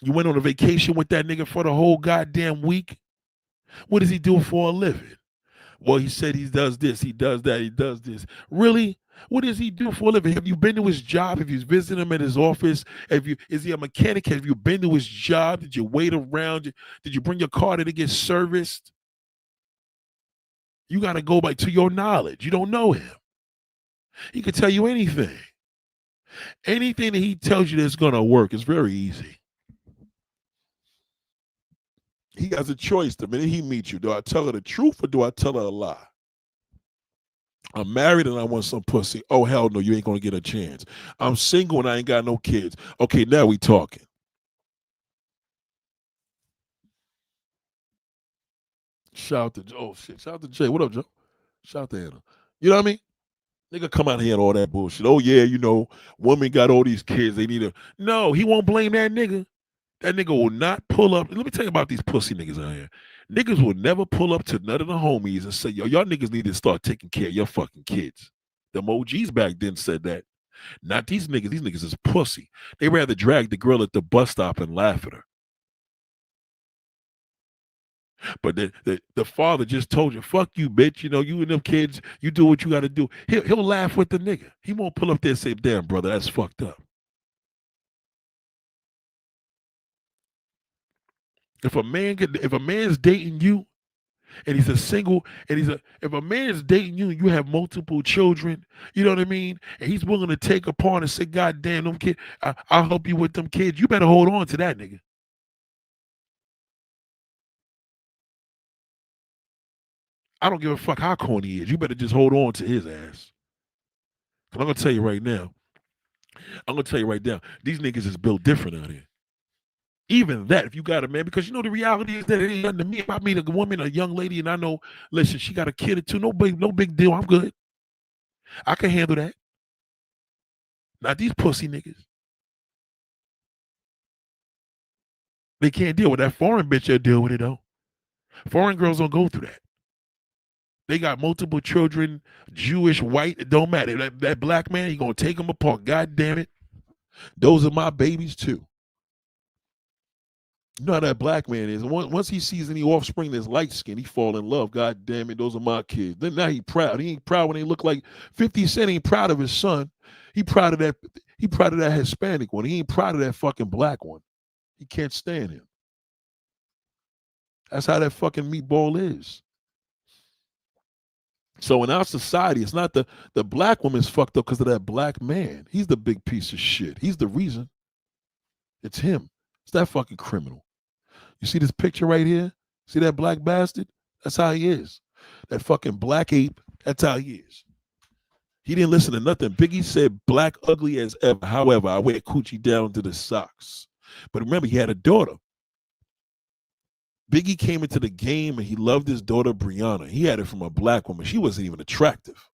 You went on a vacation with that nigga for the whole goddamn week. What does he do for a living? Well, he said he does this, he does that, he does this. Really? What does he do for a living? Have you been to his job? Have you visited him at his office? Is he a mechanic? Have you been to his job? Did you wait around? Did you bring your car to get serviced? You got to go by to your knowledge. You don't know him. He could tell you anything. Anything that he tells you that's going to work is very easy. He has a choice the minute he meets you. Do I tell her the truth or do I tell her a lie? I'm married and I want some pussy. Oh, hell no, you ain't going to get a chance. I'm single and I ain't got no kids. Okay, now we talking. Shout to Joe. Oh, shit. Shout to Jay. What up, Joe? Shout to Anna. You know what I mean? Nigga come out here and all that bullshit. Oh, yeah, women got all these kids. They need a. No, he won't blame that nigga. That nigga will not pull up. Let me tell you about these pussy niggas out here. Niggas will never pull up to none of the homies and say, yo, y'all niggas need to start taking care of your fucking kids. Them OGs back then said that. Not these niggas. These niggas is pussy. They rather drag the girl at the bus stop and laugh at her. But the father just told you, fuck you, bitch. You and them kids, you do what you got to do. He'll laugh with the nigga. He won't pull up there and say, damn, brother, that's fucked up. If a man's dating you and he's a single and if a man's dating you and you have multiple children, you know what I mean? And he's willing to take a part and say, God damn, them kid, I'll help you with them kids. You better hold on to that nigga. I don't give a fuck how corny he is. You better just hold on to his ass. Cause I'm gonna tell you right now. These niggas is built different out here. Even that, if you got a man, because the reality is that it ain't nothing to me. If I meet a woman, a young lady, and I know, listen, she got a kid or two, no big deal. I'm good. I can handle that. Not these pussy niggas. They can't deal with that foreign bitch. They'll deal with it though. Foreign girls don't go through that. They got multiple children, Jewish, white, it don't matter. That black man, he gonna take them apart. God damn it. Those are my babies too. You know how that black man is. Once he sees any offspring that's light skinned, he fall in love. God damn it, those are my kids. Then now he proud. He ain't proud when they look like 50 Cent ain't proud of his son. He proud of that. He proud of that Hispanic one. He ain't proud of that fucking black one. He can't stand him. That's how that fucking meatball is. So in our society, it's not the black woman's fucked up because of that black man. He's the big piece of shit. He's the reason. It's him. It's that fucking criminal. You see this picture right here? See that black bastard? That's how he is. That fucking black ape, that's how he is. He didn't listen to nothing. Biggie said black ugly as ever. However, I wear coochie down to the socks. But remember, he had a daughter. Biggie came into the game and he loved his daughter, Brianna. He had it from a black woman. She wasn't even attractive.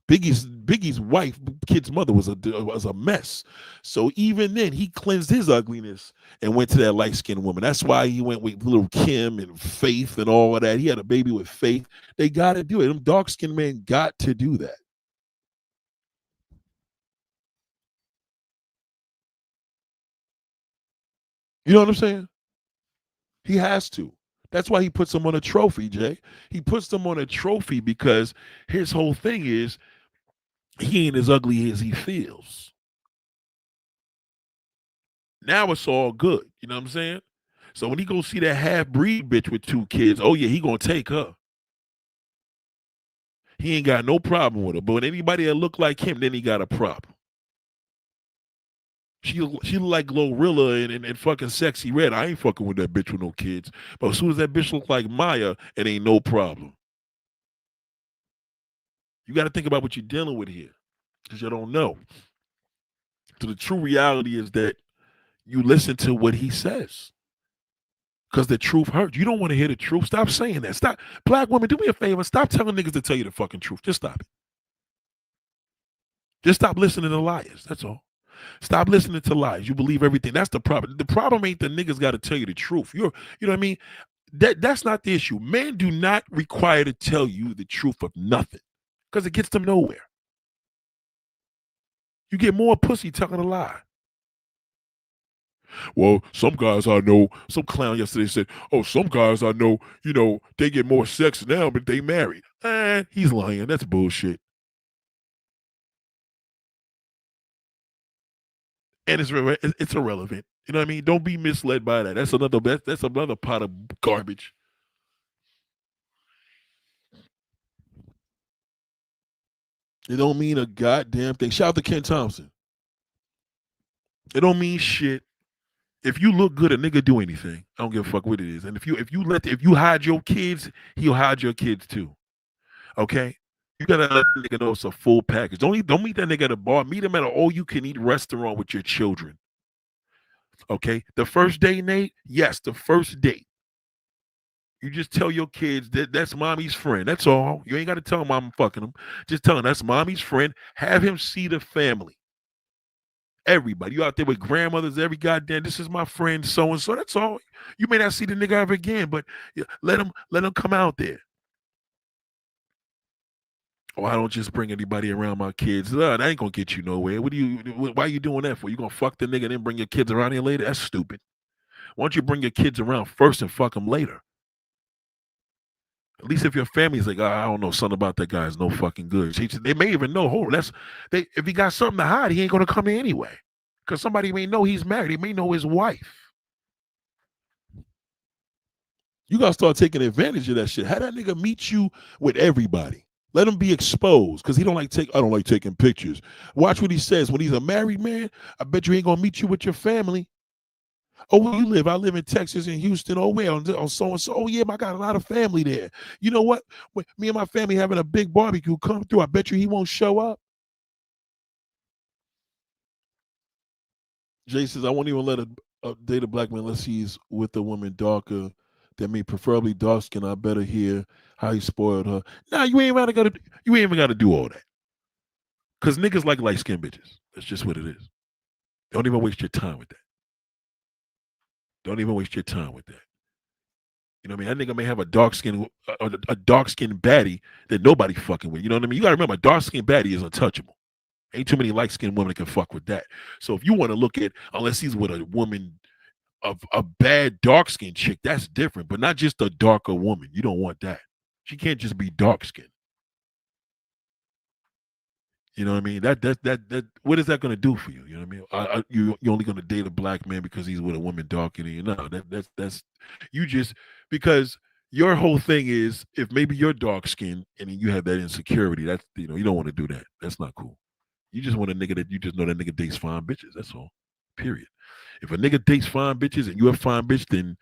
Biggie's wife, kid's mother, was a mess. So even then, he cleansed his ugliness and went to that light-skinned woman. That's why he went with little Kim and Faith and all of that. He had a baby with Faith. They got to do it. Them dark-skinned men got to do that. You know what I'm saying? He has to. That's why he puts them on a trophy, Jay. He puts them on a trophy because his whole thing is he ain't as ugly as he feels. Now it's all good. You know what I'm saying? So when he go see that half breed bitch with 2 kids, oh yeah, he gonna take her. He ain't got no problem with her. But when anybody that look like him, then he got a problem. She look like Glorilla and fucking Sexy Red. I ain't fucking with that bitch with no kids. But as soon as that bitch look like Maya, it ain't no problem. You got to think about what you're dealing with here, because you don't know. So the true reality is that you listen to what he says, because the truth hurts. You don't want to hear the truth. Stop saying that. Stop. Black women, do me a favor. Stop telling niggas to tell you the fucking truth. Just stop it. Just stop listening to liars. That's all. Stop listening to lies. You believe everything. That's the problem. The problem ain't the niggas got to tell you the truth. You know what I mean? That's not the issue. Men do not require to tell you the truth of nothing, because it gets them nowhere. You get more pussy telling a lie. Well, some guys I know, some clown yesterday said, oh, some guys I know, they get more sex now, but they married. He's lying. That's bullshit. And it's irrelevant. You know what I mean? Don't be misled by that. That's another pot of garbage. It don't mean a goddamn thing. Shout out to Ken Thompson. It don't mean shit. If you look good, a nigga do anything. I don't give a fuck what it is. And if you hide your kids, he'll hide your kids too. Okay? You gotta let the nigga know it's a full package. Don't meet that nigga at a bar. Meet him at an all-you-can-eat restaurant with your children. Okay? The first day, Nate, yes, the first date. You just tell your kids that's mommy's friend. That's all. You ain't got to tell him I'm fucking him. Just tell him that's mommy's friend. Have him see the family. Everybody. You out there with grandmothers, every goddamn, this is my friend, so-and-so. That's all. You may not see the nigga ever again, but let him come out there. Oh, I don't just bring anybody around my kids. That ain't gonna get you nowhere. Why are you doing that for? You gonna fuck the nigga and then bring your kids around here later? That's stupid. Why don't you bring your kids around first and fuck them later? At least if your family's like, I don't know, something about that guy is no fucking good. They may even know, if he got something to hide, he ain't gonna come in anyway. Because somebody may know he's married. He may know his wife. You gotta start taking advantage of that shit. Have that nigga meet you with everybody. Let him be exposed, because I don't like taking pictures. Watch what he says. When he's a married man, I bet you ain't gonna meet you with your family. Oh, where you live? I live in Texas, in Houston. Oh, where? On so-and-so. Oh, yeah, I got a lot of family there. You know what? When me and my family having a big barbecue come through, I bet you he won't show up. Jay says, I won't even let date a black man unless he's with a woman darker that may preferably dark skin. I better hear how he spoiled her. Nah, you ain't even gotta do all that. Because niggas like light skinned bitches. That's just what it is. Don't even waste your time with that. Don't even waste your time with that. You know what I mean? That nigga may have a dark skin baddie that nobody fucking with. You know what I mean? You gotta remember, a dark skinned baddie is untouchable. Ain't too many light skinned women that can fuck with that. So if you want to look at, unless he's with a woman of a bad dark skinned chick, that's different. But not just a darker woman. You don't want that. She can't just be dark skinned. You know what I mean? That what is that going to do for you? You know what I mean? You're only going to date a black man because he's with a woman darker than you. No, that's you just, because your whole thing is, if maybe you're dark skinned and you have that insecurity, that's, you don't want to do that. That's not cool. You just want a nigga that you just know that nigga dates fine bitches. That's all. Period. If a nigga dates fine bitches and you're a fine bitch, then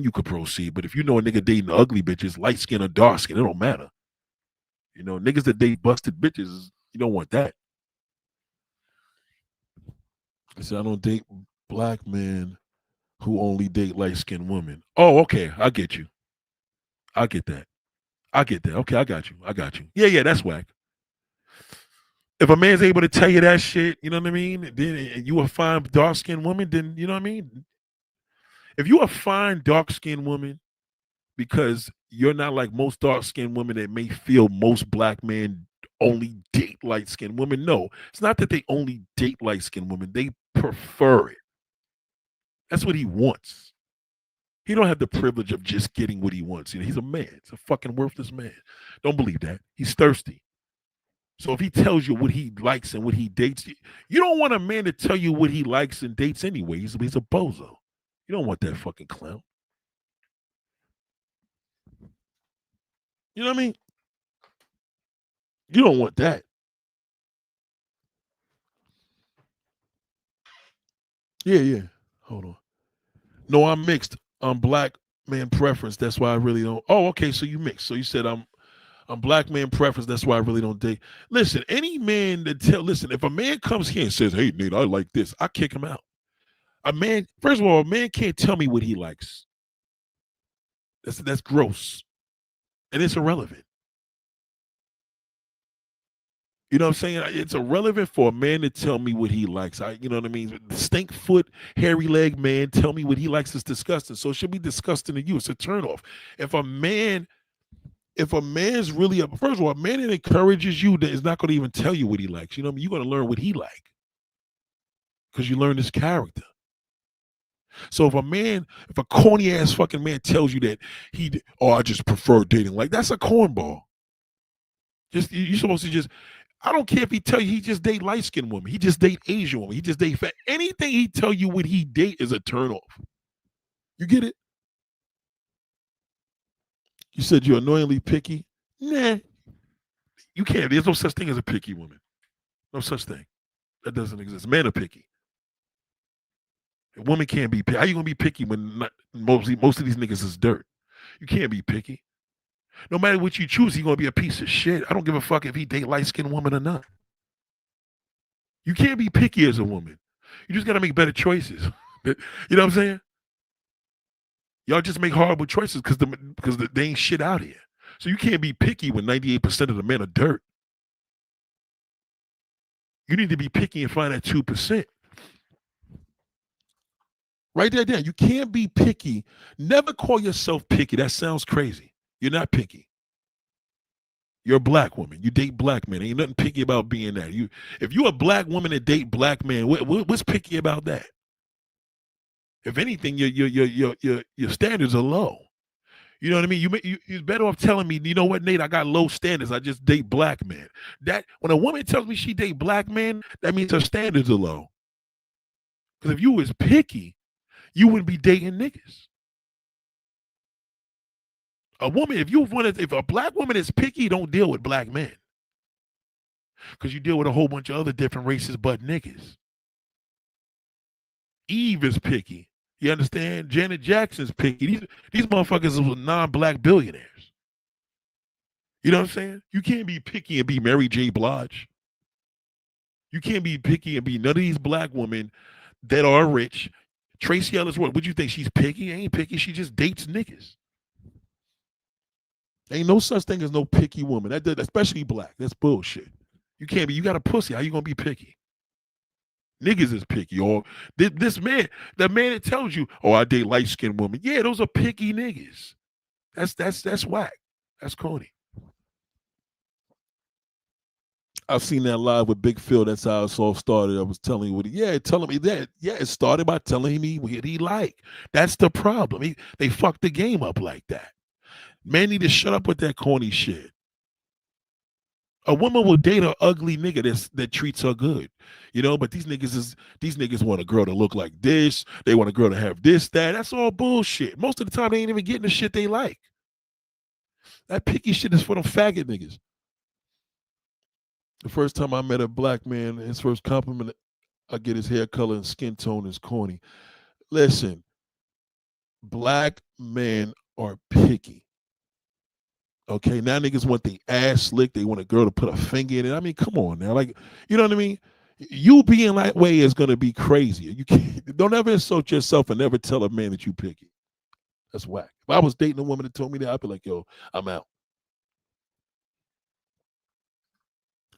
you could proceed. But if you know a nigga dating ugly bitches, light skin or dark skin, it don't matter. Niggas that date busted bitches, you don't want that. I said, I don't date black men who only date light skinned women. Oh, okay. I get you. I get that. Okay, I got you. Yeah, that's whack. If a man's able to tell you that shit, you know what I mean? Then you a fine dark skinned woman, then you know what I mean? If you a fine dark skinned woman, because you're not like most dark skinned women that may feel most black men only date light skinned women. No, it's not that they only date light skinned women. They prefer it. That's what he wants. He don't have the privilege of just getting what he wants. You know, he's a man. He's a fucking worthless man. Don't believe that. He's thirsty. So if he tells you what he likes and what he dates, you don't want a man to tell you what he likes and dates anyway. He's a bozo. You don't want that fucking clown. You know what I mean? You don't want that. Yeah, yeah. Hold on. No, I'm mixed. I'm black man preference. That's why I really don't. Oh, okay. So you mixed. So you said I'm black man preference. That's why I really don't date. Listen, any man that listen, if a man comes here and says, "Hey, Nate, I like this," I kick him out. A man, first of all, a man can't tell me what he likes. That's gross, and it's irrelevant. You know what I'm saying? It's irrelevant for a man to tell me what he likes. You know what I mean? Stink foot, hairy leg man, tell me what he likes is disgusting. So it should be disgusting to you. It's a turnoff. If a man's really first of all, a man that encourages you that is not going to even tell you what he likes. You know what I mean? You're going to learn what he like because you learn his character. So if a corny ass fucking man tells you that I just prefer dating, like that's a cornball. You're supposed to just. I don't care if he tell you he just date light skinned women, he just date Asian women, he just date fat. Anything he tell you what he date is a turnoff. You get it? You said you're annoyingly picky. Nah, you can't. There's no such thing as a picky woman. No such thing. That doesn't exist. Men are picky. A woman can't be picky. How you gonna be picky when most of these niggas is dirt? You can't be picky. No matter what you choose, he's gonna be a piece of shit. I don't give a fuck if he date light skinned woman or not. You can't be picky as a woman. You just gotta make better choices. You know what I'm saying? Y'all just make horrible choices because they ain't shit out here. So you can't be picky when 98% of the men are dirt. You need to be picky and find that 2%. Write that down. You can't be picky. Never call yourself picky. That sounds crazy. You're not picky. You're a black woman. You date black men. Ain't nothing picky about being that. If you're a black woman that date black men, what's picky about that? If anything, your standards are low. You know what I mean? You're better off telling me, you know what, Nate, I got low standards. I just date black men. That when a woman tells me she date black men, that means her standards are low. Because if you was picky, you wouldn't be dating niggas. If a black woman is picky, don't deal with black men. Because you deal with a whole bunch of other different races but niggas. Eve is picky. You understand? Janet Jackson's picky. These motherfuckers are non-black billionaires. You know what I'm saying? You can't be picky and be Mary J. Blige. You can't be picky and be none of these black women that are rich. Tracy Ellis, what you think? She's picky? Ain't picky. She just dates niggas. Ain't no such thing as no picky woman. Especially black. That's bullshit. You can't be. You got a pussy. How you gonna be picky? Niggas is picky. Or this man, the man that tells you, "Oh, I date light skinned women." Yeah, those are picky niggas. That's whack. That's corny. I've seen that live with Big Phil. That's how it all started. I was telling you telling me that. Yeah, it started by telling me what he liked. That's the problem. They fucked the game up like that. Man need to shut up with that corny shit. A woman will date an ugly nigga that treats her good, you know. But these niggas want a girl to look like this. They want a girl to have this, that. That's all bullshit. Most of the time, they ain't even getting the shit they like. That picky shit is for them faggot niggas. The first time I met a black man, his first compliment, I get his hair color and skin tone is corny. Listen, black men are picky. Okay, now niggas want the ass slick. They want a girl to put a finger in it. I mean, come on now. Like, you know what I mean? You being that way is gonna be crazy. You can't don't ever insult yourself and never tell a man that you picky. That's whack. If I was dating a woman that told me that, I'd be like, yo, I'm out.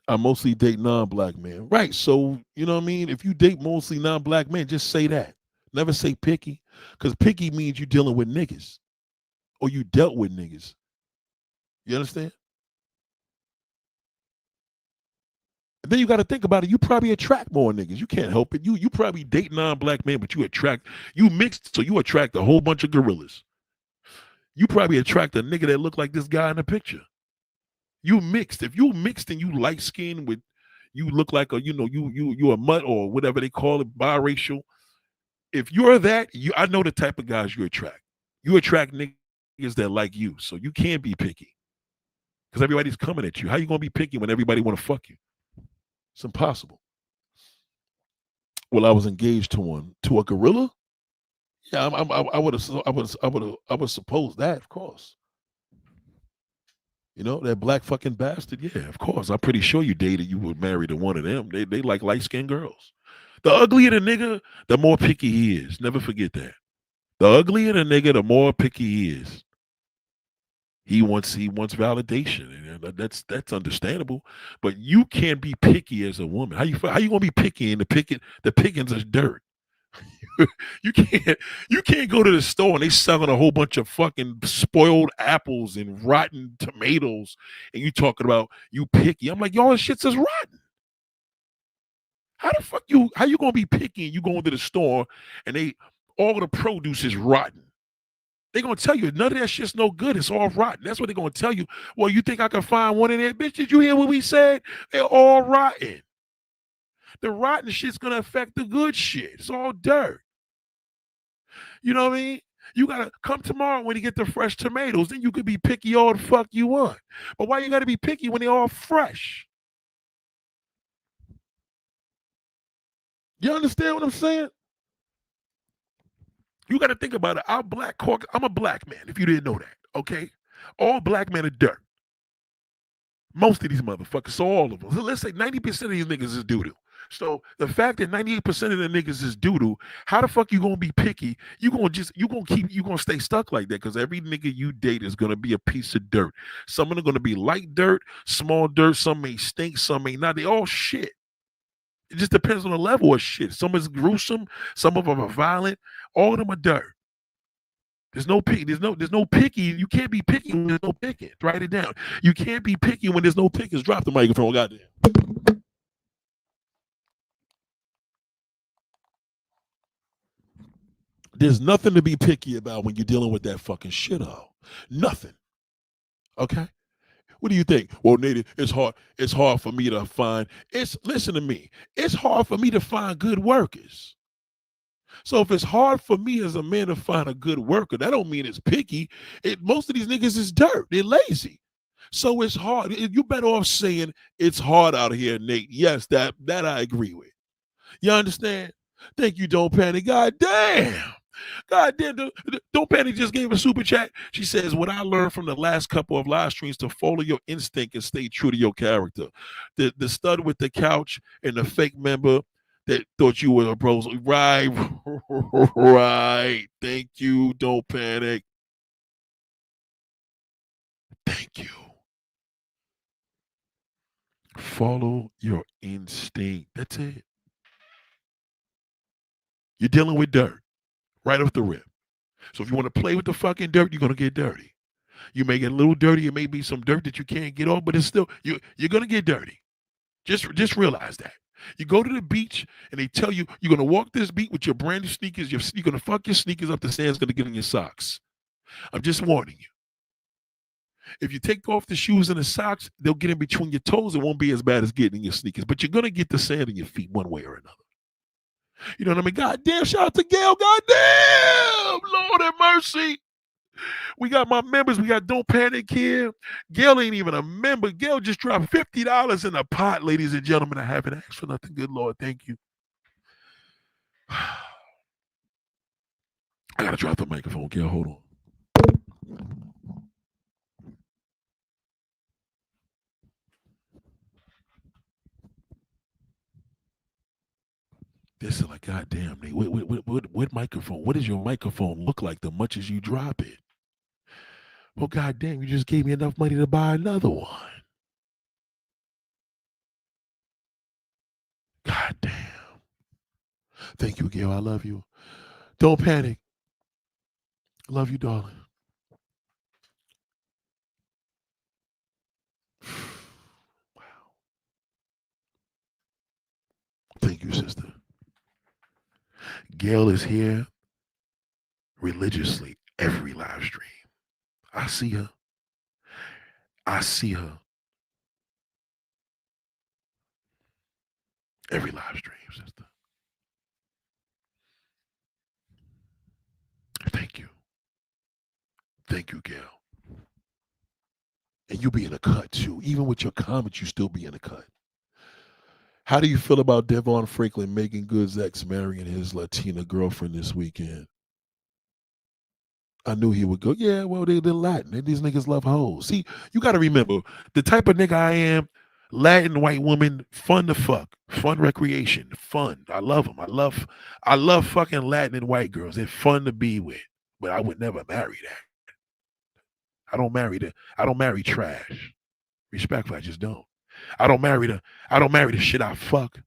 I mostly date non-black men. Right. So, you know what I mean? If you date mostly non-black men, just say that. Never say picky. Because picky means you're dealing with niggas. Or you dealt with niggas. You understand? Then you got to think about it. You probably attract more niggas. You can't help it. You probably date non-black men, but you mixed, so you attract a whole bunch of gorillas. You probably attract a nigga that look like this guy in the picture. You mixed. If you mixed and you light skinned with, you look like a you a mutt or whatever they call it, biracial. If you're that, I know the type of guys you attract. You attract niggas that like you, so you can't be picky because everybody's coming at you. How you gonna be picky when everybody want to fuck you? It's impossible. Well, I was engaged to a gorilla. Yeah, I would suppose that, of course. You know, that black fucking bastard. Yeah, of course. I'm pretty sure you were married to one of them. They like light skinned girls. The uglier the nigga, the more picky he is. Never forget that. The uglier the nigga, the more picky he is. He wants validation, and that's understandable. But you can't be picky as a woman. How you gonna be picky and the pickings are dirt? you can't you can't go to the store and they selling a whole bunch of fucking spoiled apples and rotten tomatoes, and you talking about you picky. I'm like, y'all, this shit's just rotten. How you gonna be picky and you go into the store and all the produce is rotten? They're gonna tell you none of that shit's no good. It's all rotten. That's what they're gonna tell you. Well, you think I can find one in there? Bitch, did you hear what we said? They're all rotten. The rotten shit's gonna affect the good shit. It's all dirt. You know what I mean? You gotta come tomorrow when you get the fresh tomatoes. Then you could be picky all the fuck you want. But why you gotta be picky when they're all fresh? You understand what I'm saying? You got to think about it. I'm a black man, if you didn't know that, okay? All black men are dirt. Most of these motherfuckers, so all of them. So let's say 90% of these niggas is doo-doo. So the fact that 98% of the niggas is doo-doo, how the fuck you gonna be picky? You gonna stay stuck like that because every nigga you date is gonna be a piece of dirt. Some of them are gonna be light dirt, small dirt, some may stink, some may not. They all shit. It just depends on the level of shit. Some is gruesome, some of them are violent, all of them are dirt. There's no picky. There's no picky. You can't be picky when there's no picking. Write it down. You can't be picky when there's no pickings. Drop the microphone. Goddamn. There's nothing to be picky about when you're dealing with that fucking shit out. Nothing. Okay. What do you think? Well, Nate, it's hard. It's hard for me to find. Listen to me. It's hard for me to find good workers. So if it's hard for me as a man to find a good worker, that don't mean it's picky. Most of these niggas is dirt. They're lazy. So it's hard. You better off saying it's hard out here, Nate. Yes, that I agree with. You understand? Thank you, Don't Panic. God damn. God damn. Don't Panic just gave a super chat. She says, what I learned from the last couple of live streams to follow your instinct and stay true to your character. The stud with the couch and the fake member that thought you were a bro. Right. Right. Thank you. Don't Panic. Thank you. Follow your instinct. That's it. You're dealing with dirt right off the rip. So if you want to play with the fucking dirt, you're gonna get dirty. You may get a little dirty. It may be some dirt that you can't get off, but it's still you're gonna get dirty. Just realize that. You go to the beach and they tell you you're gonna walk this beach with your brand new sneakers. You're gonna fuck your sneakers up. The sand's gonna get in your socks. I'm just warning you. If you take off the shoes and the socks, they'll get in between your toes. It won't be as bad as getting in your sneakers, but you're gonna get the sand in your feet one way or another. You know what I mean? God damn, shout out to Gail. God damn, Lord have mercy. We got my members. We got Don't Panic here. Gail ain't even a member. Gail just dropped $50 in the pot, ladies and gentlemen. I haven't asked for nothing. Good Lord, thank you. I gotta drop the microphone, Gail. Hold on. This is like, goddamn, Nate. What microphone? What does your microphone look like the much as you drop it? Well, goddamn, you just gave me enough money to buy another one. Goddamn. Thank you, Gail. I love you. Don't panic. Love you, darling. Wow. Gail is here religiously every live stream. I see her. I see her every live stream, sister. Thank you. Thank you, Gail. And you be in a cut too. Even with your comments, you still be in a cut. How do you feel about Devon Franklin making Good's ex marrying his Latina girlfriend this weekend? I knew he would go, yeah, well, they're Latin. These niggas love hoes. See, you got to remember, the type of nigga I am, Latin white woman, fun to fuck, fun recreation, fun. I love them. I love fucking Latin and white girls. They're fun to be with, but I would never marry that. I don't marry trash. Respectfully, I just don't. I don't marry the shit I fuck.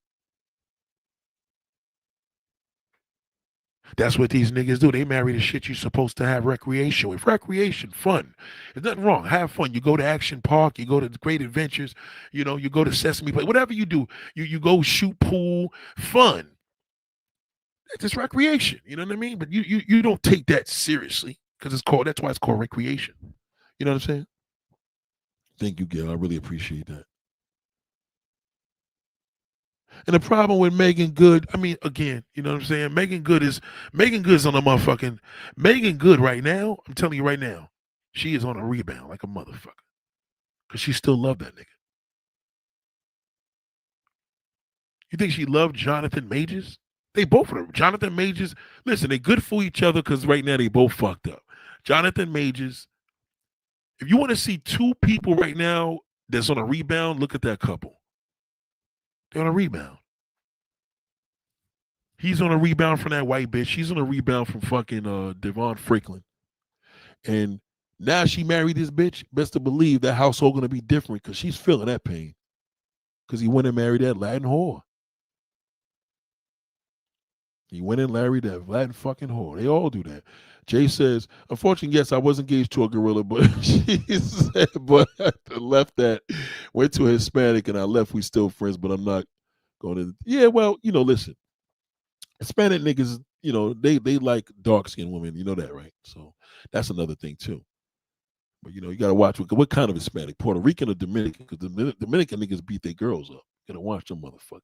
That's what these niggas do. They marry the shit you're supposed to have recreation with. Recreation, fun. There's nothing wrong. Have fun. You go to Action Park, you go to Great Adventures, you go to Sesame Place, whatever you do, you go shoot pool, fun. It's just recreation. You know what I mean? But you don't take that seriously because that's why it's called recreation. You know what I'm saying? Thank you, Gail. I really appreciate that. And the problem with Megan Good, I mean, again, you know what I'm saying? Megan Good's on a motherfucking Megan Good right now. I'm telling you right now, she is on a rebound like a motherfucker. Because she still loved that nigga. You think she loved Jonathan Majors? They both are. Jonathan Majors, listen, they good for each other because right now they both fucked up. Jonathan Majors, if you want to see two people right now that's on a rebound, look at that couple. They're on a rebound. He's on a rebound from that white bitch. She's on a rebound from fucking Devon Franklin. And now she married this bitch. Best to believe that household gonna be different because she's feeling that pain. Because he went and married that Latin whore. He went and married that Latin fucking whore. They all do that. Jay says, unfortunately, yes, I was engaged to a gorilla, but she said, but I left that, went to a Hispanic, and I left. We still friends, but I'm not going to. Yeah, well, listen. Hispanic niggas, they like dark skinned women. You know that, right? So that's another thing too. But you got to watch what kind of Hispanic, Puerto Rican or Dominican, because the Dominican niggas beat their girls up. You got to watch them motherfuckers.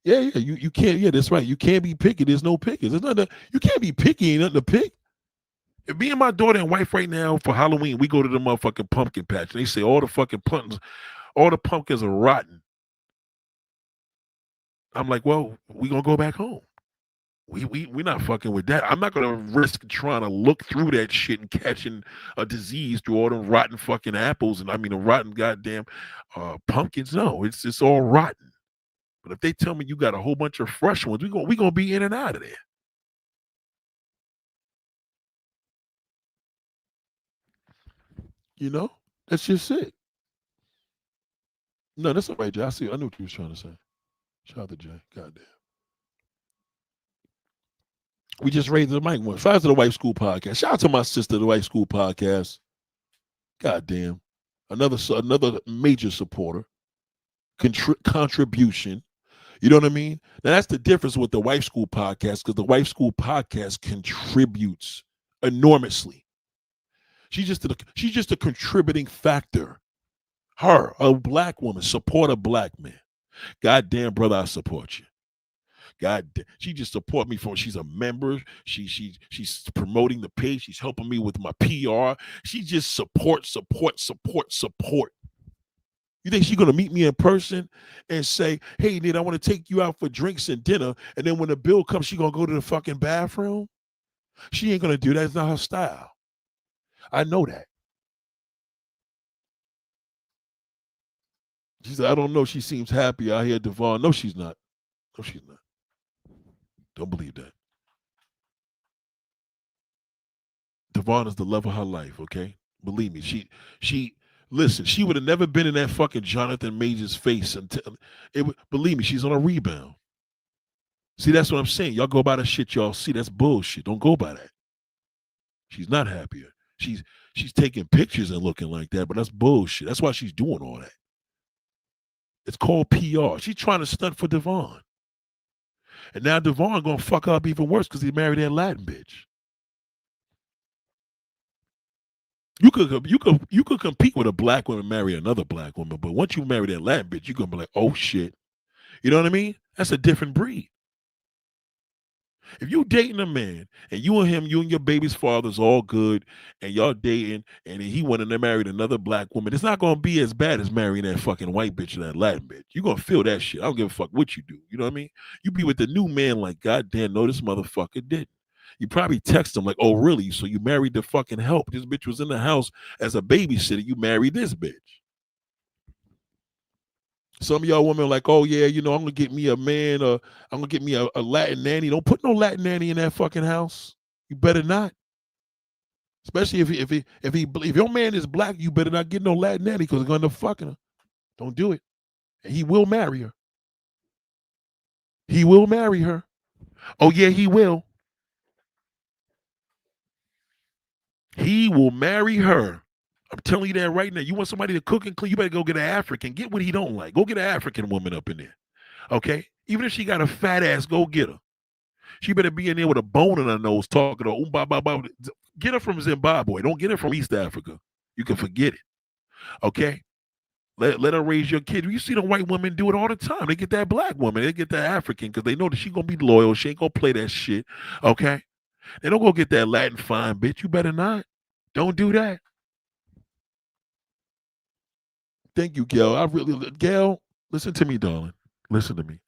Yeah, you can't. Yeah, that's right. You can't be picky. There's no pickers. There's nothing. You can't be picky. Ain't nothing to pick. If me and my daughter and wife right now for Halloween, we go to the motherfucking pumpkin patch. And they say all the fucking pumpkins are rotten. I'm like, well, we gonna go back home. We're not fucking with that. I'm not gonna risk trying to look through that shit and catching a disease through all them rotten fucking apples and the rotten goddamn pumpkins. No, it's all rotten. But if they tell me you got a whole bunch of fresh ones, we gonna be in and out of there. That's just it. No, that's all right, Jay. I knew what you was trying to say. Shout out to Jay. Goddamn. We just raised the mic one. Shout out to the White School Podcast. Shout out to my sister, the White School Podcast. Goddamn. Another major supporter. Contribution. You know what I mean? Now that's the difference with the White School Podcast, because the White School Podcast contributes enormously. She's just a contributing factor. Her, a black woman, support a black man. Goddamn, brother, I support you. God, she just support me she's a member. She's promoting the page. She's helping me with my PR. She just support. You think she's gonna meet me in person and say, "Hey, Nate, I want to take you out for drinks and dinner," and then when the bill comes, she gonna go to the fucking bathroom? She ain't gonna do that. It's not her style. I know that. She said, "I don't know. She seems happy out here, Devon." No, she's not. No, she's not. Don't believe that. Devon is the love of her life, okay? Believe me. She listen, she would have never been in that fucking Jonathan Majors face until believe me, she's on a rebound. See, that's what I'm saying. Y'all go by the shit y'all see. That's bullshit. Don't go by that. She's not happier. She's taking pictures and looking like that, but that's bullshit. That's why she's doing all that. It's called PR. She's trying to stunt for Devon. And now Devon gonna fuck up even worse because he married that Latin bitch. You could compete with a black woman marry another black woman, but once you marry that Latin bitch, you're gonna be like, oh shit. You know what I mean? That's a different breed. If you dating a man and you and him, you and your baby's father's all good, and y'all dating, and he went and married another black woman, it's not gonna be as bad as marrying that fucking white bitch or that Latin bitch. You're gonna feel that shit. I don't give a fuck what you do. You know what I mean? You be with the new man like, God damn, no, this motherfucker didn't. You probably text him like, oh, really? So you married the fucking help. This bitch was in the house as a babysitter. You married this bitch. Some of y'all women are like, oh yeah, I'm gonna get me a man, I'm gonna get me a Latin nanny. Don't put no Latin nanny in that fucking house. You better not. Especially if your man is black, you better not get no Latin nanny because they're gonna end up fucking her. Don't do it. And he will marry her. He will marry her. Oh yeah, he will. He will marry her. I'm telling you that right now. You want somebody to cook and clean, you better go get an African. Get what he don't like. Go get an African woman up in there. Okay? Even if she got a fat ass, go get her. She better be in there with a bone in her nose talking to ba. Get her from Zimbabwe. Don't get her from East Africa. You can forget it. Okay? Let her raise your kid. You see the white women do it all the time. They get that black woman. They get that African because they know that she going to be loyal. She ain't going to play that shit. Okay? They don't go get that Latin fine bitch. You better not. Don't do that. Thank you, Gail. Gail, listen to me, darling. Listen to me.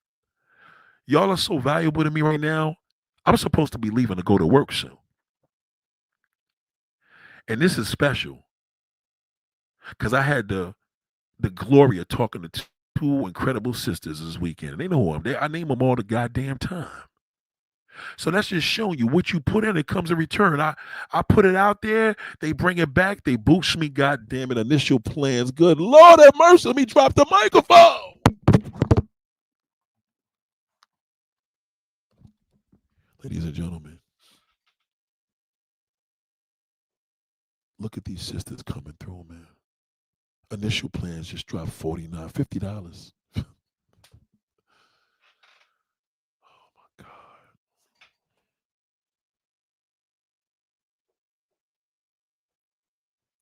Y'all are so valuable to me right now. I'm supposed to be leaving to go to work soon. And this is special because I had the glory of talking to two incredible sisters this weekend. And they know who I'm there. I name them all the goddamn time. So that's just showing you what you put in, it comes in return. I put it out there, they bring it back, they boost me, goddamn it, initial plans. Good Lord have mercy, let me drop the microphone. Ladies and gentlemen, look at these sisters coming through, man. Initial plans just dropped $49, $50. Oh my God.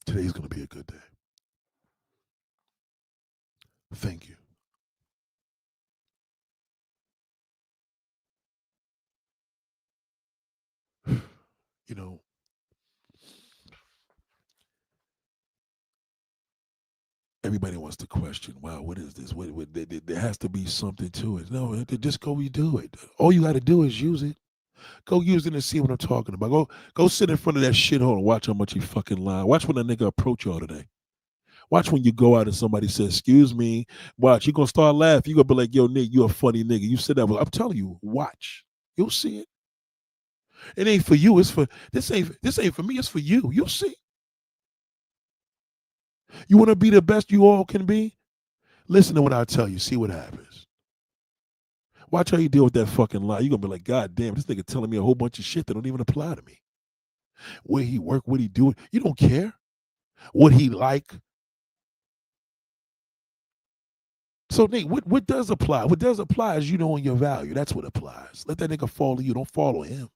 Today's going to be a good day. Thank you. You know, everybody wants to question, wow, what is this? There has to be something to it. No, just go redo it. All you got to do is use it. Go use it and see what I'm talking about. Go sit in front of that shithole and watch how much you fucking lie. Watch when a nigga approach y'all today. Watch when you go out and somebody says, excuse me. Watch, you're going to start laughing. You're going to be like, yo, Nick, you a funny nigga. You said that. I'm telling you, watch. You'll see it. It ain't for you. It's for, this ain't for me. It's for you. You'll see. You want to be the best you all can be? Listen to what I tell you. See what happens. Watch how you deal with that fucking lie. You're going to be like, God damn, this nigga telling me a whole bunch of shit that don't even apply to me. Where he work, what he do. You don't care. What he like. So, Nate, what does apply? What does apply is you knowing your value. That's what applies. Let that nigga follow you. Don't follow him.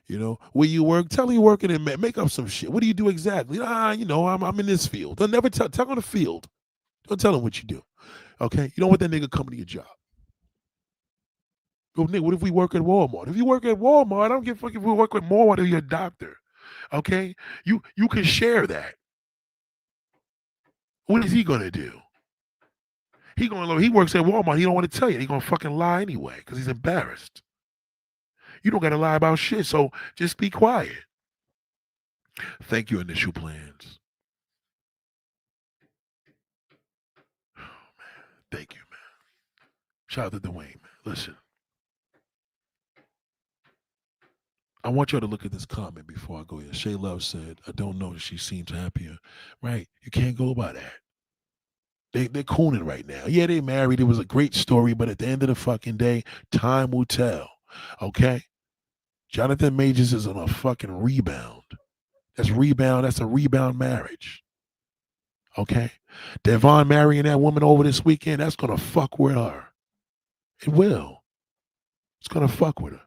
You know, where you work, tell him you working and make up some shit. What do you do exactly? I'm in this field. Don't never tell him the field. Don't tell him what you do. Okay? You don't want that nigga coming to your job. Go, Nick, what if we work at Walmart? If you work at Walmart, I don't give a fuck if we work with Walmart or you're a doctor. Okay? You can share that. What is he gonna do? He works at Walmart. He don't want to tell you. He gonna fucking lie anyway because he's embarrassed. You don't gotta lie about shit. So just be quiet. Thank you, initial plans. Oh, man. Thank you, man. Shout out to Dwayne, man. Listen. I want y'all to look at this comment before I go here. Shay Love said, I don't know. She seems happier. Right. You can't go by that. They're cooning right now. Yeah, they married. It was a great story, but at the end of the fucking day, time will tell. Okay? Jonathan Majors is on a fucking rebound. That's a rebound marriage. Okay? Devon marrying that woman over this weekend, that's gonna fuck with her. It will. It's gonna fuck with her.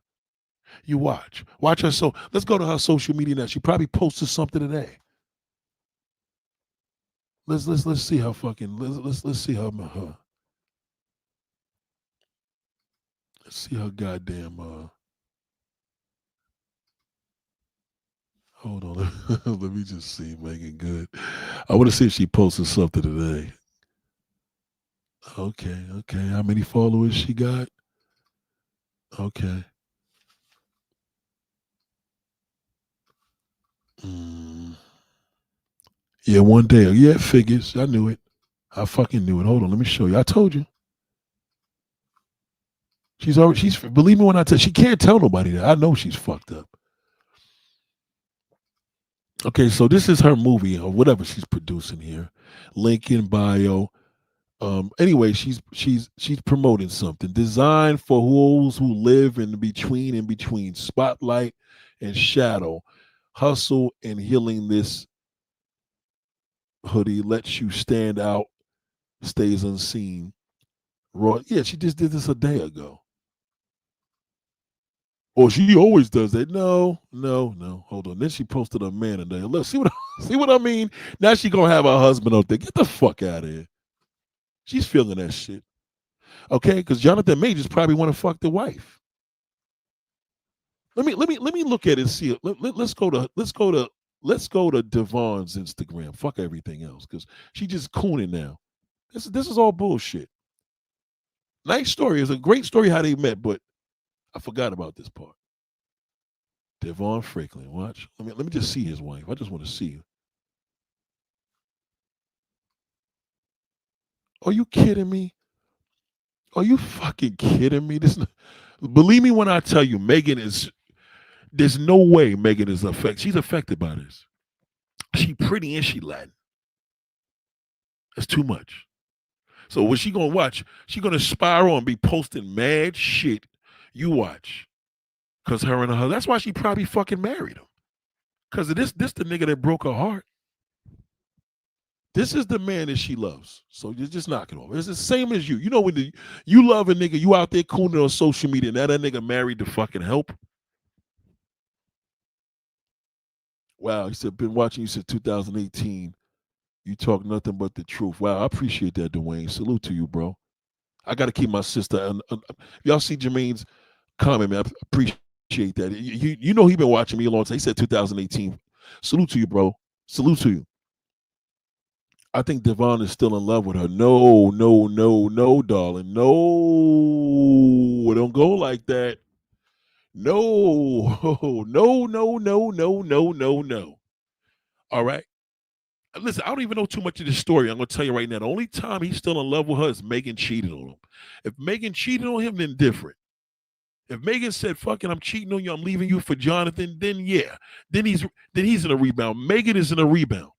You watch. Watch her. So let's go to her social media now. She probably posted something today. Let's see her fucking. Let's see her. Let's see her goddamn. Hold on. Let me just see Megan Good. I want to see if she posted something today. Okay. Okay. How many followers she got? Okay. Mm. Yeah, one day. Yeah, it figures. I knew it. I fucking knew it. Hold on. Let me show you. I told you. She's already. She's. Believe me when I tell. She can't tell nobody that. I know she's fucked up. Okay, so this is her movie or whatever she's producing here. Link in bio. Anyway, she's promoting something designed for those who live in between spotlight and shadow. Hustle and healing. This hoodie lets you stand out, stays unseen. Raw. Yeah, she just did this a day ago. Oh, she always does that. No, no, no. Hold on. Then she posted a man today. Look, see what see what I mean? Now she gonna have her husband up there. Get the fuck out of here. She's feeling that shit. Okay, because Jonathan Majors probably want to fuck the wife. Let me look at it and see it. Let's go to Devon's Instagram. Fuck everything else because she just cooning now. This is all bullshit. Nice story. It's a great story how they met, but I forgot about this part. Devon Franklin. Watch. Let me just see his wife. I just want to see her. Are you kidding me? Are you fucking kidding me? Believe me when I tell you, Megan is. There's no way Megan is affected. She's affected by this. She pretty and she Latin. That's too much. So what she gonna watch? She gonna spiral and be posting mad shit. You watch, cause her and her. That's why she probably fucking married him. Cause of this the nigga that broke her heart. This is the man that she loves. So you just knock it off. It's the same as you. You know when you love a nigga, you out there cooning on social media. Now that nigga married to fucking help. Wow, he said been watching you since 2018. You talk nothing but the truth. Wow, I appreciate that, Dwayne. Salute to you, bro. I got to keep my sister. Y'all see Jermaine's comment, man. I appreciate that. You know he been watching me a long time. He said 2018. Salute to you, bro. Salute to you. I think Devon is still in love with her. No, no, no, no, darling. No, don't go like that. No, no, no, no, no, no, no, no. All right. Listen, I don't even know too much of this story. I'm going to tell you right now. The only time he's still in love with her is Megan cheated on him. If Megan cheated on him, then different. If Megan said, "Fucking, I'm cheating on you. I'm leaving you for Jonathan," then yeah, then he's in a rebound. Megan is in a rebound.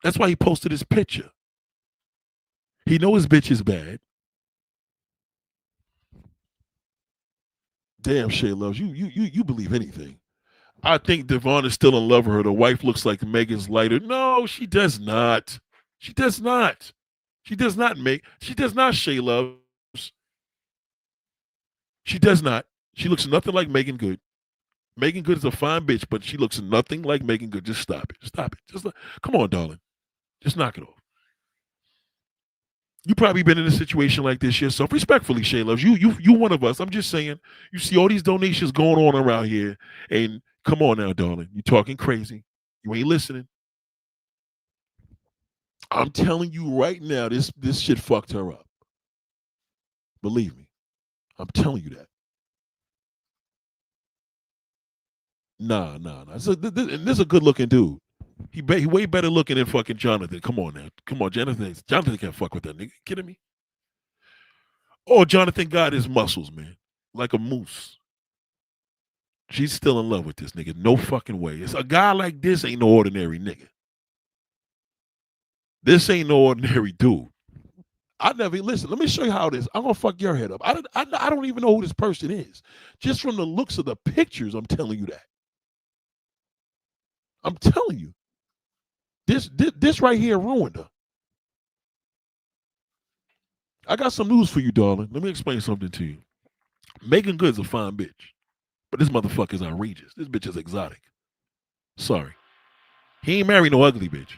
That's why he posted his picture. He know his bitch is bad. Damn, Shay loves you. You believe anything. I think Devon is still in love with her. The wife looks like Megan's lighter. No, she does not. She does not. She does not make. She does not. Shay loves. She does not. She looks nothing like Megan Good. Megan Good is a fine bitch, but she looks nothing like Megan Good. Just stop it. Stop it. Come on, darling. Just knock it off. You probably been in a situation like this yourself. Respectfully, Shay loves you one of us. I'm just saying. You see all these donations going on around here, and come on now, darling. You talking crazy. You ain't listening. I'm telling you right now, this shit fucked her up. Believe me. I'm telling you that. Nah, nah, nah. And this is a good looking dude. He way better looking than fucking Jonathan. Come on now. Come on, Jonathan can't fuck with that nigga. Kidding me? Oh, Jonathan got his muscles, man. Like a moose. She's still in love with this nigga. No fucking way. It's a guy like this ain't no ordinary nigga. This ain't no ordinary dude. I never listen. Let me show you how it is. I'm gonna fuck your head up. I don't even know who this person is. Just from the looks of the pictures, I'm telling you that. I'm telling you. This right here ruined her. I got some news for you, darling. Let me explain something to you. Megan Good's a fine bitch, but this motherfucker is outrageous. This bitch is exotic. Sorry. He ain't married no ugly bitch.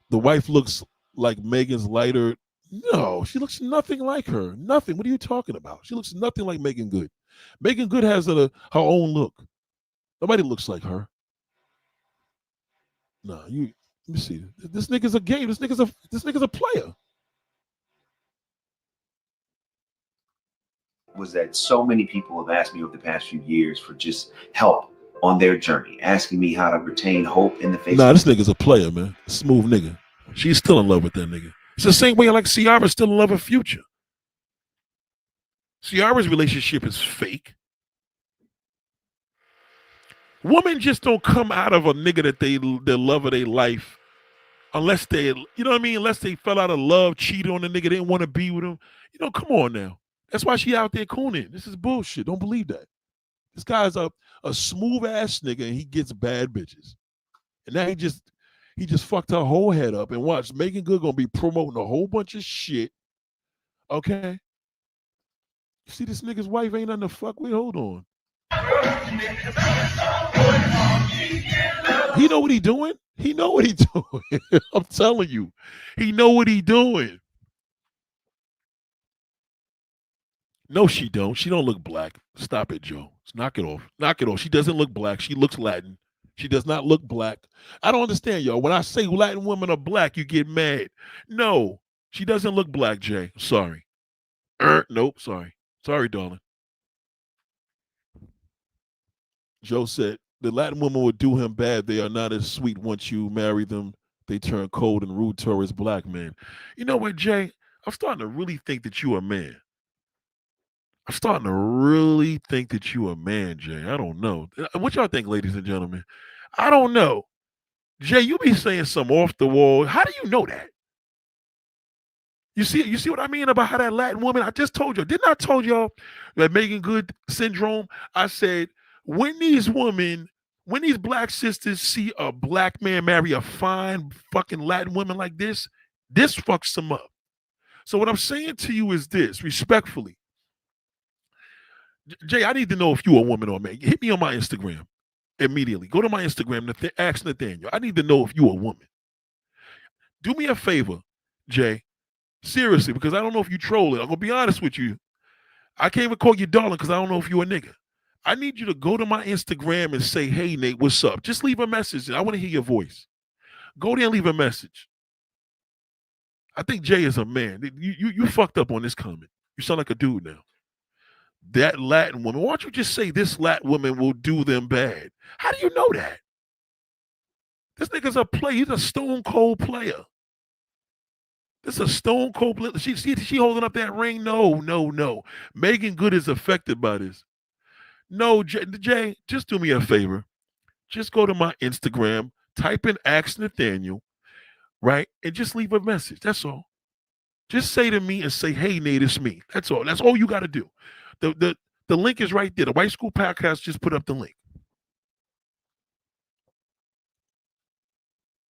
The wife looks like Megan's lighter. No, she looks nothing like her. Nothing. What are you talking about? She looks nothing like Megan Good. Megan Good has her own look. Nobody looks like her. Nah, you. Let me see. This nigga's a game. This nigga's a player. Was that so many people have asked me over the past few years for just help on their journey, asking me how to retain hope in the face Nah, of this nigga's a player, man. Smooth nigga. She's still in love with that nigga. It's the same way like Ciara's still in love with Future. Ciara's relationship is fake. Women just don't come out of a nigga that they love of their life unless they, you know what I mean? Unless they fell out of love, cheated on the nigga, didn't want to be with him. You know, come on now. That's why she out there cooning. This is bullshit. Don't believe that. This guy's a smooth ass nigga and he gets bad bitches. And now he just fucked her whole head up and watch Megan Good gonna be promoting a whole bunch of shit. Okay. You see this nigga's wife ain't nothing to fuck with. Hold on. He know what he doing. He know what he doing. I'm telling you, he know what he doing. No, she don't. She don't look black. Stop it, Joe. Knock it off. Knock it off. She doesn't look black. She looks Latin. She does not look black. I don't understand, y'all. When I say Latin women are black, you get mad. No, she doesn't look black, Jay. Sorry. Nope. Sorry. Sorry, darling. Joe said the Latin women would do him bad. They are not as sweet once you marry them. They turn cold and rude towards black men. You know what, Jay? I'm starting to really think that you a man. I'm starting to really think that you a man, Jay. I don't know. What y'all think, ladies and gentlemen? I don't know. Jay, you be saying some off the wall. How do you know that? You see what I mean about how that Latin woman, I just told you. Didn't I told y'all that Megan Good syndrome? I said, when these black sisters see a black man marry a fine fucking Latin woman like this fucks them up. So what I'm saying to you is this, respectfully. Jay, I need to know if you a woman or a man. Hit me on my Instagram immediately. Go to my Instagram, ask Nathaniel. I need to know if you a woman. Do me a favor, Jay. Seriously, because I don't know if you trolling. I'm gonna be honest with you. I can't even call you darling because I don't know if you a nigga. I need you to go to my Instagram and say, "Hey Nate, what's up?" Just leave a message. I want to hear your voice. Go there and leave a message. I think Jay is a man. You fucked up on this comment. You sound like a dude now. That Latin woman. Why don't you just say this Latin woman will do them bad? How do you know that? This nigga's a player. He's a stone cold player. This is a stone cold player. She holding up that ring. No. Megan Good is affected by this. No, Jay, just do me a favor. Just go to my Instagram, type in Ask Nathaniel, right? And just leave a message. That's all. Just say to me and say, "Hey Nate, it's me." That's all. That's all you got to do. The link is right there. The White School Podcast just put up the link.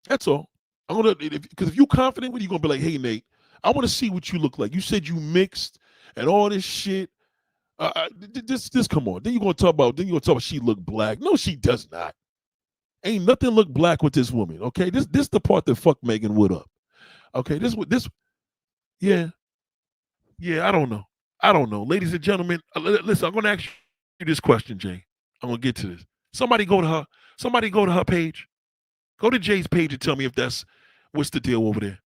That's all. I'm gonna because if you're confident with it, you're gonna be like, "Hey Nate, I want to see what you look like. You said you mixed and all this shit. This come on. Then you're gonna talk about she look black. No, she does not. Ain't nothing look black with this woman. Okay, this the part that fucked Megan Wood up. Okay, this yeah. I don't know. Ladies and gentlemen, listen. I'm gonna ask you this question, Jay. I'm gonna get to this. Somebody go to her. Somebody go to her page. Go to Jay's page and tell me if that's what's the deal over there.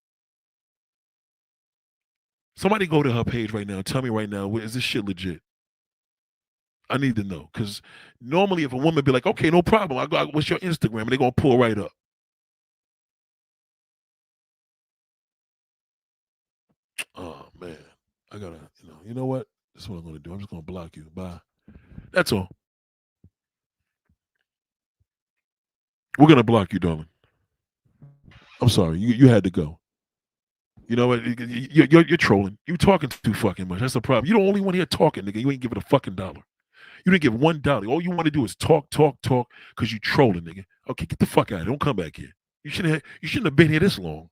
Somebody go to her page right now. Tell me right now, is this shit legit? I need to know because normally if a woman be like, "Okay, no problem. I go. What's your Instagram?" and they're gonna pull right up. Oh man, I gotta. You know what? That's what I'm gonna do. I'm just gonna block you. Bye. That's all. We're gonna block you, darling. I'm sorry. You had to go. You know what? You're trolling. You talking too fucking much. That's the problem. You the only one here talking, nigga. You ain't giving a fucking dollar. You didn't give $1. All you want to do is talk, because you trolling, nigga. Okay, get the fuck out of here. Don't come back here. You shouldn't have been here this long.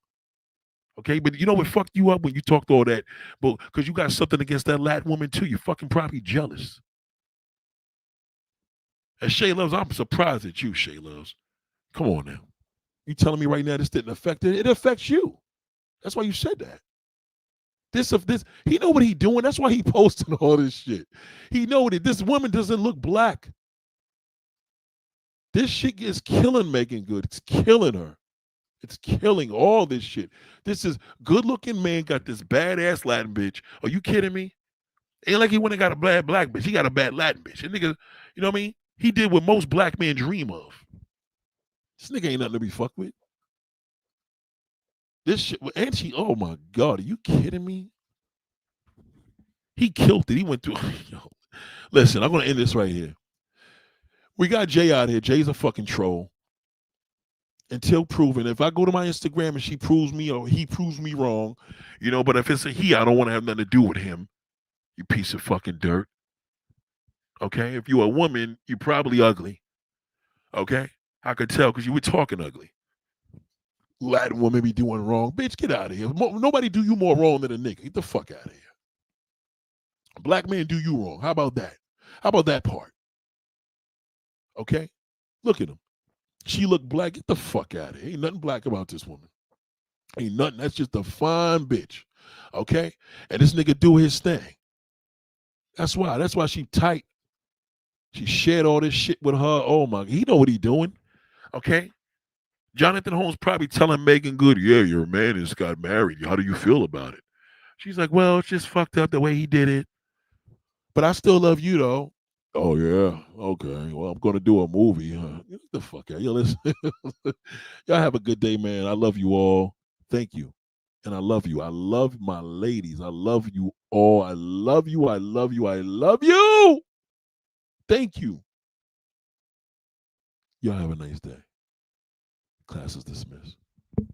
Okay, but you know what fucked you up when you talked all that? But because you got something against that Latin woman too, you fucking probably jealous. And Shay Loves, I'm surprised at you, Shay Loves. Come on now. You telling me right now this didn't affect it? It affects you. That's why you said that. This he know what he doing. That's why he posting all this shit. He know that this woman doesn't look black. This shit is killing Megan Good. It's killing her. It's killing all this shit. This is good looking man got this badass Latin bitch. Are you kidding me? Ain't like he went and got a bad black bitch. He got a bad Latin bitch. And nigga, you know what I mean? He did what most black men dream of. This nigga ain't nothing to be fucked with. This shit, and she, oh my God, are you kidding me? He killed it. He went through. Yo, listen, I'm gonna end this right here. We got Jay out here. Jay's a fucking troll. Until proven. If I go to my Instagram and she proves me or he proves me wrong, you know, but if it's a he, I don't want to have nothing to do with him. You piece of fucking dirt. Okay? If you're a woman, you're probably ugly. Okay? I could tell because you were talking ugly. Latin woman be doing wrong. Bitch, get out of here. Nobody do you more wrong than a nigga. Get the fuck out of here. Black man do you wrong. How about that? How about that part? Okay? Look at him. She look black. Get the fuck out of here. Ain't nothing black about this woman. Ain't nothing. That's just a fine bitch. Okay? And this nigga do his thing. That's why. That's why she tight. She shared all this shit with her. Oh my, he know what he doing. Okay? Jonathan Holmes probably telling Megan Good, yeah, your man just got married. How do you feel about it? She's like, well, it's just fucked up the way he did it. But I still love you though. Oh yeah. Okay. Well, I'm gonna do a movie. Get the fuck out. Yo, listen. Y'all have a good day, man. I love you all. Thank you. And I love you. I love my ladies. I love you all. I love you. I love you. I love you. Thank you. Y'all have a nice day. Class is dismissed.